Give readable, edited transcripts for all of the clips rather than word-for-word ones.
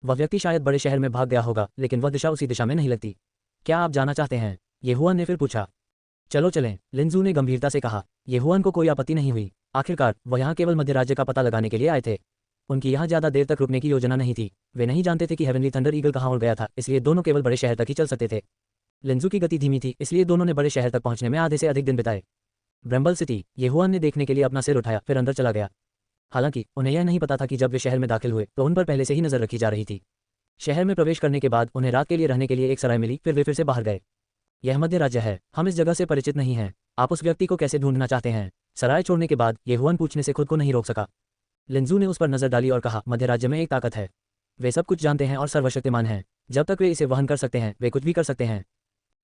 वह व्यक्ति शायद बड़े शहर में भाग गया होगा, लेकिन वह दिशा उसी दिशा में नहीं लगती। क्या आप जाना चाहते हैं? ये हुआन ने फिर पूछा। चलो चलें, लिंजू ने गंभीरता से कहा। ये हुआन को कोई आपत्ति नहीं हुई। आखिरकार वह यहाँ केवल मध्य राज्य का पता लगाने के लिए आए थे। उनकी यहाँ ज़्यादा देर तक रुकने की योजना नहीं थी। वे नहीं जानते थे कि हेवनली थंडर ईगल कहाँ उड़ गया था, इसलिए दोनों केवल बड़े शहर तक ही चल सकते थे। लिंजू की गति धीमी थी, इसलिए दोनों ने बड़े शहर तक पहुंचने में आधे से अधिक दिन बिताए। ब्रम्बल सिटी, ये हुआन ने देखने के लिए अपना सिर उठाया, फिर अंदर चला गया। हालांकि उन्हें यह नहीं पता था कि जब वे शहर में दाखिल हुए तो उन पर पहले से ही नजर रखी जा रही थी। शहर में प्रवेश करने के बाद उन्हें रात के लिए रहने के लिए एक सराय मिली, फिर वे फिर से बाहर गए। यह मध्य राज्य है, हम इस जगह से परिचित नहीं हैं। आप उस व्यक्ति को कैसे ढूंढना चाहते हैं? सराय छोड़ने के बाद ये हुआन पूछने से खुद को नहीं रोक सका। लिंजू ने उस पर नजर डाली और कहा, मध्य राज्य में एक ताकत है। वे सब कुछ जानते हैं और सर्वशक्तिमान हैं। जब तक वे इसे वहन कर सकते हैं वे कुछ भी कर सकते हैं।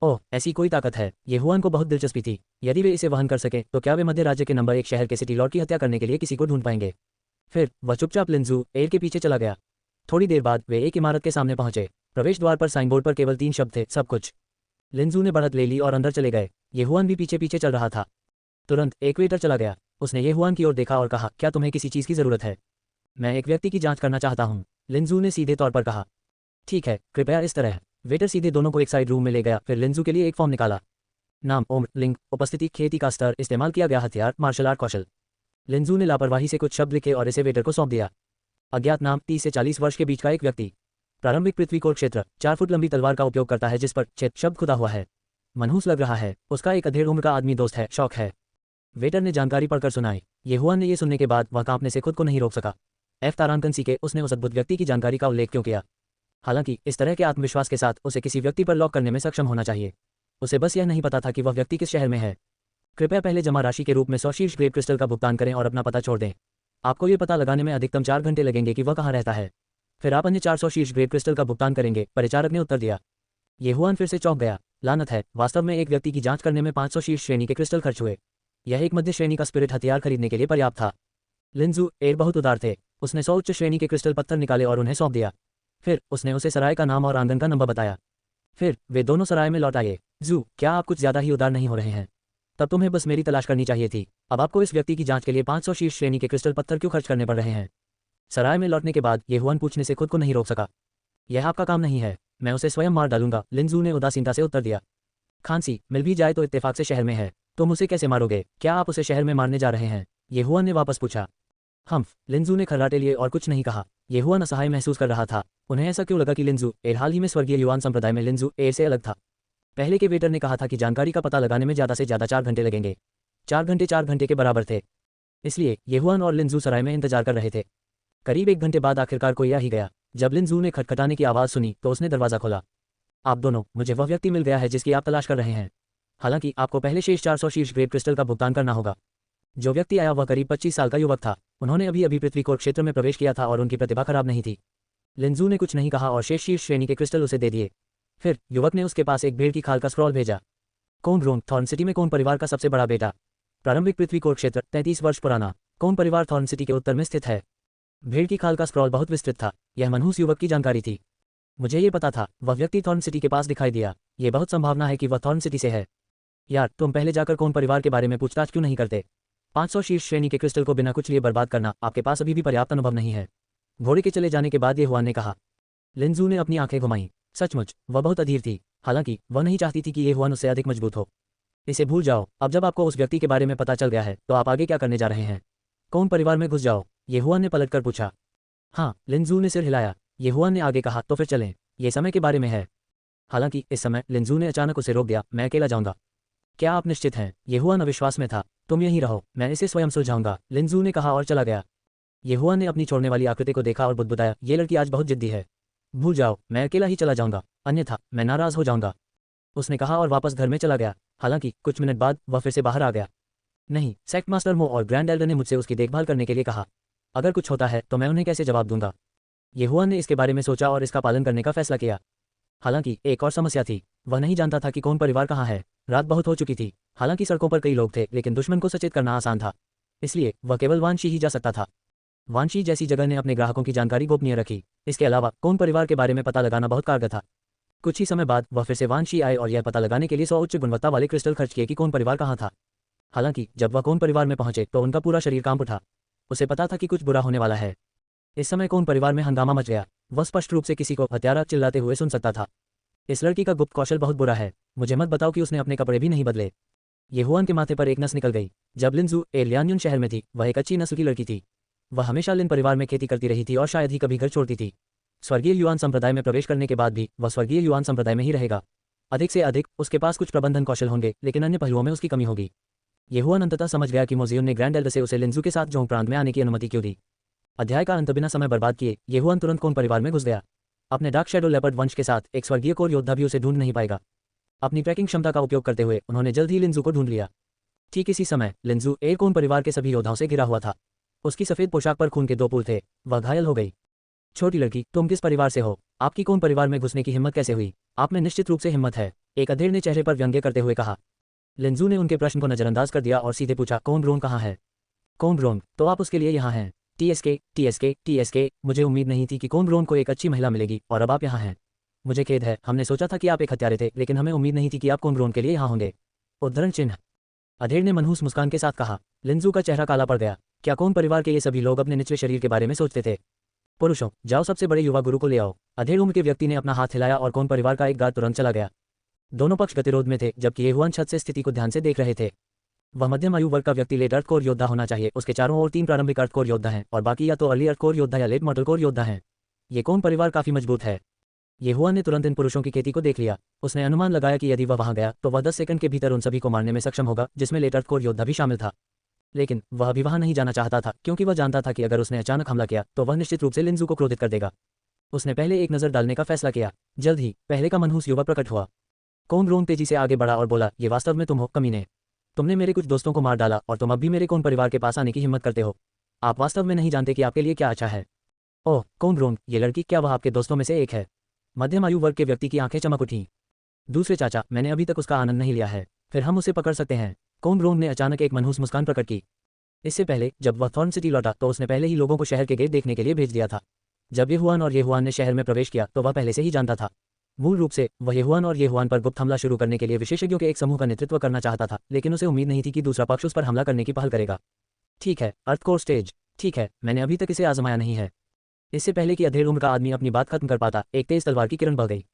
ओह, ऐसी कोई ताकत है? ये हुआन को बहुत दिलचस्पी थी। यदि वे इसे वहन कर सके तो क्या वे मध्य राज्य के नंबर 1 शहर के सिटी लॉर्ड की हत्या करने के लिए किसी को ढूंढ पाएंगे? फिर वह चुपचाप लिंजू एयर के पीछे चला गया। थोड़ी देर बाद वे एक इमारत के सामने पहुंचे। प्रवेश द्वार पर साइनबोर्ड पर केवल 3 शब्द थे, सब कुछ। लिंजू ने बढ़त ले ली और अंदर चले गए। ये हुआन भी पीछे पीछे चल रहा था। तुरंत एक वेटर चला गया। उसने ये हुआन की ओर देखा और कहा, क्या तुम्हें किसी चीज़ की ज़रूरत है? मैं एक व्यक्ति की जांच करना चाहता हूँ, लिंजू ने सीधे तौर पर कहा। ठीक है, कृपया इस तरह। वेटर सीधे दोनों को एक साइड रूम में ले गया, फिर लिंजू के लिए एक फॉर्म निकाला। नाम, उम्र, लिंग, उपस्थिति, खेती का स्तर, इस्तेमाल किया गया हथियार, मार्शल आर्ट कौशल। लिंजू ने लापरवाही से कुछ शब्द लिखे और इसे वेटर को सौंप दिया। अज्ञात नाम, 30 से 40 वर्ष के बीच का एक व्यक्ति। प्रारंभिक पृथ्वी कोर क्षेत्र, 4 फुट लंबी तलवार का उपयोग करता है जिस पर छेद शब्द खुदा हुआ है। मनहूस लग रहा है। उसका एक अधेड़ उम्र का आदमी दोस्त है, शौक है। वेटर ने जानकारी पढ़कर सुनाई। ये हुआन ने ये सुनने के बाद वह कांपने से खुद को नहीं रोक सका। एफ तारांकन सी के उसने उस अद्भुत व्यक्ति की जानकारी का उल्लेख क्यों किया? हालांकि इस तरह के आत्मविश्वास के साथ उसे किसी व्यक्ति पर लॉक करने में सक्षम होना चाहिए। उसे बस यह नहीं पता था कि वह व्यक्ति किस शहर में है। कृपया पहले जमा राशि के रूप में 100 शीर्ष ग्रेड क्रिस्टल का भुगतान करें और अपना पता छोड़ दें। आपको ये पता लगाने में अधिकतम 4 घंटे लगेंगे कि वह कहाँ रहता है। फिर आप अन्य 400 शीर्ष ग्रेड क्रिस्टल का भुगतान करेंगे, परिचारक ने उत्तर दिया। ये हुआन फिर से चौंक गया। लानत है, वास्तव में एक व्यक्ति की जांच करने में 500 शीर्ष श्रेणी के क्रिस्टल खर्च हुए। यह एक मध्य श्रेणी का स्पिरिट हथियार खरीदने के लिए पर्याप्त था। लिंजू एयर बहुत उदार थे। उसने 100 उच्च श्रेणी के क्रिस्टल पत्थर निकाले और उन्हें सौंप दिया। फिर उसने उसे सराय का नाम और आंगन का नंबर बताया। फिर वे दोनों सराय में लौट आए। जू, क्या आप कुछ ज्यादा ही उदार नहीं हो रहे हैं? तब तुम्हें बस मेरी तलाश करनी चाहिए थी। अब आपको इस व्यक्ति की जांच के लिए 500 शीर्ष श्रेणी के क्रिस्टल पत्थर क्यों खर्च करने पड़ रहे हैं? सराय में लौटने के बाद ये हुआन पूछने से खुद को नहीं रोक सका। यह आपका काम नहीं है, मैं उसे स्वयं मार डालूंगा, लिंजू ने उदासीनता से उत्तर दिया। खांसी, मिल भी जाए तो इत्तेफाक से शहर में है। तुम उसे कैसे मारोगे? क्या आप उसे शहर में मारने जा रहे हैं? ये हुआन ने वापस पूछा। हम्फ, लिंजू ने खर्राटे लिए और कुछ नहीं कहा। ये हुआन असहाय महसूस कर रहा था। उन्हें ऐसा क्यों लगा कि लिंजू एयर हाल ही में स्वर्गीय युआन संप्रदाय में लिंजू एयर से अलग था। पहले के वेटर ने कहा था कि जानकारी का पता लगाने में ज़्यादा से ज़्यादा 4 घंटे लगेंगे। 4 घंटे के बराबर थे। इसलिए ये हुआन और लिंजू सराय में इंतजार कर रहे थे। करीब 1 घंटे बाद आखिरकार कोई आ ही गया। जब लिंजू ने खटखटाने की आवाज़ सुनी तो उसने दरवाज़ा खोला। आप दोनों, मुझे वह व्यक्ति मिल गया है जिसकी आप तलाश कर रहे हैं। हालांकि आपको पहले शेष 400 शीर्ष ग्रेड क्रिस्टल का भुगतान करना होगा। जो व्यक्ति आया वह करीब 25 साल का युवक था। उन्होंने अभी अभी पृथ्वी कोर क्षेत्र में प्रवेश किया था और उनकी प्रतिभा खराब नहीं थी। लिंजू ने कुछ नहीं कहा और शेष शीर्ष श्रेणी के क्रिस्टल उसे दे दिए। फिर युवक ने उसके पास एक भेड़ की खाल का स्क्रॉल भेजा। कौन ग्रोन, थॉर्न सिटी में कौन परिवार का सबसे बड़ा बेटा। प्रारंभिक पृथ्वी कोर क्षेत्र, 33 वर्ष पुराना। कौन परिवार थॉर्न सिटी के उत्तर में स्थित है। भेड़ की खाल का स्क्रॉल बहुत विस्तृत था। यह मनहूस युवक की जानकारी थी। मुझे ये पता था, वह व्यक्ति थॉर्न सिटी के पास दिखाई दिया। ये बहुत संभावना है कि वह थॉर्न सिटी से है। यार, तुम पहले जाकर कौन परिवार के बारे में पूछताछ क्यों नहीं करते? 500 शीर्ष श्रेणी के क्रिस्टल को बिना कुछ लिए बर्बाद करना, आपके पास अभी भी पर्याप्त अनुभव नहीं है। घोड़े के चले जाने के बाद ये हुआन ने कहा। लिंजू ने अपनी आंखें घुमाईं। सचमुच वह बहुत अधीर थी। हालांकि वह नहीं चाहती थी कि ये हुआन उससे अधिक मजबूत हो। इसे भूल जाओ। अब जब आपको उस व्यक्ति के बारे में पता चल गया है तो आप आगे क्या करने जा रहे हैं? कौन परिवार में घुस जाओ, ये हुआन ने पलटकर पूछा। हाँ, लिंजू ने सिर हिलाया। ये हुआन ने आगे कहा, तो फिर चलें, ये समय के बारे में है। हालांकि इस समय लिंजू ने अचानक उसे रोक दिया। मैं अकेला जाऊंगा। क्या आप निश्चित हैं? ये हुआन अविश्वास में था। तुम यहीं रहो, मैं इसे स्वयं सुलझाऊंगा, लिंजू ने कहा और चला गया। ये हुआन ने अपनी छोड़ने वाली आकृति को देखा और बुदबुदाया, ये लड़की आज बहुत जिद्दी है। भूल जाओ, मैं अकेला ही चला जाऊंगा, अन्यथा मैं नाराज हो जाऊंगा, उसने कहा और वापस घर में चला गया। हालांकि कुछ मिनट बाद वह फिर से बाहर आ गया। नहीं, सेक्ट मास्टर मो और ग्रैंड एल्डर ने मुझसे उसकी देखभाल करने के लिए कहा। अगर कुछ होता है तो मैं उन्हें कैसे जवाब दूंगा? ये हुआन ने इसके बारे में सोचा और इसका पालन करने का फैसला किया। हालांकि एक और समस्या थी, वह नहीं जानता था कि कौन परिवार कहाँ है। रात बहुत हो चुकी थी। हालांकि सड़कों पर कई लोग थे, लेकिन दुश्मन को सचेत करना आसान था, इसलिए वह केवल वानशी ही जा सकता था। वानशी जैसी जगह ने अपने ग्राहकों की जानकारी गोपनीय रखी। इसके अलावा कौन परिवार के बारे में पता लगाना बहुत कारगर था। कुछ ही समय बाद वह फिर से वानशी आए और यह पता लगाने के लिए 100 उच्च गुणवत्ता वाले क्रिस्टल खर्च किए कि कौन परिवार कहाँ था। हालांकि जब वह कौन परिवार में पहुंचे तो उनका पूरा शरीर कांप उठा। उसे पता था कि कुछ बुरा होने वाला है। इस समय कौन परिवार में हंगामा मच गया। वह स्पष्ट रूप से किसी को हत्यारा चिल्लाते हुए सुन सकता था। इस लड़की का गुप्त कौशल बहुत बुरा है, मुझे मत बताओ कि उसने अपने कपड़े भी नहीं बदले। ये हुआन के माथे पर एक नस निकल गई। जब लिंजू एलियान्युन शहर में थी, वह एक अच्छी नस्ल की लड़की थी। वह हमेशा लिन परिवार में खेती करती रही थी और शायद ही कभी घर छोड़ती थी। स्वर्गीय युआन संप्रदाय में प्रवेश करने के बाद भी वह स्वर्गीय युआन संप्रदाय में ही रहेगा। अधिक से अधिक उसके पास कुछ प्रबंधन कौशल होंगे, लेकिन अन्य पहलुओं में उसकी कमी होगी। ये हुआन अंततः समझ गया कि मोजियुन ने ग्रैंड एल्डर से उसे लिंजू के साथ जोंग प्रांत में आने की अनुमति क्यों दी। अध्याय का अंत बिना समय बर्बाद किए ये हुआन तुरंत कोन परिवार में घुस गया। अपने डार्क शैडो लेपर्ड वंश के साथ एक स्वर्गीय कोर योद्धा भी उसे ढूंढ नहीं पाएगा। अपनी ट्रैकिंग क्षमता का उपयोग करते हुए उन्होंने जल्द ही लिंजू को ढूंढ लिया। ठीक इसी समय लिंजू एयर कोन परिवार के सभी योद्धाओं से घिरा हुआ था। उसकी सफेद पोशाक पर खून के 2 पुल थे। वह घायल हो गई। छोटी लड़की, तुम किस परिवार से हो? आपकी कोन परिवार में घुसने की हिम्मत कैसे हुई? आप में निश्चित रूप से हिम्मत है, एक अधेड़ ने चेहरे पर व्यंग्य करते हुए कहा। लिंजू ने उनके प्रश्न को नजरअंदाज कर दिया और सीधे पूछा, कोन ब्रोंग कहाँ है? कोन ब्रोंग, तो आप उसके लिए यहाँ हैं। टीएसके, मुझे उम्मीद नहीं थी कि कोन ब्रोंग को एक अच्छी महिला मिलेगी और अब आप यहाँ हैं। मुझे खेद है, हमने सोचा था कि आप एक हत्यारे थे, लेकिन हमें उम्मीद नहीं थी कि आप कोन ब्रोंग के लिए यहाँ होंगे। उद्धरण चिन्ह। अधेड़ ने मनहूस मुस्कान के साथ कहा। लिंजू का चेहरा काला पड़ गया। क्या कोन परिवार के ये सभी लोग अपने निचले शरीर के बारे में सोचते थे? पुरुषों, जाओ सबसे बड़े युवा गुरु को ले आओ। अधेड़ उम्र के व्यक्ति ने अपना हाथ हिलाया और कोन परिवार का एक गार्ड तुरंत चला गया। दोनों पक्ष गतिरोध में थे, जबकि ये हुआन छत से स्थिति को ध्यान से देख रहे थे। वह मध्यम आयु वर्ग का व्यक्ति लेट अर्थ कोर योद्धा होना चाहिए। उसके चारों ओर 3 प्रारंभिक अर्थ कोर योद्धा हैं और बाकी या तो अर्ली अर्थ कोर योद्धा या लेट मॉडल कोर योद्धा हैं। ये कोन परिवार काफी मजबूत है। ये हुआन ने तुरंत इन पुरुषों की खेती को देख लिया। उसने अनुमान लगाया कि यदि वह वहां गया तो वह 10 सेकंड के भीतर उन सभी को मारने में सक्षम होगा, जिसमें लेट अर्थ कोर योद्धा भी शामिल था। लेकिन वह अभी वहां नहीं जाना चाहता था, क्योंकि वह जानता था कि अगर उसने अचानक हमला किया तो वह निश्चित रूप से लिंजू को क्रोधित कर देगा। उसने पहले एक नजर डालने का फैसला किया। जल्द ही पहले का मनहूस युवा प्रकट हुआ। कोन ब्रोंग तेजी से आगे बढ़ा और बोला, ये वास्तव में तुम हो, कमीने। तुमने मेरे कुछ दोस्तों को मार डाला और तुम अब भी मेरे कोन परिवार के पास आने की हिम्मत करते हो। आप वास्तव में नहीं जानते कि आपके लिए क्या अच्छा है। ओह कोन ब्रोंग, ये लड़की, क्या वह आपके दोस्तों में से एक है? मध्यम आयु वर्ग के व्यक्ति की आंखें चमक उठीं। दूसरे चाचा, मैंने अभी तक उसका आनंद नहीं लिया है, फिर हम उसे पकड़ सकते हैं। कोन ब्रोंग ने अचानक एक मनहूस मुस्कान प्रकट की। इससे पहले जब वह थॉर्न सिटी लौटा तो उसने पहले ही लोगों को शहर के गेट देखने के लिए भेज दिया था। जब ये हुआन और ये हुआन ने शहर में प्रवेश किया तो वह पहले से ही जानता था। मूल रूप से वह ये हुआन और ये हुआन पर गुप्त हमला शुरू करने के लिए विशेषज्ञों के एक समूह का नेतृत्व करना चाहता था, लेकिन उसे उम्मीद नहीं थी कि दूसरा पक्ष उस पर हमला करने की पहल करेगा। ठीक है, अर्थ कोर स्टेज। ठीक है, मैंने अभी तक इसे आजमाया नहीं है। इससे पहले कि अधेड़ उम्र का आदमी अपनी बात खत्म कर पाता, एक तेज तलवार की किरण बह गई।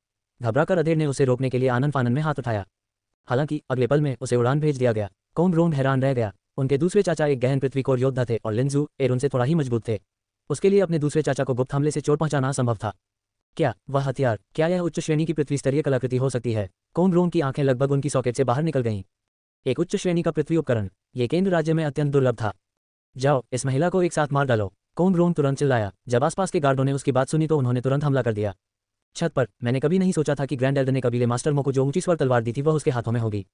घबराकर अधेड़ ने उसे रोकने के लिए आनन फानन में हाथ उठाया। हालांकि अगले पल में उसे उड़ान भेज दिया गया। कोन ब्रोंग हैरान रह गया। उनके दूसरे चाचा एक गहन पृथ्वी कोर योद्धा थे और लिंजू एर उनसे थोड़ा ही मजबूत थे। उसके लिए अपने दूसरे चाचा को गुप्त हमले से चोट पहुंचाना असंभव था। क्या वह हथियार, क्या यह उच्च श्रेणी की पृथ्वी स्तरीय कलाकृति हो सकती है? कोन ब्रोंग की आंखें लगभग उनकी सॉकेट से बाहर निकल गईं। एक उच्च श्रेणी का पृथ्वी उपकरण, ये केंद्र राज्य में अत्यंत दुर्लभ था। जाओ, इस महिला को एक साथ मार डालो। कोन ब्रोंग तुरंत चिल्लाया। जब आसपास के गार्डों ने उसकी बात सुनी तो उन्होंने तुरंत हमला कर दिया। छत पर, मैंने कभी नहीं सोचा था कि ग्रैंड एल्डर ने कबीले मास्टर मो को जो ऊंची स्वर तलवार दी थी वह उसके हाथों में होगी।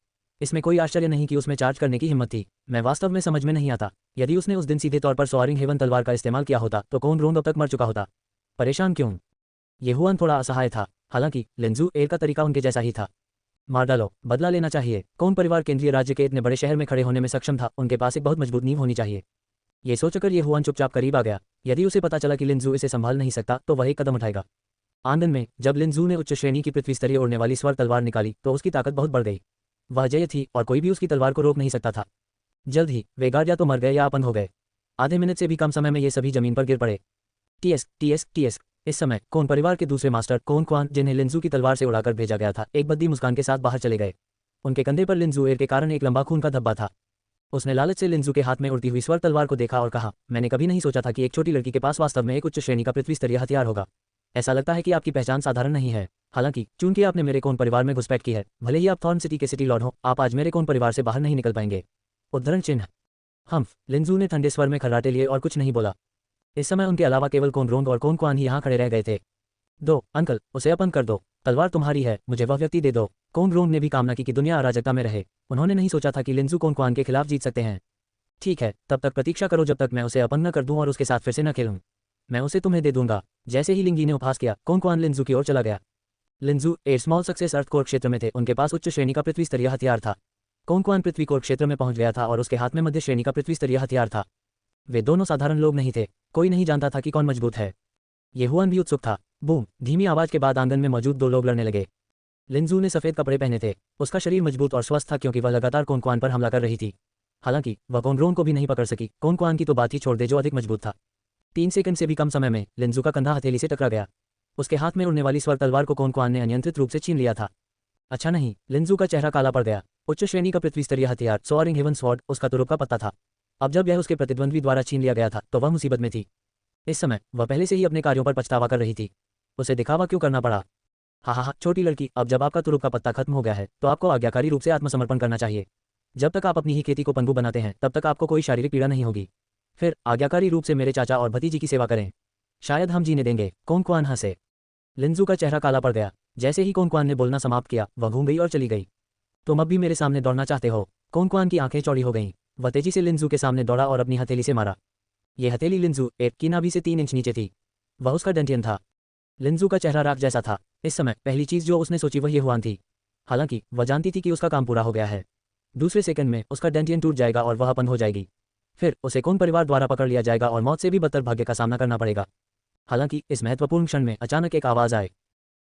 इसमें कोई आश्चर्य नहीं कि उसमें चार्ज करने की हिम्मत थी। मैं वास्तव में समझ में नहीं आता, यदि उसने उस दिन सीधे तौर पर सोआरिंग हेवन तलवार का इस्तेमाल किया होता तो कोन ब्रोंग अब तक मर चुका होता। परेशान क्यों? ये हुआन थोड़ा असहाय था। हालांकि लिंजू एर का तरीका उनके जैसा ही था। मार डालो, बदला लेना चाहिए। कोन परिवार केंद्रीय राज्य के इतने बड़े शहर में खड़े होने में सक्षम था, उनके पास एक बहुत मजबूत नींव होनी चाहिए। ये सोचकर ये हुआन चुपचाप करीब आ गया। यदि उसे पता चला कि लिंजू इसे संभाल नहीं सकता तो वह एक कदम उठाएगा। आंगन में जब लिंजू ने उच्च श्रेणी की पृथ्वी स्तरीय उड़ने वाली स्वर तलवार निकाली तो उसकी ताकत बहुत बढ़ गई। वह जय थी और कोई भी उसकी तलवार को रोक नहीं सकता था। जल्द ही वे गार्ड या तो मर गए या अपंग हो गए। आधे मिनट से भी कम समय में ये सभी जमीन पर गिर पड़े। टीएस। इस समय कोन परिवार के दूसरे मास्टर कोन क्वान, जिन्हें लिंजू की तलवार से उड़ाकर भेजा गया था, एक बद्दी मुस्कान के साथ बाहर चले गए। उनके कंधे पर लिंजू एर के कारण एक लंबा खून का धब्बा था। उसने लालच से लिंजू के हाथ में उड़ती हुई स्वर तलवार को देखा और कहा, मैंने कभी नहीं सोचा था कि एक छोटी लड़की के पास वास्तव में एक उच्च श्रेणी का पृथ्वी स्तरीय हथियार होगा। ऐसा लगता है कि आपकी पहचान साधारण नहीं है। हालांकि चूंकि आपने मेरे कोन परिवार में घुसपैठ की है, भले ही आप थॉर्न सिटी के सिटी लॉर्ड हो, आप आज मेरे कोन परिवार से बाहर नहीं निकल पाएंगे। उद्धरण चिन्ह। हम्फ। लिंजू ने ठंडे स्वर में खर्राटे लिए और कुछ नहीं बोला। इस समय उनके अलावा केवल कोन ब्रोंग और कोन क्वान ही यहाँ खड़े रह गए थे। दो अंकल, उसे अपंग कर दो। तलवार तुम्हारी है, मुझे वह व्यक्ति दे दो। कोन ब्रोंग ने भी कामना की कि दुनिया अराजकता में रहे। उन्होंने नहीं सोचा था कि लिंजू कोन क्वान के खिलाफ जीत सकते हैं। ठीक है, तब तक प्रतीक्षा करो जब तक मैं उसे अपंग न कर दूं और उसके साथ फिर से न खेलूं। मैं उसे तुम्हें दे दूंगा। जैसे ही लिंगी ने उपहास किया, कोन क्वान लिंजू की ओर चला गया। लिंजू ए स्मॉल सक्सेस अर्थ कोर क्षेत्र में थे। उनके पास उच्च श्रेणी का पृथ्वी स्तरीय हथियार था। कोन क्वान पृथ्वी कोर क्षेत्र में पहुंच गया था और उसके हाथ में मध्य श्रेणी का पृथ्वी स्तरीय हथियार था। वे दोनों साधारण लोग नहीं थे। कोई नहीं जानता था कि कौन मजबूत है। ये हुआन भी उत्सुक था। बूम, धीमी आवाज के बाद आंगन में मौजूद 2 लोग लड़ने लगे। लिंजू ने सफेद कपड़े पहने थे। उसका शरीर मजबूत और स्वस्थ था क्योंकि वह लगातार कोन क्वान पर हमला कर रही थी। हालांकि वह कोन ब्रोंग को भी नहीं पकड़ सकी। कोन क्वान की तो बात ही छोड़ दे जो अधिक मजबूत था। 3 सेकंड से भी कम समय में लिंजू का कंधा हथेली से टकरा गया। उसके हाथ में उड़ने वाली स्वर्ग तलवार को कोन ने अनियंत्रित रूप से छीन लिया था। अच्छा नहीं, लिंजू का चेहरा काला पड़ गया। उच्च श्रेणी का पृथ्वी स्तरीय हथियार सोअरिंग हेवन स्वॉर्ड उसका तुरुप का पत्ता था। अब जब यह उसके प्रतिद्वंद्वी द्वारा छीन लिया गया था तो वह मुसीबत में थी। इस समय वह पहले से ही अपने कार्यों पर पछतावा कर रही थी। उसे दिखावा क्यों करना पड़ा? हा, छोटी लड़की, अब जब आपका तुरुप का पत्ता खत्म हो गया है तो आपको आज्ञाकारी रूप से आत्मसमर्पण करना चाहिए। जब तक आप अपनी ही खेती को पंगु बनाते हैं तब तक आपको कोई शारीरिक पीड़ा नहीं होगी। फिर आज्ञाकारी रूप से मेरे चाचा और भतीजी की सेवा करें, शायद हम जीने देंगे। कोन हंसे। लिंजू का चेहरा काला पड़ गया। जैसे ही कोन ने बोलना समाप्त किया वह घूम गई और चली गई। तुम अब भी मेरे सामने दौड़ना चाहते हो? कोन की आंखें चौड़ी हो गईं। वह तेजी से लिंजू के सामने दौड़ा और अपनी हथेली से मारा। यह हथेली लिंजू एक की नाभि से 3 इंच नीचे थी। वह उसका डेंटियन था। लिंजू का चेहरा राख जैसा था। इस समय पहली चीज जो उसने सोची वह ये हुआन थी। हालांकि वह जानती थी कि उसका काम पूरा हो गया है। दूसरे सेकंड में उसका डेंटियन टूट जाएगा और वह अपंग हो जाएगी। फिर उसे कोन परिवार द्वारा पकड़ लिया जाएगा और मौत से भी बदतर भाग्य का सामना करना पड़ेगा। हालांकि इस महत्वपूर्ण क्षण में अचानक एक आवाज आए।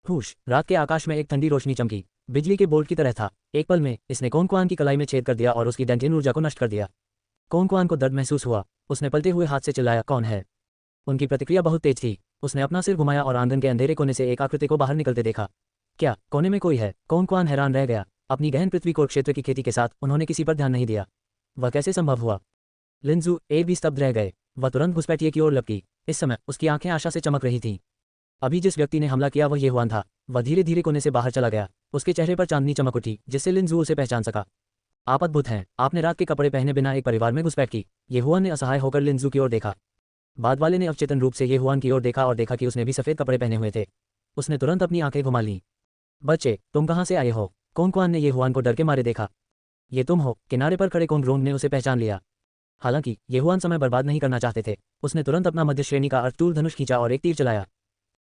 हुश! रात के आकाश में एक ठंडी रोशनी चमकी। बिजली के बोल्ट की तरह था। एक पल में इसने कोन की कलाई में छेद कर दिया और उसकी डेंटियन ऊर्जा को नष्ट कर दिया। कोन को दर्द महसूस हुआ। उसने पलटे हुए हाथ से चिल्लाया, कौन है? उनकी प्रतिक्रिया बहुत तेज थी। उसने अपना सिर घुमाया और आंगन के अंधेरे कोने से एक आकृति को बाहर निकलते देखा। क्या कोने में कोई है? कोन हैरान रह गया। अपनी गहन पृथ्वी कोर क्षेत्र की खेती के साथ उन्होंने किसी पर ध्यान नहीं दिया। वह कैसे संभव हुआ? लिंजू भी स्तब्ध रह गए। वह तुरंत घुसपैठिए की ओर लपकी। इस समय उसकी आंखें आशा से चमक रही थीं। अभी जिस व्यक्ति ने हमला किया वह ये हुआन था। वह धीरे धीरे कोने से बाहर चला गया। उसके चेहरे पर चांदनी चमक उठी जिससे लिंजू उसे पहचान सका। आप अद्भुत हैं। आपने रात के कपड़े पहने बिना एक परिवार में घुसपैठ की। ये हुआन ने असहाय होकर लिंजू की ओर देखा। बाद वाले ने अवचेतन रूप से ये हुआन की ओर देखा और देखा कि उसने भी सफेद कपड़े पहने हुए थे। उसने तुरंत अपनी आंखें घुमा लीं। बच्चे, तुम कहाँ से आए हो? कोन ने ये हुआन को डर के मारे देखा। ये तुम हो? किनारे पर खड़े कोन ने उसे पहचान लिया। हालांकि ये हुआन समय बर्बाद नहीं करना चाहते थे। उसने तुरंत अपना मध्य श्रेणी का अर्थ टूल धनुष खींचा और एक तीर चलाया।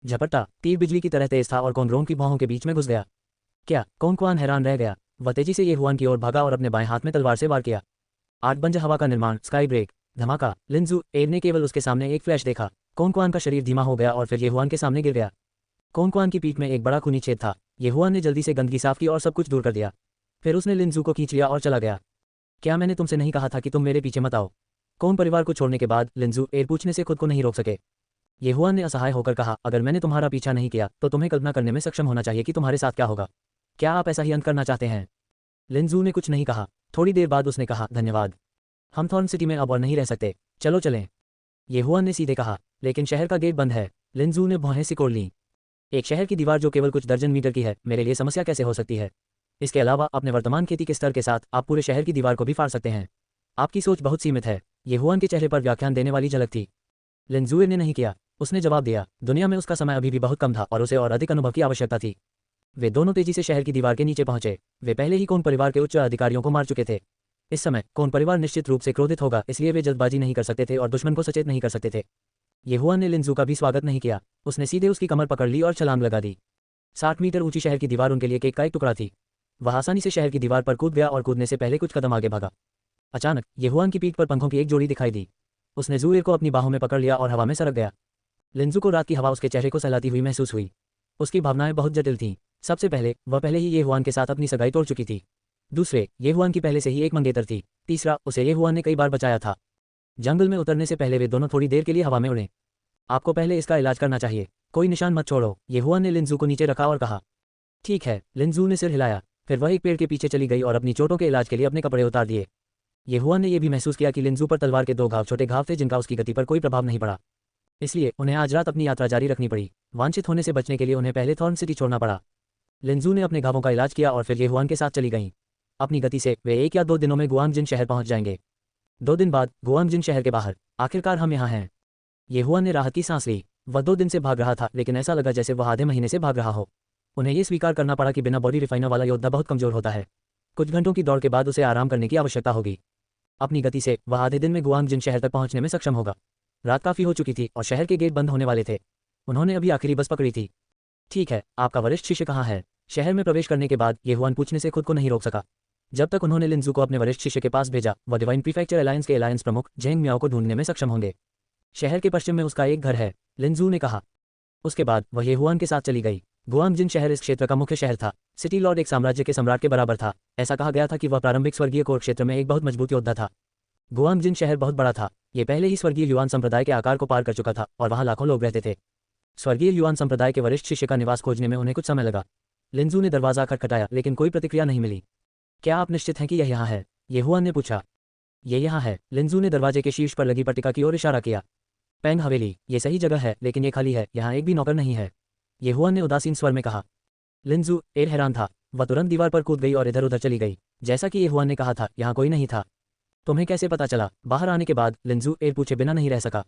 झपट्टा! तीर बिजली की तरह तेज था और कोन की भौहों के बीच में घुस गया। क्या? कोन हैरान रह गया। वह तेजी से ये हुआन की ओर भागा और अपने बाएं हाथ में तलवार से वार किया। आठबंज हवा का निर्माण, स्काई ब्रेक, धमाका। लिंजू ने केवल उसके सामने एक फ्लैश देखा। कोन का शरीर धीमा हो गया और फिर ये हुआन के सामने गिर गया। कोन की पीठ में एक बड़ा खूनी छेद था। ये हुआन ने जल्दी से गंदगी साफ की और सब कुछ दूर कर दिया। फिर उसने लिंजू को खींच लिया और चला गया। क्या मैंने तुमसे नहीं कहा था कि तुम मेरे पीछे मत आओ? कोन परिवार को छोड़ने के बाद लिंजू पूछने से खुद को नहीं रोक सके। ये हुआन ने असहाय होकर कहा, अगर मैंने तुम्हारा पीछा नहीं किया तो तुम्हें कल्पना करने में सक्षम होना चाहिए कि तुम्हारे साथ क्या होगा। क्या आप ऐसा ही अंत करना चाहते हैं? लिंजू ने कुछ नहीं कहा। थोड़ी देर बाद उसने कहा, धन्यवाद, हम थॉर्न सिटी में अब और नहीं रह सकते, चलो चलें। ये हुआन ने सीधे कहा, लेकिन शहर का गेट बंद है। लिंजू ने भौहें सिकोड़ लीं। एक शहर की दीवार जो केवल कुछ दर्जन मीटर की है मेरे लिए समस्या कैसे हो सकती है? इसके अलावा अपने वर्तमान खेती के स्तर के साथ आप पूरे शहर की दीवार को भी फाड़ सकते हैं। आपकी सोच बहुत सीमित है। ये हुआन के चेहरे पर व्याख्यान देने वाली झलक थी। लिंजू ने नहीं किया। उसने जवाब दिया, दुनिया में उसका समय अभी भी बहुत कम था और उसे और अधिक अनुभव की आवश्यकता थी। वे दोनों तेजी से शहर की दीवार के नीचे पहुंचे। वे पहले ही कोन परिवार के उच्च अधिकारियों को मार चुके थे। इस समय कोन परिवार निश्चित रूप से क्रोधित होगा, इसलिए वे जल्दबाजी नहीं कर सकते थे और दुश्मन को सचेत नहीं कर सकते थे। ये हुआन ने लिंजू का भी स्वागत नहीं किया। उसने सीधे उसकी कमर पकड़ ली और छलांग लगा दी। 60 मीटर ऊंची शहर की दीवार उनके लिए केक का एक टुकड़ा थी। वह आसानी से शहर की दीवार पर कूद गया और कूदने से पहले कुछ कदम आगे भागा। अचानक ये हुआन की पीठ पर पंखों की एक जोड़ी दिखाई दी। उसने जूएर को अपनी बाहों में पकड़ लिया और हवा में सरक गया। लिंजू को रात की हवा उसके चेहरे को सहलाती हुई महसूस हुई। उसकी भावनाएं बहुत जटिल थीं। सबसे पहले वह पहले ही ये हुआन के साथ अपनी सगाई तोड़ चुकी थी। दूसरे, ये हुआन की पहले से ही एक मंगेतर थी। तीसरा, उसे ये हुआन ने कई बार बचाया था। जंगल में उतरने से पहले वे दोनों थोड़ी देर के लिए हवा में उड़े। आपको पहले इसका इलाज करना चाहिए, कोई निशान मत छोड़ो। ये हुआन ने लिंजू को नीचे रखा और कहा, ठीक है। लिंजू ने सिर हिलाया। फिर वह एक पेड़ के पीछे चली गई और अपनी चोटों के इलाज के लिए अपने कपड़े उतार दिए। ये हुआन ने यह भी महसूस किया कि लिंजू पर तलवार के 2 घाव छोटे घाव थे जिनका उसकी गति पर कोई प्रभाव नहीं पड़ा। इसलिए उन्हें आज रात अपनी यात्रा जारी रखनी पड़ी। वांछित होने से बचने के लिए उन्हें पहले थॉर्न सिटी छोड़ना पड़ा। लिंजू ने अपने घावों का इलाज किया और फिर ये हुआन के साथ चली गईं। अपनी गति से वे 1 या 2 दिनों में गुआंगजिन शहर पहुंच जाएंगे। 2 दिन बाद गुआंगजिन शहर के बाहर, आखिरकार हम यहाँ हैं। ये हुआन ने राहत की सांस ली। वह 2 दिन से भाग रहा था, लेकिन ऐसा लगा जैसे वह आधे महीने से भाग रहा हो। उन्हें यह स्वीकार करना पड़ा कि बिना बॉडी रिफाइनर वाला योद्धा बहुत कमजोर होता है। कुछ घंटों की दौड़ के बाद उसे आराम करने की आवश्यकता होगी। अपनी गति से वह आधे दिन में गुआंगजिन शहर तक पहुंचने में सक्षम होगा। रात काफी हो चुकी थी और शहर के गेट बंद होने वाले थे। उन्होंने अभी आखिरी बस पकड़ी थी। ठीक है, आपका वरिष्ठ शिष्य कहाँ है? शहर में प्रवेश करने के बाद ये हुआन पूछने से खुद को नहीं रोक सका। जब तक उन्होंने लिंजू को अपने वरिष्ठ शिष्य के पास भेजा, वह डिवाइन प्रीफेक्चर अलायंस के अलायंस प्रमुख जेंग मियाओ को ढूंढने में सक्षम होंगे। शहर के पश्चिम में उसका एक घर है, लिंजू ने कहा। उसके बाद वह ये हुआन के साथ चली गई। गुआंगजिन शहर इस क्षेत्र का मुख्य शहर था। सिटी लॉर्ड एक साम्राज्य के सम्राट के बराबर था। ऐसा कहा गया था कि वह प्रारंभिक स्वर्गीय कोर क्षेत्र में एक बहुत मजबूत योद्धा था। गुआंगजिन शहर बहुत बड़ा था। ये पहले ही स्वर्गीय युआन संप्रदाय के आकार को पार कर चुका था और वहां लाखों लोग रहते थे। स्वर्गीय युआन संप्रदाय के वरिष्ठ शिष्य का निवास खोजने में उन्हें कुछ समय लगा। लिंजू ने दरवाजा खटखटाया लेकिन कोई प्रतिक्रिया नहीं मिली। क्या आप निश्चित हैं कि यह यहाँ है? ये हुआन ने पूछा। ये यहाँ है। लिंजू ने दरवाजे के शीर्ष पर लगी पट्टिका की ओर इशारा किया। पेंग हवेली, ये सही जगह है लेकिन ये खाली है, यहाँ एक भी नौकर नहीं है, ये हुआन ने उदासीन स्वर में कहा। लिंजू एर हैरान था। वह तुरंत दीवार पर कूद गई और इधर उधर चली गई। जैसा कि ये हुआन ने कहा था, यहाँ कोई नहीं था। तुम्हें कैसे पता चला? बाहर आने के बाद लिंजू एर पूछे बिना नहीं रह सका।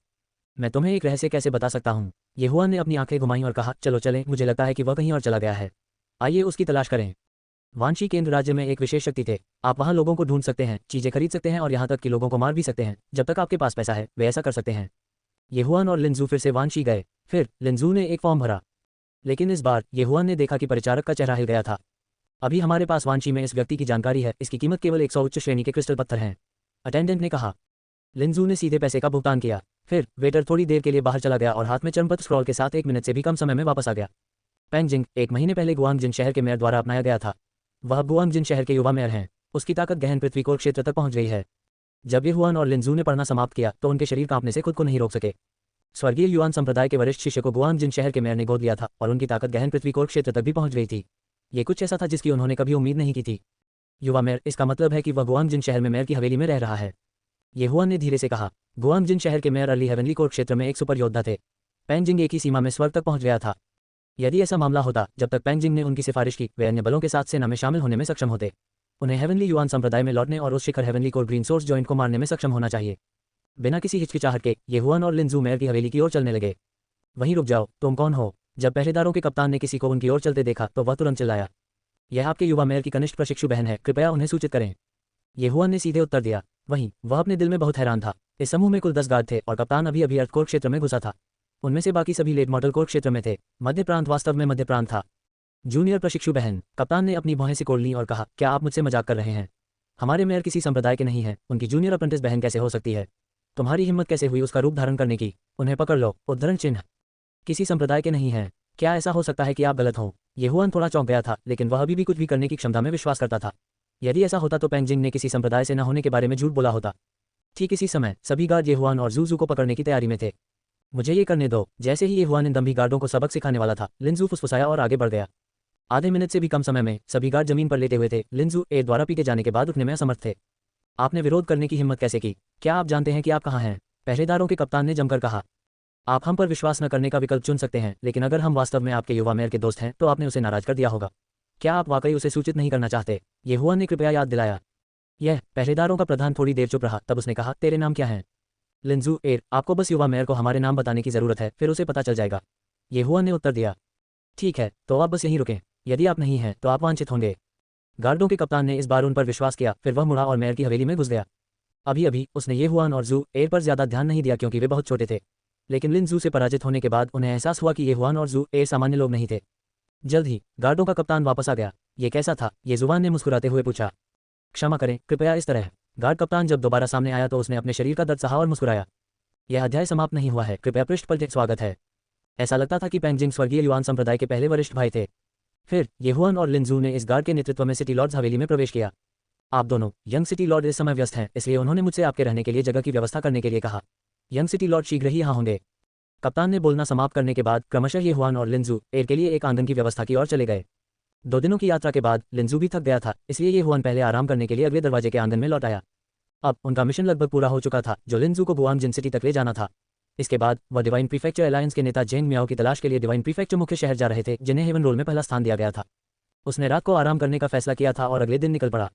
मैं तुम्हें एक रहस्य कैसे बता सकता हूँ? ये हुआन ने अपनी आंखें घुमाई और कहा, चलो चलें, मुझे लगता है कि वह कहीं और चला गया है। आइए उसकी तलाश करें। वांशी केंद्र राज्य में एक विशेष शक्ति थे। आप वहां लोगों को ढूंढ सकते हैं, चीजें खरीद सकते हैं और यहाँ तक कि लोगों को मार भी सकते हैं। जब तक आपके पास पैसा है वे ऐसा कर सकते हैं। ये हुआन और लिंजू फिर से वांशी गए। फिर लिंजू ने एक फॉर्म भरा, लेकिन इस बार ये हुआन ने देखा कि परिचारक का चेहरा हिल गया था। अभी हमारे पास वांशी में इस व्यक्ति की जानकारी है, इसकी कीमत केवल 100 उच्च श्रेणी के क्रिस्टल पत्थर हैं, अटेंडेंट ने कहा। लिंजू ने सीधे पैसे का भुगतान किया। फिर वेटर थोड़ी देर के लिए बाहर चला गया और हाथ में चरणपत्र स्क्रॉल के साथ 1 मिनट से भी कम समय में वापस आ गया। पेंगजिंग 1 महीने पहले गुआंगजिन शहर के मेयर द्वारा अपनाया गया था। वह गुआंगजिन शहर के युवा मेयर हैं। उसकी ताकत गहन पृथ्वी कोर क्षेत्र तक पहुंच गई है। जब ये हुआन और लिंजू ने पढ़ना समाप्त किया तो उनके शरीर कांपने से खुद को नहीं रोक सके। स्वर्गीय युआन संप्रदाय के वरिष्ठ शिष्य को गुआंगजिन शहर के मेयर ने गोद लिया था और उनकी ताकत गहन पृथ्वी कोर क्षेत्र तक भी पहुंच गई थी। ये कुछ ऐसा था जिसकी उन्होंने कभी उम्मीद नहीं की थी। युवा मेयर, इसका मतलब है कि वह गुआंगजिन शहर में मेयर की हवेली में रह रहा है, ये हुआन ने धीरे से कहा। गुआंगजिन शहर के मेयर अर्ली हेवनली कोर क्षेत्र में एक सुपर योद्धा थे। पेंगजिंग एक ही सीमा में स्वर्ग तक पहुंच गया था। यदि ऐसा मामला होता, जब तक पेंगजिंग ने उनकी सिफारिश की, वे अन्य बलों के साथ सेना में शामिल होने में सक्षम होते। उन्हें हेवनली युआन संप्रदाय में लौटने और उस शिखर heavenly core green source joint को मारने में सक्षम होना चाहिए। बिना किसी हिचकिचाहट के ये हुआन और लिंजू मेयर की हवेली की ओर चलने लगे। वहीं रुक जाओ, तुम कौन हो? जब पहरेदारों के कप्तान ने किसी को उनकी ओर चलते देखा तो वह तुरंत चिल्लाया, यह आपके युवा मेयर की कनिष्ठ प्रशिक्षु बहन है, कृपया उन्हें सूचित करें। ये हुआन ने सीधे उत्तर दिया। वहीं वह अपने दिल में बहुत हैरान था। इस समूह में कुल 10 गार्ड थे और कप्तान अभी अभी अर्थ कोर क्षेत्र में घुसा था। उनमें से बाकी सभी लेट मॉडल कोर क्षेत्र में थे। मध्य प्रांत वास्तव में मध्य प्रांत था। जूनियर प्रशिक्षु बहन, कप्तान ने अपनी भौहें सिकोड़ लीं और कहा, क्या आप मुझसे मजाक कर रहे हैं? हमारे मेयर किसी संप्रदाय के नहीं हैं, उनकी जूनियर अप्रेंटिस बहन कैसे हो सकती है? तुम्हारी हिम्मत कैसे हुई उसका रूप धारण करने की? उन्हें पकड़ लो। उद्धरण चिन्ह। किसी संप्रदाय के नहीं हैं। क्या ऐसा हो सकता है कि आप गलत हों? ये हुआन थोड़ा चौंक गया था, लेकिन वह अभी भी कुछ भी करने की क्षमता में विश्वास करता था। यदि ऐसा होता तो पेंगजिंग ने किसी संप्रदाय से न होने के बारे में झूठ बोला होता। ठीक इसी समय सभी गार्ड ये हुआन और जूजू को पकड़ने की तैयारी में थे। मुझे ये करने दो। जैसे ही ये हुआन इन दम्भी गार्डों को सबक सिखाने वाला था, लिंजू फुसफुसाया और आगे बढ़ गया। आधे मिनट से भी कम समय में सभी गार्ड जमीन पर लेटे हुए थे। लिंजू ए द्वारा पीटे जाने के बाद उठने में असमर्थ थे। आपने विरोध करने की हिम्मत कैसे की? क्या आप जानते हैं कि आप कहाँ हैं? पहरेदारों के कप्तान ने जमकर कहा। आप हम पर विश्वास न करने का विकल्प चुन सकते हैं, लेकिन अगर हम वास्तव में आपके युवा मेयर के दोस्त हैं तो आपने उसे नाराज कर दिया होगा। क्या आप वाकई उसे सूचित नहीं करना चाहते? ये हुआन ने कृपया याद दिलाया। यह पहरेदारों का प्रधान थोड़ी देर चुप रहा, तब उसने कहा, तेरे नाम क्या हैं? लिंजू एर, आपको बस युवा मेयर को हमारे नाम बताने की जरूरत है, फिर उसे पता चल जाएगा। ये हुआन ने उत्तर दिया। ठीक है, तो आप बस यहीं रुकें। यदि आप नहीं हैं तो आप वांछित होंगे। गार्डों के कप्तान ने इस बार उन पर विश्वास किया। फिर वह मुड़ा और मेयर की हवेली में घुस गया। अभी अभी उसने ये हुआन और जू एर पर ज्यादा ध्यान नहीं दिया क्योंकि वे बहुत छोटे थे, लेकिन लिंजू से पराजित होने के बाद उन्हें एहसास हुआ कि ये हुआन और जू एर सामान्य लोग नहीं थे। जल्द ही गार्डों का कप्तान वापस आ गया। ये कैसा था? ये जुबान ने मुस्कुराते हुए पूछा। क्षमा करें, कृपया इस तरह। गार्ड कप्तान जब दोबारा सामने आया तो उसने अपने शरीर का दर्द सहा और मुस्कुराया। यह अध्याय समाप्त नहीं हुआ है, कृपया पृष्ठ पर स्वागत है। ऐसा लगता था कि पेंगजिंग स्वर्गीय युआन संप्रदाय के पहले वरिष्ठ भाई थे। फिर ये हुआन और लिंजू ने इस गार्ड के नेतृत्व में सिटी लॉर्ड्स हवेली में प्रवेश किया। आप दोनों यंग सिटी लॉर्ड इस समय व्यस्त हैं, इसलिए उन्होंने मुझसे आपके रहने के लिए जगह की व्यवस्था करने के लिए कहा। यंग सिटी लॉर्ड शीघ्र ही यहाँ होंगे। कप्तान ने बोलना समाप्त करने के बाद क्रमशः ये हुआन और लिंजू एर के लिए एक आंगन की व्यवस्था की ओर चले गए। 2 दिनों की यात्रा के बाद लिंजू भी थक गया था, इसलिए ये हुआन पहले आराम करने के लिए अगले दरवाजे के आंगन में लौट आया। अब उनका मिशन लगभग पूरा हो चुका था, जो लिंजू को गुआंगजिन सिटी तक ले जाना था। इसके बाद वह डिवाइन प्रीफेक्चर अलायंस के नेता जेंग मियाओ की तलाश के लिए डिवाइन प्रीफेक्चर मुख्य शहर जा रहे थे, जिन्हें हेवन रोल में पहला स्थान दिया गया था। उसने रात को आराम करने का फैसला किया था और अगले दिन निकल पड़ा।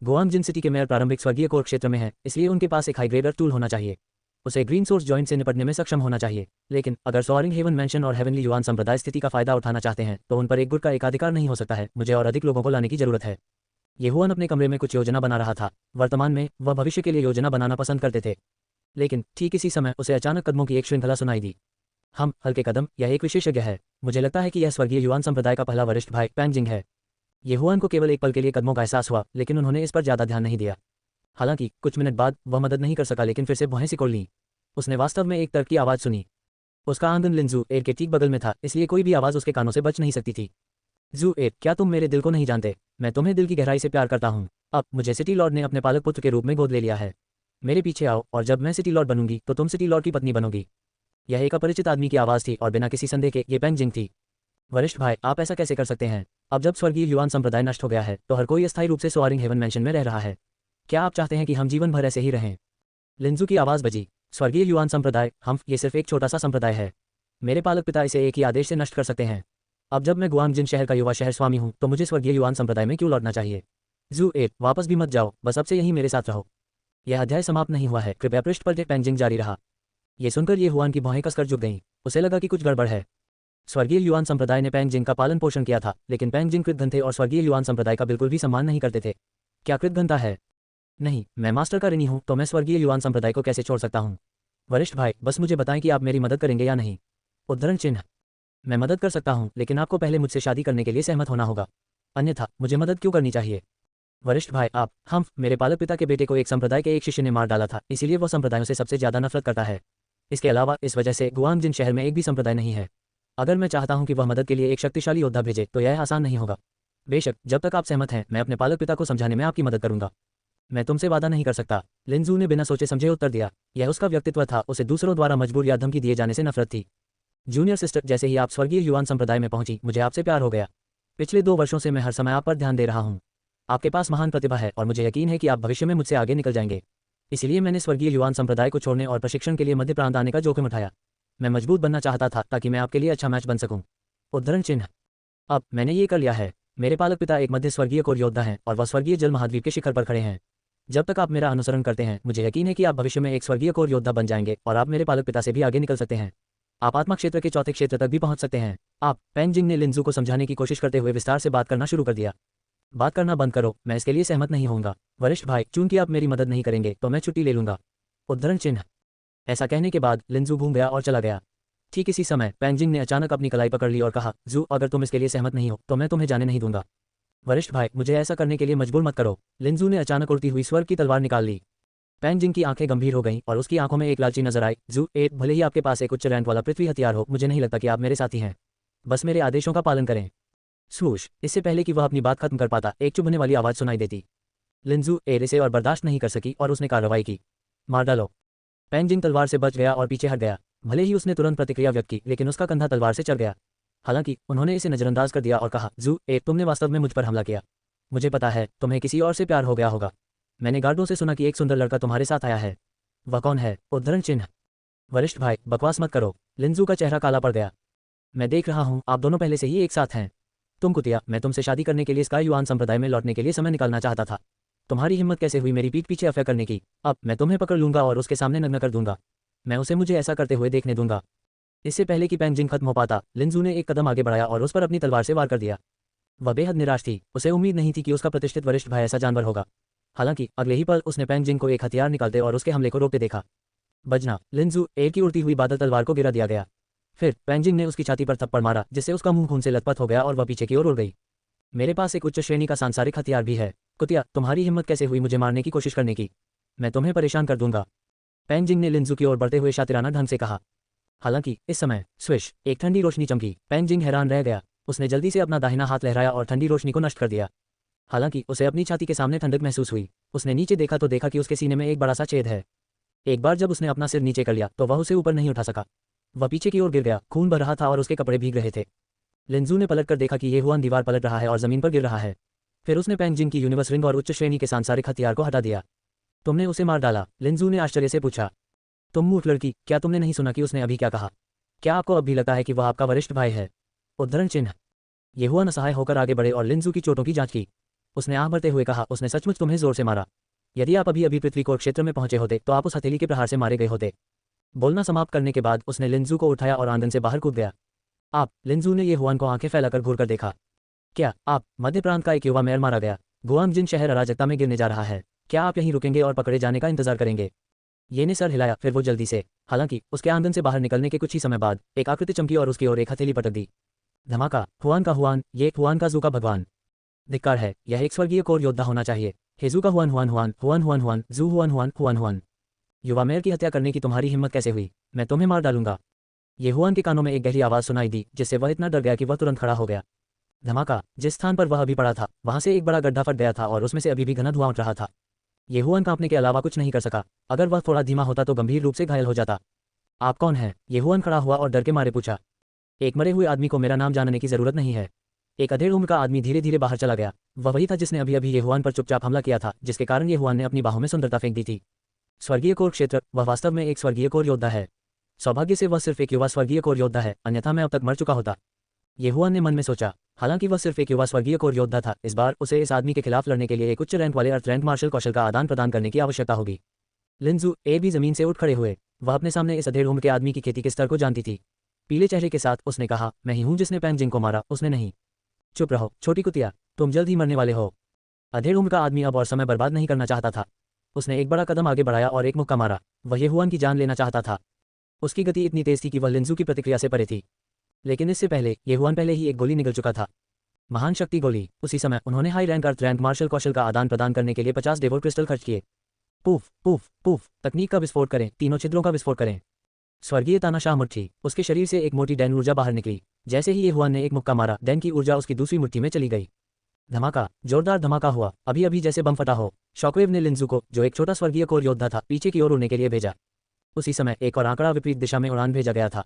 गुआंगजिन सिटी के मेयर प्रारंभिक स्वर्गीय कोर क्षेत्र में है, इसलिए उनके पास एक हाई ग्रेडर टूल होना चाहिए। उसे ग्रीन सोर्स जॉइंट से निपटने में सक्षम होना चाहिए। लेकिन अगर सोअरिंग हेवन मैंशन और हेवनली युआन संप्रदाय स्थिति का फायदा उठाना चाहते हैं तो उन पर एक गुट का एकाधिकार नहीं हो सकता है। मुझे और अधिक लोगों को लाने की जरूरत है। ये हुआन अपने कमरे में कुछ योजना बना रहा था। वर्तमान में वह भविष्य के लिए योजना बनाना पसंद करते थे, लेकिन ठीक इसी समय उसे अचानक कदमों की एक श्रृंखला सुनाई दी। हम हल्के कदम, यह एक विशेषज्ञ है। मुझे लगता है कि यह स्वर्गीय युआन संप्रदाय का पहला वरिष्ठ भाई पेंगजिंग है। ये हुआन को केवल एक पल के लिए कदमों का एहसास हुआ, लेकिन उन्होंने इस पर ज्यादा ध्यान नहीं दिया। हालांकि कुछ मिनट बाद वह मदद नहीं कर सका, लेकिन फिर से भौहें सिकोड़ लीं। उसने वास्तव में एक तर्क की आवाज़ सुनी। उसका आंगन लिंजू एर के ठीक बगल में था, इसलिए कोई भी आवाज़ उसके कानों से बच नहीं सकती थी। जू एर, क्या तुम मेरे दिल को नहीं जानते? मैं तुम्हें दिल की गहराई से प्यार करता हूँ। अब मुझे सिटी लॉर्ड ने अपने पालक पुत्र के रूप में गोद ले लिया है। मेरे पीछे आओ और जब मैं सिटी लॉर्ड बनूंगी तो तुम सिटी लॉर्ड की पत्नी बनोगी। यह एक अपरिचित आदमी की आवाज़ थी और बिना किसी संदेह के ये पेंग जिंग थी। वरिष्ठ भाई, आप ऐसा कैसे कर सकते हैं? अब जब स्वर्गीय युआन संप्रदाय नष्ट हो गया है तो हर कोई अस्थायी रूप से सोआरिंग हेवन मैंशन में रह रहा है। क्या आप चाहते हैं कि हम जीवन भर ऐसे ही रहें? लिंजू की आवाज़ बजी। स्वर्गीय युआन संप्रदाय, हम ये सिर्फ एक छोटा सा संप्रदाय है। मेरे पालक पिता इसे एक ही आदेश से नष्ट कर सकते हैं। अब जब मैं गुआंगजिन शहर का युवा शहर स्वामी हूँ तो मुझे स्वर्गीय युआन संप्रदाय में क्यों लौटना चाहिए? जू 8, वापस भी मत जाओ, बस अब से यहीं मेरे साथ रहो। यह अध्याय समाप्त नहीं हुआ है, कृपया पृष्ठ पर पेंजिंग जारी रहा। ये सुनकर ये हुआन की भौहें कसकर झुक गईं। उसे लगा कि कुछ गड़बड़ है। स्वर्गीय युआन संप्रदाय ने पेंजिंग का पालन पोषण किया था, लेकिन पेंजिंग कृतघ्न थे और स्वर्गीय युआन संप्रदाय का बिल्कुल भी सम्मान नहीं करते थे। क्या कृतघ्नता है? नहीं, मैं मास्टर का ऋणी हूँ तो मैं स्वर्गीय युआन संप्रदाय को कैसे छोड़ सकता हूँ? वरिष्ठ भाई, बस मुझे बताएं कि आप मेरी मदद करेंगे या नहीं। उद्धरण चिन्ह। मैं मदद कर सकता हूँ, लेकिन आपको पहले मुझसे शादी करने के लिए सहमत होना होगा, अन्यथा मुझे मदद क्यों करनी चाहिए? वरिष्ठ भाई, हम मेरे पालक पिता के बेटे को एक संप्रदाय के एक शिष्य ने मार डाला था, इसीलिए वह संप्रदायों से सबसे ज्यादा नफरत करता है। इसके अलावा इस वजह से गुआंगजिन शहर में एक भी संप्रदाय नहीं है। अगर मैं चाहता हूं कि वह मदद के लिए एक शक्तिशाली योद्धा भेजे तो यह आसान नहीं होगा। बेशक, जब तक आप सहमत हैं मैं अपने पालक पिता को समझाने में आपकी मदद करूंगा। मैं तुमसे वादा नहीं कर सकता, लिंजू ने बिना सोचे समझे उत्तर दिया। यह उसका व्यक्तित्व था, उसे दूसरों द्वारा मजबूर या धमकी दिए जाने से नफरत थी। जूनियर सिस्टर, जैसे ही आप स्वर्गीय युआन संप्रदाय में पहुंची मुझे आपसे प्यार हो गया। पिछले 2 वर्षों से मैं हर समय आप पर ध्यान दे रहा हूँ। आपके पास महान प्रतिभा है और मुझे यकीन है कि आप भविष्य में मुझसे आगे निकल जाएंगे। इसलिए मैंने स्वर्गीय युआन संप्रदाय को छोड़ने और प्रशिक्षण के लिए मध्य प्रांत आने का जोखिम उठाया। मैं मजबूत बनना चाहता था ताकि मैं आपके लिए अच्छा मैच बन सकूं। उद्धरण चिन्ह। अब मैंने ये कर लिया है। मेरे पालक पिता एक मध्य स्वर्गीय कोर योद्धा हैं और वह स्वर्गीय जल महाद्वीप के शिखर पर खड़े हैं। जब तक आप मेरा अनुसरण करते हैं मुझे यकीन है कि आप भविष्य में एक स्वर्गीय कोर योद्धा बन जाएंगे और आप मेरे पालक पिता से भी आगे निकल सकते हैं। आप आत्मा क्षेत्र के चौथे क्षेत्र तक भी पहुंच सकते हैं। आप पेंजिंग ने लिंजू को समझाने की कोशिश करते हुए विस्तार से बात करना शुरू कर दिया। बात करना बंद करो, मैं इसके लिए सहमत नहीं होऊंगा। वरिष्ठ भाई, चूंकि आप मेरी मदद नहीं करेंगे तो मैं छुट्टी ले लूंगा। उद्धरण चिन्ह। ऐसा कहने के बाद लिंजू घूम गया और चला गया। ठीक इसी समय पेंजिंग ने अचानक अपनी कलाई पकड़ ली और कहा, जू, अगर तुम इसके लिए सहमत नहीं हो तो मैं तुम्हें जाने नहीं दूंगा। वरिष्ठ भाई, मुझे ऐसा करने के लिए मजबूर मत करो। लिंजू ने अचानक उड़ती हुई स्वर्ग की तलवार निकाल ली। पेंजिंग की आंखें गंभीर हो गईं और उसकी आंखों में एक लालची नजर आई। जू 8, भले ही आपके पास एक उच्च रैंक वाला पृथ्वी हथियार हो, मुझे नहीं लगता कि आप मेरे साथी हैं। बस मेरे आदेशों का पालन करें। स्वूश। इससे पहले कि वह अपनी बात खत्म कर पाता एक चुभने वाली आवाज सुनाई देती। लिंजू 8 इसे और बर्दाश्त नहीं कर सकी और उसने कार्रवाई की। मार डालो। पेंजिंग तलवार से बच गया और पीछे हट गया। भले ही उसने तुरंत प्रतिक्रिया व्यक्त की, लेकिन उसका कंधा तलवार से चढ़ गया। हालांकि उन्होंने इसे नजरअंदाज कर दिया और कहा, जू 8, तुमने वास्तव में मुझ पर हमला किया। मुझे पता है, तुम्हें किसी और से प्यार हो गया होगा। मैंने गार्डों से सुना कि एक सुंदर लड़का तुम्हारे साथ आया है। वह कौन है? उद्धरण चिन्ह। वरिष्ठ भाई, बकवास मत करो। लिंजू का चेहरा काला पड़ गया। मैं देख रहा हूँ आप दोनों पहले से ही एक साथ हैं। तुम कुतिया, मैं तुमसे शादी करने के लिए स्काई युआन संप्रदाय में लौटने के लिए समय निकालना चाहता था। तुम्हारी हिम्मत कैसे हुई मेरी पीठ पीछे अफेयर करने की? अब मैं तुम्हें पकड़ लूंगा और उसके सामने नग्न कर दूंगा। मैं उसे मुझे ऐसा करते हुए देखने दूंगा। इससे पहले कि पेंजिंग खत्म हो पाता, लिंजू ने एक कदम आगे बढ़ाया और उस पर अपनी तलवार से वार कर दिया। वह बेहद निराश थी। उसे उम्मीद नहीं थी कि उसका प्रतिष्ठित वरिष्ठ भाई ऐसा जानवर होगा। हालांकि अगले ही पल उसने पेंजिंग को एक हथियार निकालते और उसके हमले को रोकते देखा। बजना। लिंजू 8 की उड़ती हुई बादल तलवार को गिरा दिया गया। फिर पेंजिंग ने उसकी छाती पर थप्पड़ मारा, जिससे उसका मुंह खून से लथपथ हो गया और वह पीछे की ओर उड़ गई। मेरे पास एक उच्च श्रेणी का सांसारिक हथियार भी है। कुतिया, तुम्हारी हिम्मत कैसे हुई मुझे मारने की कोशिश करने की? मैं तुम्हें परेशान कर दूंगा। पेंजिंग ने लिंजू की ओर बढ़ते हुए शातिराना ढंग से कहा। हालांकि इस समय स्विश, एक ठंडी रोशनी चमकी। पेंजिंग हैरान रह गया। उसने जल्दी से अपना दाहिना हाथ लहराया और ठंडी रोशनी को नष्ट कर दिया। हालांकि उसे अपनी छाती के सामने ठंडक महसूस हुई। उसने नीचे देखा तो देखा कि उसके सीने में एक बड़ा सा छेद है। एक बार जब उसने अपना सिर नीचे कर लिया तो वह उसे ऊपर नहीं उठा सका। वह पीछे की ओर गिर गया। खून बह रहा था और उसके कपड़े भीग रहे थे। लिंजू ने पलट कर देखा कि ये हुआन दीवार पलट रहा है और जमीन पर गिर रहा है। फिर उसने पेंजिंग की यूनिवर्स रिंग और उच्च श्रेणी के सांसारिक हथियार को हटा दिया। तुमने उसे मार डाला? लिंजू ने आश्चर्य से पूछा। तुम मूर्ख लड़की, क्या तुमने नहीं सुना कि उसने अभी क्या कहा? क्या आपको अब भी लगता है कि वह आपका वरिष्ठ भाई है? उद्धरण चिन्ह। ये हुआ असहाय होकर आगे बढ़े और लिंजू की चोटों की जांच की। उसने आह भरते हुए कहा, उसने सचमुच तुम्हें जोर से मारा। यदि आप अभी अभी पृथ्वी कोर क्षेत्र में पहुंचे होते तो आप उस हथेली के प्रहार से मारे गए होते। बोलना समाप्त करने के बाद उसने लिंजू को उठाया और आंगन से बाहर कूद गया। आप? लिंजू ने ये हुआन को आंखें फैलाकर घूर कर देखा। क्या आप? मध्य प्रांत का एक युवा मेयर मारा गया। गुआंगजिन शहर अराजकता में गिरने जा रहा है। क्या आप यहीं रुकेंगे और पकड़े जाने का इंतजार करेंगे? ये ने सर हिलाया, फिर वो जल्दी से। हालांकि उसके आंगन से बाहर निकलने के कुछ ही समय बाद एक आकृति चमकी और उसकी ओर एक हथेली पटक दी। धमाका। हुआन का हुआन, ये हुआन का जू का भगवान। धिक्कार है, यह एक स्वर्गीय कोर योद्धा होना चाहिए। हेजू का Hwan Hwan Hwan Hwan Hwan Hwan जू हुआन हुआन हुआन हुआन। युवा मेयर की हत्या करने की तुम्हारी हिम्मत कैसे हुई? मैं तुम्हें मार डालूंगा। ये हुआन के कानों में एक गहरी आवाज सुनाई दी, जिससे वह इतना डर गया कि वह तुरंत खड़ा हो गया। धमाका। जिस स्थान पर वह अभी पड़ा था वहां से एक बड़ा गड्ढा फट गया था और उसमें से अभी भी घना धुआं उठ रहा था। ये हुआन कांपने के अलावा कुछ नहीं कर सका। अगर वह थोड़ा धीमा होता तो गंभीर रूप से घायल हो जाता। आप कौन हैं? येहुआन खड़ा हुआ और डर के मारे पूछा। एक मरे हुए आदमी को मेरा नाम जानने की जरूरत नहीं है। एक अधेड़ उम्र का आदमी धीरे धीरे बाहर चला गया। वह वही था जिसने अभी अभी येहुआन पर चुपचाप हमला किया था, जिसके कारण येहुआन ने अपनी बाहों में सुंदरता फेंक दी थी। स्वर्गीय कोर क्षेत्र, वह वास्तव में एक स्वर्गीय कोर योद्धा है। सौभाग्य से वह सिर्फ एक युवा स्वर्गीय कोर योद्धा है, अन्यथा मैं अब तक मर चुका होता। येहुआन ने मन में सोचा। हालांकि वह सिर्फ एक युवा स्वर्गीय कोर योद्धा था, इस बार उसे इस आदमी के खिलाफ लड़ने के लिए एक उच्च रैंक वाले अर्थ रैंक मार्शल कौशल का आदान प्रदान करने की आवश्यकता होगी। लिंजू ए भी जमीन से उठ खड़े हुए। वह अपने सामने इस अधेड़ उम्र के आदमी की खेती के स्तर को जानती थी। पीले चेहरे के साथ उसने कहा, मैं ही हूं जिसने पैंग जिंग को मारा, उसने नहीं। चुप रहो छोटी कुतिया, तुम जल्द ही मरने वाले हो। अधेड़ उम्र का आदमी अब और समय बर्बाद नहीं करना चाहता था। उसने एक बड़ा कदम आगे बढ़ाया और एक मुक्का मारा। वह येहुआन की जान लेना चाहता था। उसकी गति इतनी तेज थी कि वह लिंजू की प्रतिक्रिया से परे थी। लेकिन इससे पहले येहुआन पहले ही एक गोली निकल चुका था। महान शक्ति गोली। उसी समय उन्होंने हाई रैंक अर्थ रैंक मार्शल कौशल का आदान प्रदान करने के लिए 50 डेवोर क्रिस्टल खर्च किए। पूफ पूफ पूफ, तकनीक का विस्फोट करें, तीनों छिद्रों का विस्फोट करें। स्वर्गीय तानाशाह मुट्ठी। उसके शरीर से एक मोटी डैन ऊर्जा बाहर निकली। जैसे ही येहुआन ने एक मुक्का मारा, डैन की ऊर्जा उसकी दूसरी मुट्ठी में चली गई। धमाका, जोरदार धमाका हुआ, अभी अभी जैसे बम फटा हो। शॉकवेव ने लिंजू को, जो एक छोटा स्वर्गीय कोर योद्धा था, पीछे की ओर उड़ने के लिए भेजा। उसी समय एक और आंकड़ा विपरीत दिशा में उड़ान भेजा गया था।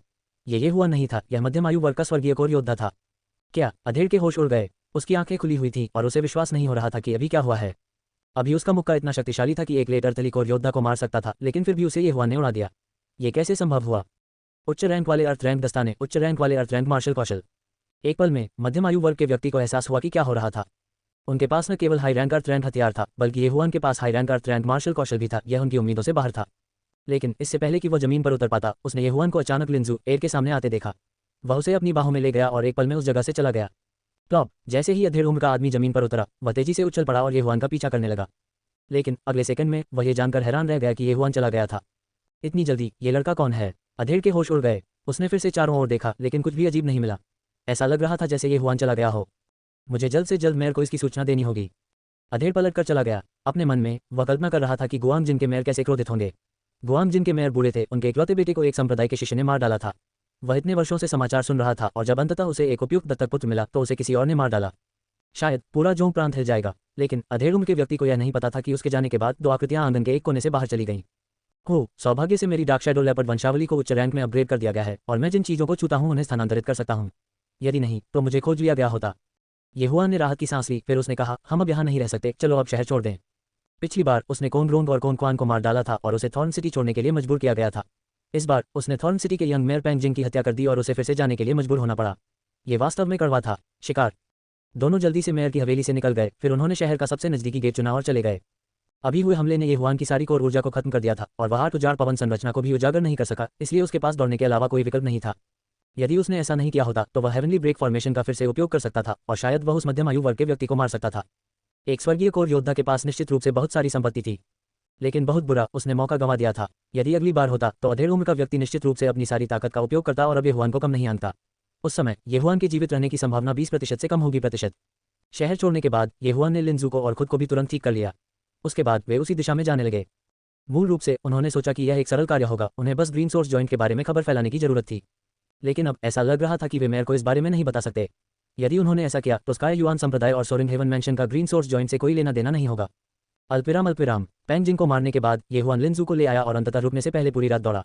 ये हुआ नहीं था, यह मध्यम आयु वर्ग का स्वर्गीय कोर योद्धा था। क्या? अधेड़ के होश उड़ गए। उसकी आंखें खुली हुई थीं और उसे विश्वास नहीं हो रहा था कि अभी क्या हुआ है। अभी उसका मुक्का इतना शक्तिशाली था कि एक लेट अर्थली कोर योद्धा को मार सकता था, लेकिन फिर भी उसे येहुआन ने उड़ा दिया। ये कैसे संभव हुआ? उच्च रैंक वाले अर्थ रैंक दस्ताने, उच्च रैंक वाले अर्थ रैंक मार्शल कौशल। एक पल में मध्यम आयु वर्ग के व्यक्ति को एहसास हुआ कि क्या हो रहा था। उनके पास न केवल हाई रैंक अर्थ रैंक हथियार था, बल्कि येहुआन के पास हाई रैंक अर्थ रैंक मार्शल कौशल भी था। यह उनकी उम्मीदों से बाहर था। लेकिन इससे पहले कि वह जमीन पर उतर पाता, उसने येहुआन को अचानक लिंजू एर के सामने आते देखा। वह उसे अपनी बाहों में ले गया और एक पल में उस जगह से चला गया। प्लॉप। जैसे ही अधेड़ उम्र का आदमी जमीन पर उतरा, वह तेजी से उछल पड़ा और येहुआन का पीछा करने लगा। लेकिन अगले सेकंड में वह ये जानकर हैरान रह गया कि येहुआन चला गया था। इतनी जल्दी? ये लड़का कौन है? अधेड़ के होश उड़ गए। उसने फिर से चारों ओर देखा, लेकिन कुछ भी अजीब नहीं मिला। ऐसा लग रहा था जैसे येहुआन चला गया हो। मुझे जल्द से जल्द मेयर को इसकी सूचना देनी होगी। अधेड़ पलट कर चला गया। अपने मन में वह कल्पना कर रहा था कि गुआंग जिन के मेयर कैसे क्रोधित होंगे। गुआंग जिन के मेयर बूढ़े थे, उनके इकलौते बेटे को एक संप्रदाय के शिष्य ने मार डाला था। वह इतने वर्षों से समाचार सुन रहा था और जब अंततः उसे एक उपयुक्त दत्तक पुत्र मिला तो उसे किसी और ने मार डाला। शायद पूरा जोंग प्रांत हिल जाएगा। लेकिन अधेड़ उम्र के व्यक्ति को यह नहीं पता था कि उसके जाने के बाद दो आकृतियां आंगन के एक कोने से बाहर चली गईं। हो, सौभाग्य से मेरी डार्क शैडो लेपर्ड वंशावली को उच्च रैंक में अपग्रेड कर दिया गया है और मैं जिन चीजों को छूता हूं उन्हें स्थानांतरित कर सकता हूं। यदि नहीं तो मुझे खोज लिया गया होता। येहुआन ने राहत की सांस ली, फिर उसने कहा, हम अब यहाँ नहीं रह सकते, चलो अब शहर छोड़ दें। पिछली बार उसने कोनग्रोंग और कोनक्वान को मार डाला था और उसे थॉर्न सिटी छोड़ने के लिए मजबूर किया गया था। इस बार उसने थॉर्न सिटी के यंग मेयर पैंग जिंग की हत्या कर दी और उसे फिर से जाने के लिए मजबूर होना पड़ा। ये वास्तव में कड़वा था। शिकार। दोनों जल्दी से मेयर की हवेली से निकल गए। फिर उन्होंने शहर का सबसे नजदीकी गेट चुना और चले गए। अभी हुए हमले ने येहुआन की सारी कोर ऊर्जा को खत्म कर दिया था और वह आठ उजाड़ पवन संरचना को भी उजागर नहीं कर सका, इसलिए उसके पास दौड़ने के अलावा कोई विकल्प नहीं था। यदि उसने ऐसा नहीं किया होता तो वह हेवनली ब्रेक फॉर्मेशन का फिर से उपयोग कर सकता था और शायद वह उस मध्यम आयु वर्ग के व्यक्ति को मार सकता था। एक स्वर्गीय कोर योद्धा के पास निश्चित रूप से बहुत सारी संपत्ति थी, लेकिन बहुत बुरा, उसने मौका गंवा दिया था। यदि अगली बार होता तो अधेड़ उम्र का व्यक्ति निश्चित रूप से अपनी सारी ताकत का उपयोग करता और अब येहुआन को कम नहीं आंकता। उस समय येहुआन के जीवित रहने की संभावना 20% से कम होगी प्रतिशत। शहर छोड़ने के बाद येहुआन ने लिंजू को और खुद को भी तुरंत ठीक कर लिया। उसके बाद वे उसी दिशा में जाने लगे। मूल रूप से उन्होंने सोचा कि यह एक सरल कार्य होगा, उन्हें बस ग्रीन सोर्स जॉइंट के बारे में खबर फैलाने की जरूरत थी। लेकिन अब ऐसा लग रहा था कि वे मेयर को इस बारे में नहीं बता सकते। यदि उन्होंने ऐसा किया तो स्काई युआन संप्रदाय और सोरिंग हेवन मैंशन का ग्रीन सोर्स जॉइंट से कोई लेना देना नहीं होगा। अल्पिराम पैंग जिंग को मारने के बाद येहुआन लिंजू को ले आया और अंततः रुकने से पहले पूरी रात दौड़ा।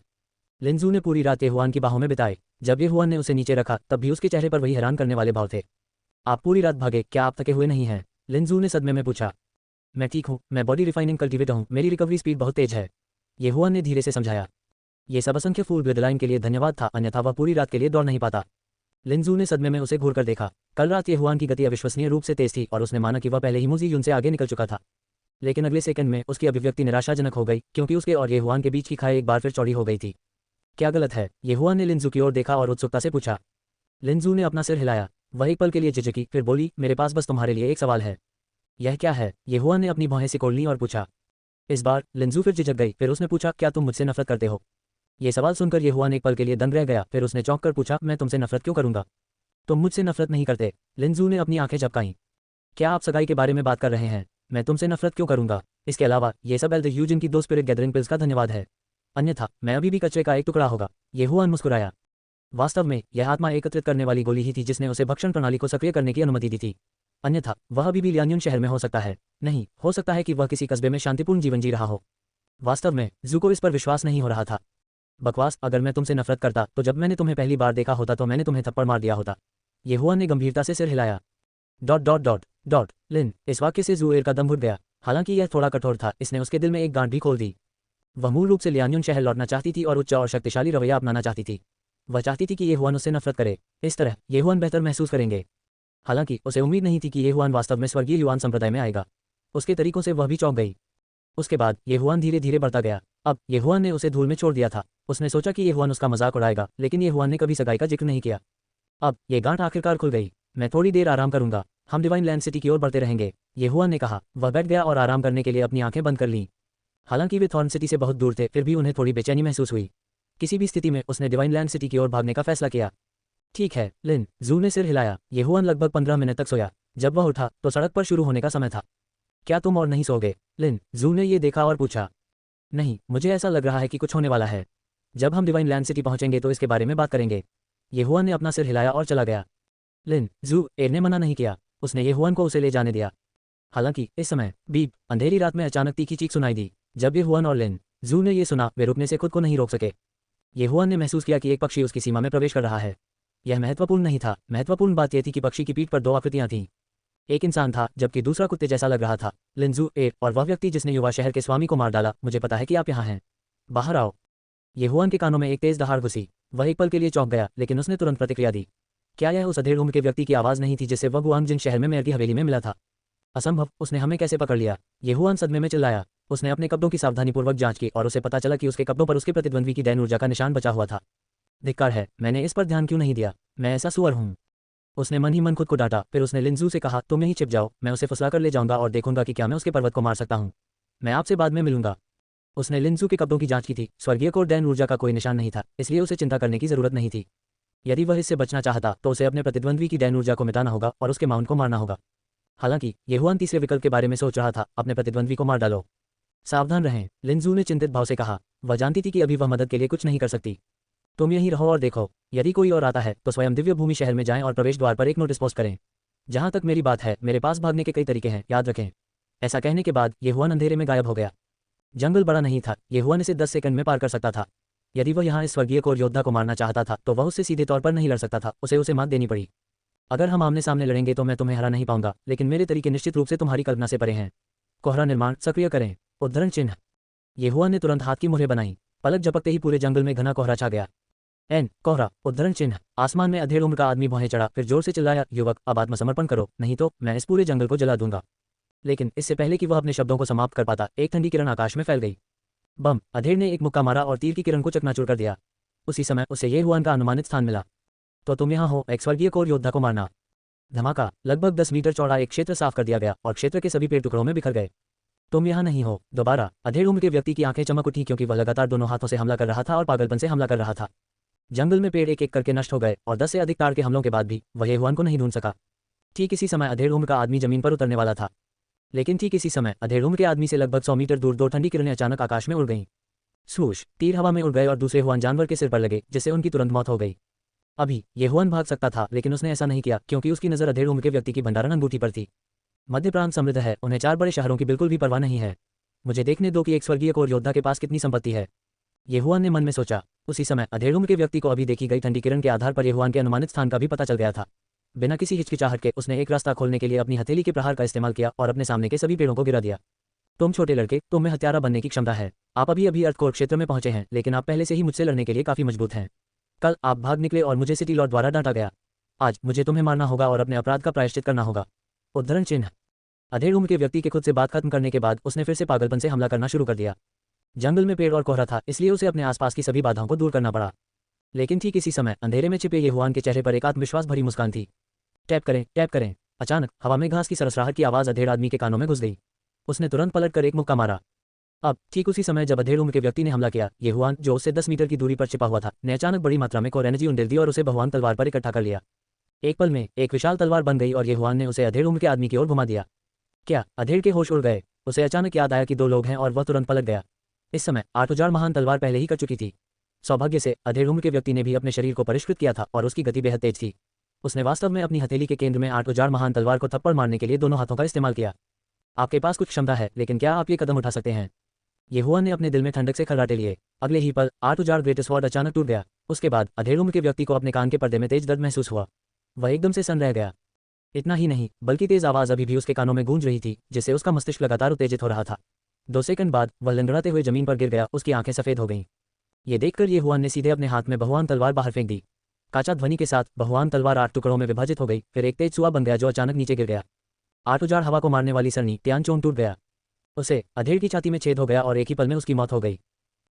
लिंजू ने पूरी रात येहुआन की बाहों में बिताए। जब येहुआन ने उसे नीचे रखा तब भी उसके चेहरे पर वही हैरान करने वाले भाव थे। आप पूरी रात भागे, क्या आप थके हुए नहीं हैं? लिंजू ने सदमे में पूछा। मैं ठीक हूँ, मैं बॉडी रिफाइनिंग कल्टिवेटर हूँ, मेरी रिकवरी स्पीड बहुत तेज है, येहुआन ने धीरे से समझाया। ये सब असंख्य फूल ब्लडलाइन के लिए धन्यवाद था, अन्यथा वह पूरी रात के लिए दौड़ नहीं पाता। लिंजू ने सदमे में उसे घूर कर देखा। कल रात येहुआन की गति अविश्वसनीय रूप से तेज थी और उसने माना कि वह पहले ही मुजी युन से आगे निकल चुका था। लेकिन अगले सेकंड में उसकी अभिव्यक्ति निराशाजनक हो गई, क्योंकि उसके और येहुआन के बीच की खाई एक बार फिर चौड़ी हो गई थी। क्या गलत है? येहुआन ने लिंजू की ओर देखा और उत्सुकता से पूछा। लिंजू ने अपना सिर हिलाया। वह एक पल के लिए झिझकी, फिर बोली, मेरे पास बस तुम्हारे लिए एक सवाल है। यह क्या है? येहुआन ने अपनी भौहें सिकोड़ लीं और पूछा। इस बार लिंजू फिर झिझक गई, फिर उसने पूछा, क्या तुम मुझसे नफरत करते हो? ये सवाल सुनकर येहुआन एक पल के लिए दंग रह गया, फिर उसने चौंक कर पूछा, मैं तुमसे नफरत क्यों करूंगा? तुम मुझसे नफरत नहीं करते। लिंजू ने अपनी आंखें झपकाईं। क्या आप सगाई के बारे में बात कर रहे हैं? मैं तुमसे नफरत क्यों करूंगा? इसके अलावा ये सब एल्ड ह्यूजिन की 2 स्पिरिट गैदरिंग पिल्स का धन्यवाद है, अन्यथा मैं अभी भी कचरे का एक टुकड़ा होगा। येहुआन मुस्कुराया। वास्तव में यह आत्मा एकत्रित करने वाली गोली ही थी जिसने उसे भक्षण प्रणाली को सक्रिय करने की अनुमति दी थी, अन्यथा वह अभी भी लियान्युन शहर में हो सकता है। नहीं, हो सकता है कि वह किसी कस्बे में शांतिपूर्ण जीवन जी रहा हो। वास्तव में जू को इस पर विश्वास नहीं हो रहा था। बकवास, अगर मैं तुमसे नफरत करता तो जब मैंने तुम्हें पहली बार देखा होता तो मैंने तुम्हें थप्पड़ मार दिया होता। ये हुआ ने गंभीरता से सिर हिलाया। डॉट डॉट डॉट डॉट लिन, इस वाक्य से ज़ुएर का दम घुट गया। हालांकि यह थोड़ा कठोर था, इसने उसके दिल में एक गांठ भी खोल दी। वह मूल रूप से लियान्युन शहर लौटना चाहती थी और उच्च और शक्तिशाली रवैया अपनाना चाहती थी। वह चाहती थी कि ये हुआन उससे नफरत करे। इस तरह ये हुआन बेहतर महसूस करेंगे। हालांकि उसे उम्मीद नहीं थी कि ये हुआन वास्तव में स्वर्गीय युआन संप्रदाय में आएगा। उसके तरीकों से वह भी चौंक गई। उसके बाद ये हुआन धीरे धीरे बढ़ता गया। अब ये हुआन ने उसे धूल में छोड़ दिया था। उसने सोचा कि ये हुआन उसका मजाक उड़ाएगा, लेकिन ये हुआन ने कभी सगाई का जिक्र नहीं किया। अब ये गांठ आखिरकार खुल गई। मैं थोड़ी देर आराम करूंगा, हम डिवाइन लैंड सिटी की ओर बढ़ते रहेंगे, ये हुआन ने कहा। वह बैठ गया और आराम करने के लिए अपनी आंखें बंद कर लीं। हालांकि वे थॉर्न सिटी से बहुत दूर थे, फिर भी उन्हें थोड़ी बेचैनी महसूस हुई। किसी भी स्थिति में उसने डिवाइन लैंड सिटी की ओर भागने का फैसला किया। ठीक है लिन, जू ने सिर हिलाया। ये हुआन लगभग 15 मिनट तक सोया। जब वह उठा तो सड़क पर शुरू होने का समय था। क्या तुम और नहीं सोगे लिन? जू ने ये देखा और पूछा। नहीं, मुझे ऐसा लग रहा है कि कुछ होने वाला है। जब हम डिवाइन लैंड सिटी पहुंचेंगे तो इसके बारे में बात करेंगे। ये हुआन ने अपना सिर हिलाया और चला गया। लिन, जू एर ने मना नहीं किया। उसने ये हुआन को उसे ले जाने दिया। हालांकि इस समय बीप अंधेरी रात में अचानक तीखी चीख सुनाई दी। जब ये हुआन और लिन जू ने ये सुना, वे रुकने से खुद को नहीं रोक सके। ये हुआन ने महसूस किया कि एक पक्षी उसकी सीमा में प्रवेश कर रहा है। यह महत्वपूर्ण नहीं था। महत्वपूर्ण बात यह थी कि पक्षी की पीठ पर दो आकृतियां थीं। एक इंसान था जबकि दूसरा कुत्ते जैसा लग रहा था। लिन, जू एर और वह व्यक्ति जिसने युवा शहर के स्वामी को मार डाला, मुझे पता है कि आप यहाँ हैं। बाहर आओ। ये हुआन के कानों में एक तेज दहाड़ घुसी। वह एक पल के लिए चौंक गया, लेकिन उसने तुरंत प्रतिक्रिया दी। क्या यह उस अधेड़ उम्र के व्यक्ति की आवाज़ नहीं थी जिससे वह गुआंगजिन शहर में मेयर की हवेली में मिला था? असंभव, उसने हमें कैसे पकड़ लिया? ये हुआन सदमे में चिल्लाया। उसने अपने कपड़ों की सावधानीपूर्वक जांच की और उसे पता चला कि उसके कपड़ों पर उसके प्रतिद्वंद्वी की दैन ऊर्जा का निशान बचा हुआ था। धिक्कार है, मैंने इस पर ध्यान क्यों नहीं दिया? मैं ऐसा सुअर हूँ। उसने मन ही मन खुद को डांटा। फिर उसने लिनजू से कहा, तुम यहीं छिप जाओ, मैं उसे फुसला कर ले जाऊंगा और देखूंगा कि क्या मैं उसके पर्वत को मार सकता हूँ। मैं आपसे बाद में मिलूंगा। उसने लिनजू के कपड़ों की जांच की थी। स्वर्गीय कोर दैन ऊर्जा का कोई निशान नहीं था, इसलिए उसे चिंता करने की जरूरत नहीं थी। यदि वह इससे बचना चाहता तो उसे अपने प्रतिद्वंद्वी की दैन ऊर्जा को मिटाना होगा और उसके माउंट को मारना होगा। हालांकि ये हुआन तीसरे विकल्प के बारे में सोच रहा था, अपने प्रतिद्वंद्वी को मार डालो। सावधान रहें, लिनजू ने चिंतित भाव से कहा। वह जानती थी कि अभी वह मदद के लिए कुछ नहीं कर सकती। तुम यहीं रहो और देखो, यदि कोई और आता है तो स्वयं दिव्य भूमि शहर में जाएं और प्रवेश द्वार पर एक नोटिस पोस्ट करें। जहां तक मेरी बात है, मेरे पास भागने के कई तरीके हैं, याद रखें। ऐसा कहने के बाद ये हुआन अंधेरे में गायब हो गया। जंगल बड़ा नहीं था, ये हुआन इसे 10 सेकंड में पार कर सकता था। यदि वह यहाँ इस स्वर्गीय कोर योद्धा को मारना चाहता था तो वह उससे सीधे तौर पर नहीं लड़ सकता था, उसे मात देनी पड़ी। अगर हम आमने सामने लड़ेंगे तो मैं तुम्हें हरा नहीं पाऊंगा, लेकिन मेरे तरीके निश्चित रूप से तुम्हारी कल्पना से परे हैं। कोहरा निर्माण सक्रिय करें। उद्धरण चिन्ह। ये हुआन ने तुरंत हाथ की मुहरें बनाई। पलक झपकते ही पूरे जंगल में घना कोहरा छा गया। एन कोहरा उद्धरण चिन्ह। आसमान में अधेड़ उम्र का आदमी भौहें चढ़ा, फिर जोर से चिल्लाया, युवक अब आत्मसमर्पण करो, नहीं तो मैं इस पूरे जंगल को जला दूंगा। लेकिन इससे पहले कि वह अपने शब्दों को समाप्त कर पाता, एक ठंडी किरण आकाश में फैल गई। बम। अधेड़ ने एक मुक्का मारा और तीर की किरण को चकनाचूर कर दिया। उसी समय उसे ये हुआन का अनुमानित स्थान मिला। तो तुम यहाँ हो एक स्वर्गीय कोर योद्धा को मारना। धमाका। लगभग 10 मीटर चौड़ा एक क्षेत्र साफ कर दिया गया और क्षेत्र के सभी पेड़ टुकड़ों में बिखर गए। तुम यहाँ नहीं हो। दोबारा। अधेड़ उम्र के व्यक्ति की आंखें चमक उठी क्योंकि वह लगातार दोनों हाथों से हमला कर रहा था और पागलपन से हमला कर रहा था। जंगल में पेड़ एक एक करके नष्ट हो गए और 10 से अधिक ताड़ के हमलों के बाद भी वह ये हुआन को नहीं ढूंढ सका। ठीक इसी समय अधेड़ उम्र का आदमी जमीन पर उतरने वाला था। लेकिन ठीक इसी समय अधेड़ उम्र के आदमी से लगभग 100 मीटर दूर दो ठंडी किरणें अचानक आकाश में उड़ गईं। स्वूश। तीर हवा में उड़ गए और दूसरे हुआन जानवर के सिर पर लगे, जिससे उनकी तुरंत मौत हो गई। अभी ये हुआन भाग सकता था, लेकिन उसने ऐसा नहीं किया क्योंकि उसकी नज़र अधेड़ उम्र के व्यक्ति की भंडारण अंगूठी पर थी। मध्य प्रांत समृद्ध है, उन्हें 4 बड़े शहरों की बिल्कुल भी परवाह नहीं है। मुझे देखने दो कि एक स्वर्गीय कोर योद्धा के पास कितनी संपत्ति है। ये हुआन ने मन में सोचा। उसी समय अधेड़ उम्र के व्यक्ति को अभी देखी गई ठंडी किरण के आधार पर ये हुआन के अनुमानित स्थान का भी पता चल गया था। बिना किसी हिचकिचाहट के उसने एक रास्ता खोलने के लिए अपनी हथेली के प्रहार का इस्तेमाल किया और अपने सामने के सभी पेड़ों को गिरा दिया। तुम छोटे लड़के, तुम में हत्यारा बनने की क्षमता है। आप अभी अभी अर्थकोर क्षेत्र में पहुंचे हैं, लेकिन आप पहले से ही मुझसे लड़ने के लिए काफी मजबूत हैं। कल आप भाग निकले और मुझे सिटी लॉर्ड द्वारा डांटा गया। आज मुझे तुम्हें मारना होगा और अपने अपराध का प्रायश्चित करना होगा। उद्धरण चिन्ह। अधेड़ उम्र के व्यक्ति के खुद से बात खत्म करने के बाद उसने फिर से पागलपन से हमला करना शुरू कर दिया। जंगल में पेड़ और कोहरा था, इसलिए उसे अपने आसपास की सभी बाधाओं को दूर करना पड़ा। लेकिन ठीक इसी समय अंधेरे में छिपे ये हुआन के चेहरे पर एक आत्मविश्वास भरी मुस्कान थी। टैप करें, टैप करें। अचानक हवा में घास की सरसराहट की आवाज अधेड़ आदमी के कानों में घुस गई। उसने तुरंत पलटकर एक मुक्का मारा। अब ठीक उसी समय जब अधेड़ उम्र के व्यक्ति ने हमला किया, ये हुआन जो उससे 10 मीटर की दूरी पर छिपा हुआ था, ने अचानक बड़ी मात्रा में कोर एनर्जी उंडेल दी और उसे भगवान तलवार पर इकट्ठा कर लिया। एक पल में एक विशाल तलवार बन गई और ये हुआन ने उसे अधेड़ उम्र के आदमी की ओर घुमा दिया। क्या? अधेड़ के होश उड़ गए। उसे अचानक याद आया कि 2 लोग हैं और वह तुरंत पलट गया। इस समय 8 उजाड़ महान तलवार पहले ही कट चुकी थी। सौभाग्य से अधेड़ उम्र के व्यक्ति ने भी अपने शरीर को परिष्कृत किया था और उसकी गति बेहद तेज थी। उसने वास्तव में अपनी हथेली के केंद्र में 8 उजाड़ महान तलवार को थप्पड़ मारने के लिए दोनों हाथों का इस्तेमाल किया। आपके पास कुछ क्षमता है, लेकिन क्या आप ये कदम उठा सकते हैं? येहुआन ने अपने दिल में ठंडक से खर्राटे लिए। अगले ही पल 8 उजाड़ ग्रेट स्वॉर्ड अचानक टूट गया। उसके बाद अधेड़ उम्र के व्यक्ति को अपने कान के पर्दे में तेज दर्द महसूस हुआ। वह एकदम से सन्न रह गया। इतना ही नहीं, बल्कि तेज आवाज अभी भी उसके कानों में गूंज रही थी, जिससे उसका मस्तिष्क लगातार उत्तेजित हो रहा था। 2 सेकंड बाद वह लंगड़ाते हुए जमीन पर गिर गया, उसकी आंखें सफेद हो गईं। ये देखकर येहुआन ने सीधे अपने हाथ में बहुआन तलवार बाहर फेंक दी। काचा ध्वनि के साथ बहुआन तलवार 8 टुकड़ों में विभाजित हो गई, फिर एक तेज सुआ बन गया जो अचानक नीचे गिर गया। 8 उजाड़ हवा को मारने वाली सरनी त्यानचोन टूट गया। उसे अधेड़ की छाती में छेद हो गया और एक ही पल में उसकी मौत हो गई।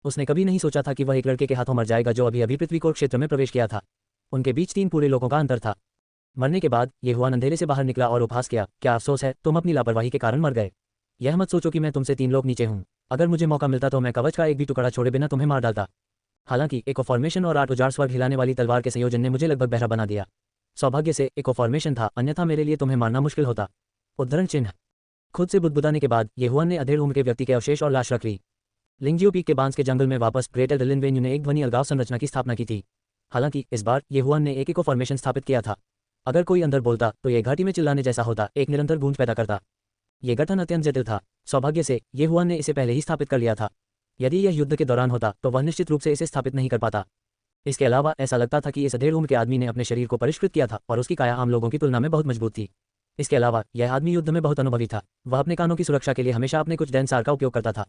उसने कभी नहीं सोचा था कि वह एक लड़के के हाथों मर जाएगा जो अभी अभी पृथ्वी कोर क्षेत्र में प्रवेश किया था। उनके बीच 3 पूरे लोगों का अंतर था। मरने के बाद येहुआन अंधेरे से बाहर निकला और उपहास किया, क्या अफसोस है, तुम अपनी लापरवाही के कारण मर गए। यह मत सोचो कि मैं तुमसे 3 लोग नीचे हूँ। अगर मुझे मौका मिलता तो मैं कवच का एक भी टुकड़ा छोड़े बिना तुम्हें मार डालता। हालांकि इको फॉर्मेशन और 8 उजाड़ स्वर्ग हिलाने वाली तलवार के संयोजन ने मुझे लगभग बहरा बना दिया। सौभाग्य से इको फॉर्मेशन था, अन्यथा मेरे लिए तुम्हें मारना मुश्किल होता। उद्धरण चिन्ह। खुद से बुदबुदाने के बाद येहुआन ने अधेड़ उम्र के व्यक्ति के अवशेष और लाश रख ली। लिंगजियो पीक के बांस के जंगल में वापस ग्रेटर एलिन वेन्यू ने एक ध्वनि अलगाव संरचना की स्थापना की थी। हालांकि इस बार येहुआन ने एक इको फॉर्मेशन स्थापित किया था। अगर कोई अंदर बोलता तो यह घाटी में चिल्लाने जैसा होता, एक निरंतर गूंज पैदा करता। यह गठन अत्यंत जटिल था। सौभाग्य से येहुआन ने इसे पहले ही स्थापित कर लिया था। यदि यह युद्ध के दौरान होता तो वह निश्चित रूप से इसे स्थापित नहीं कर पाता। इसके अलावा ऐसा लगता था कि इस अधेड़ उम्र के आदमी ने अपने शरीर को परिष्कृत किया था और उसकी काया आम लोगों की तुलना में बहुत मजबूत थी। इसके अलावा यह आदमी युद्ध में बहुत अनुभवी था। वह अपने कानों की सुरक्षा के लिए हमेशा अपने कुछ डेंसार का उपयोग करता था।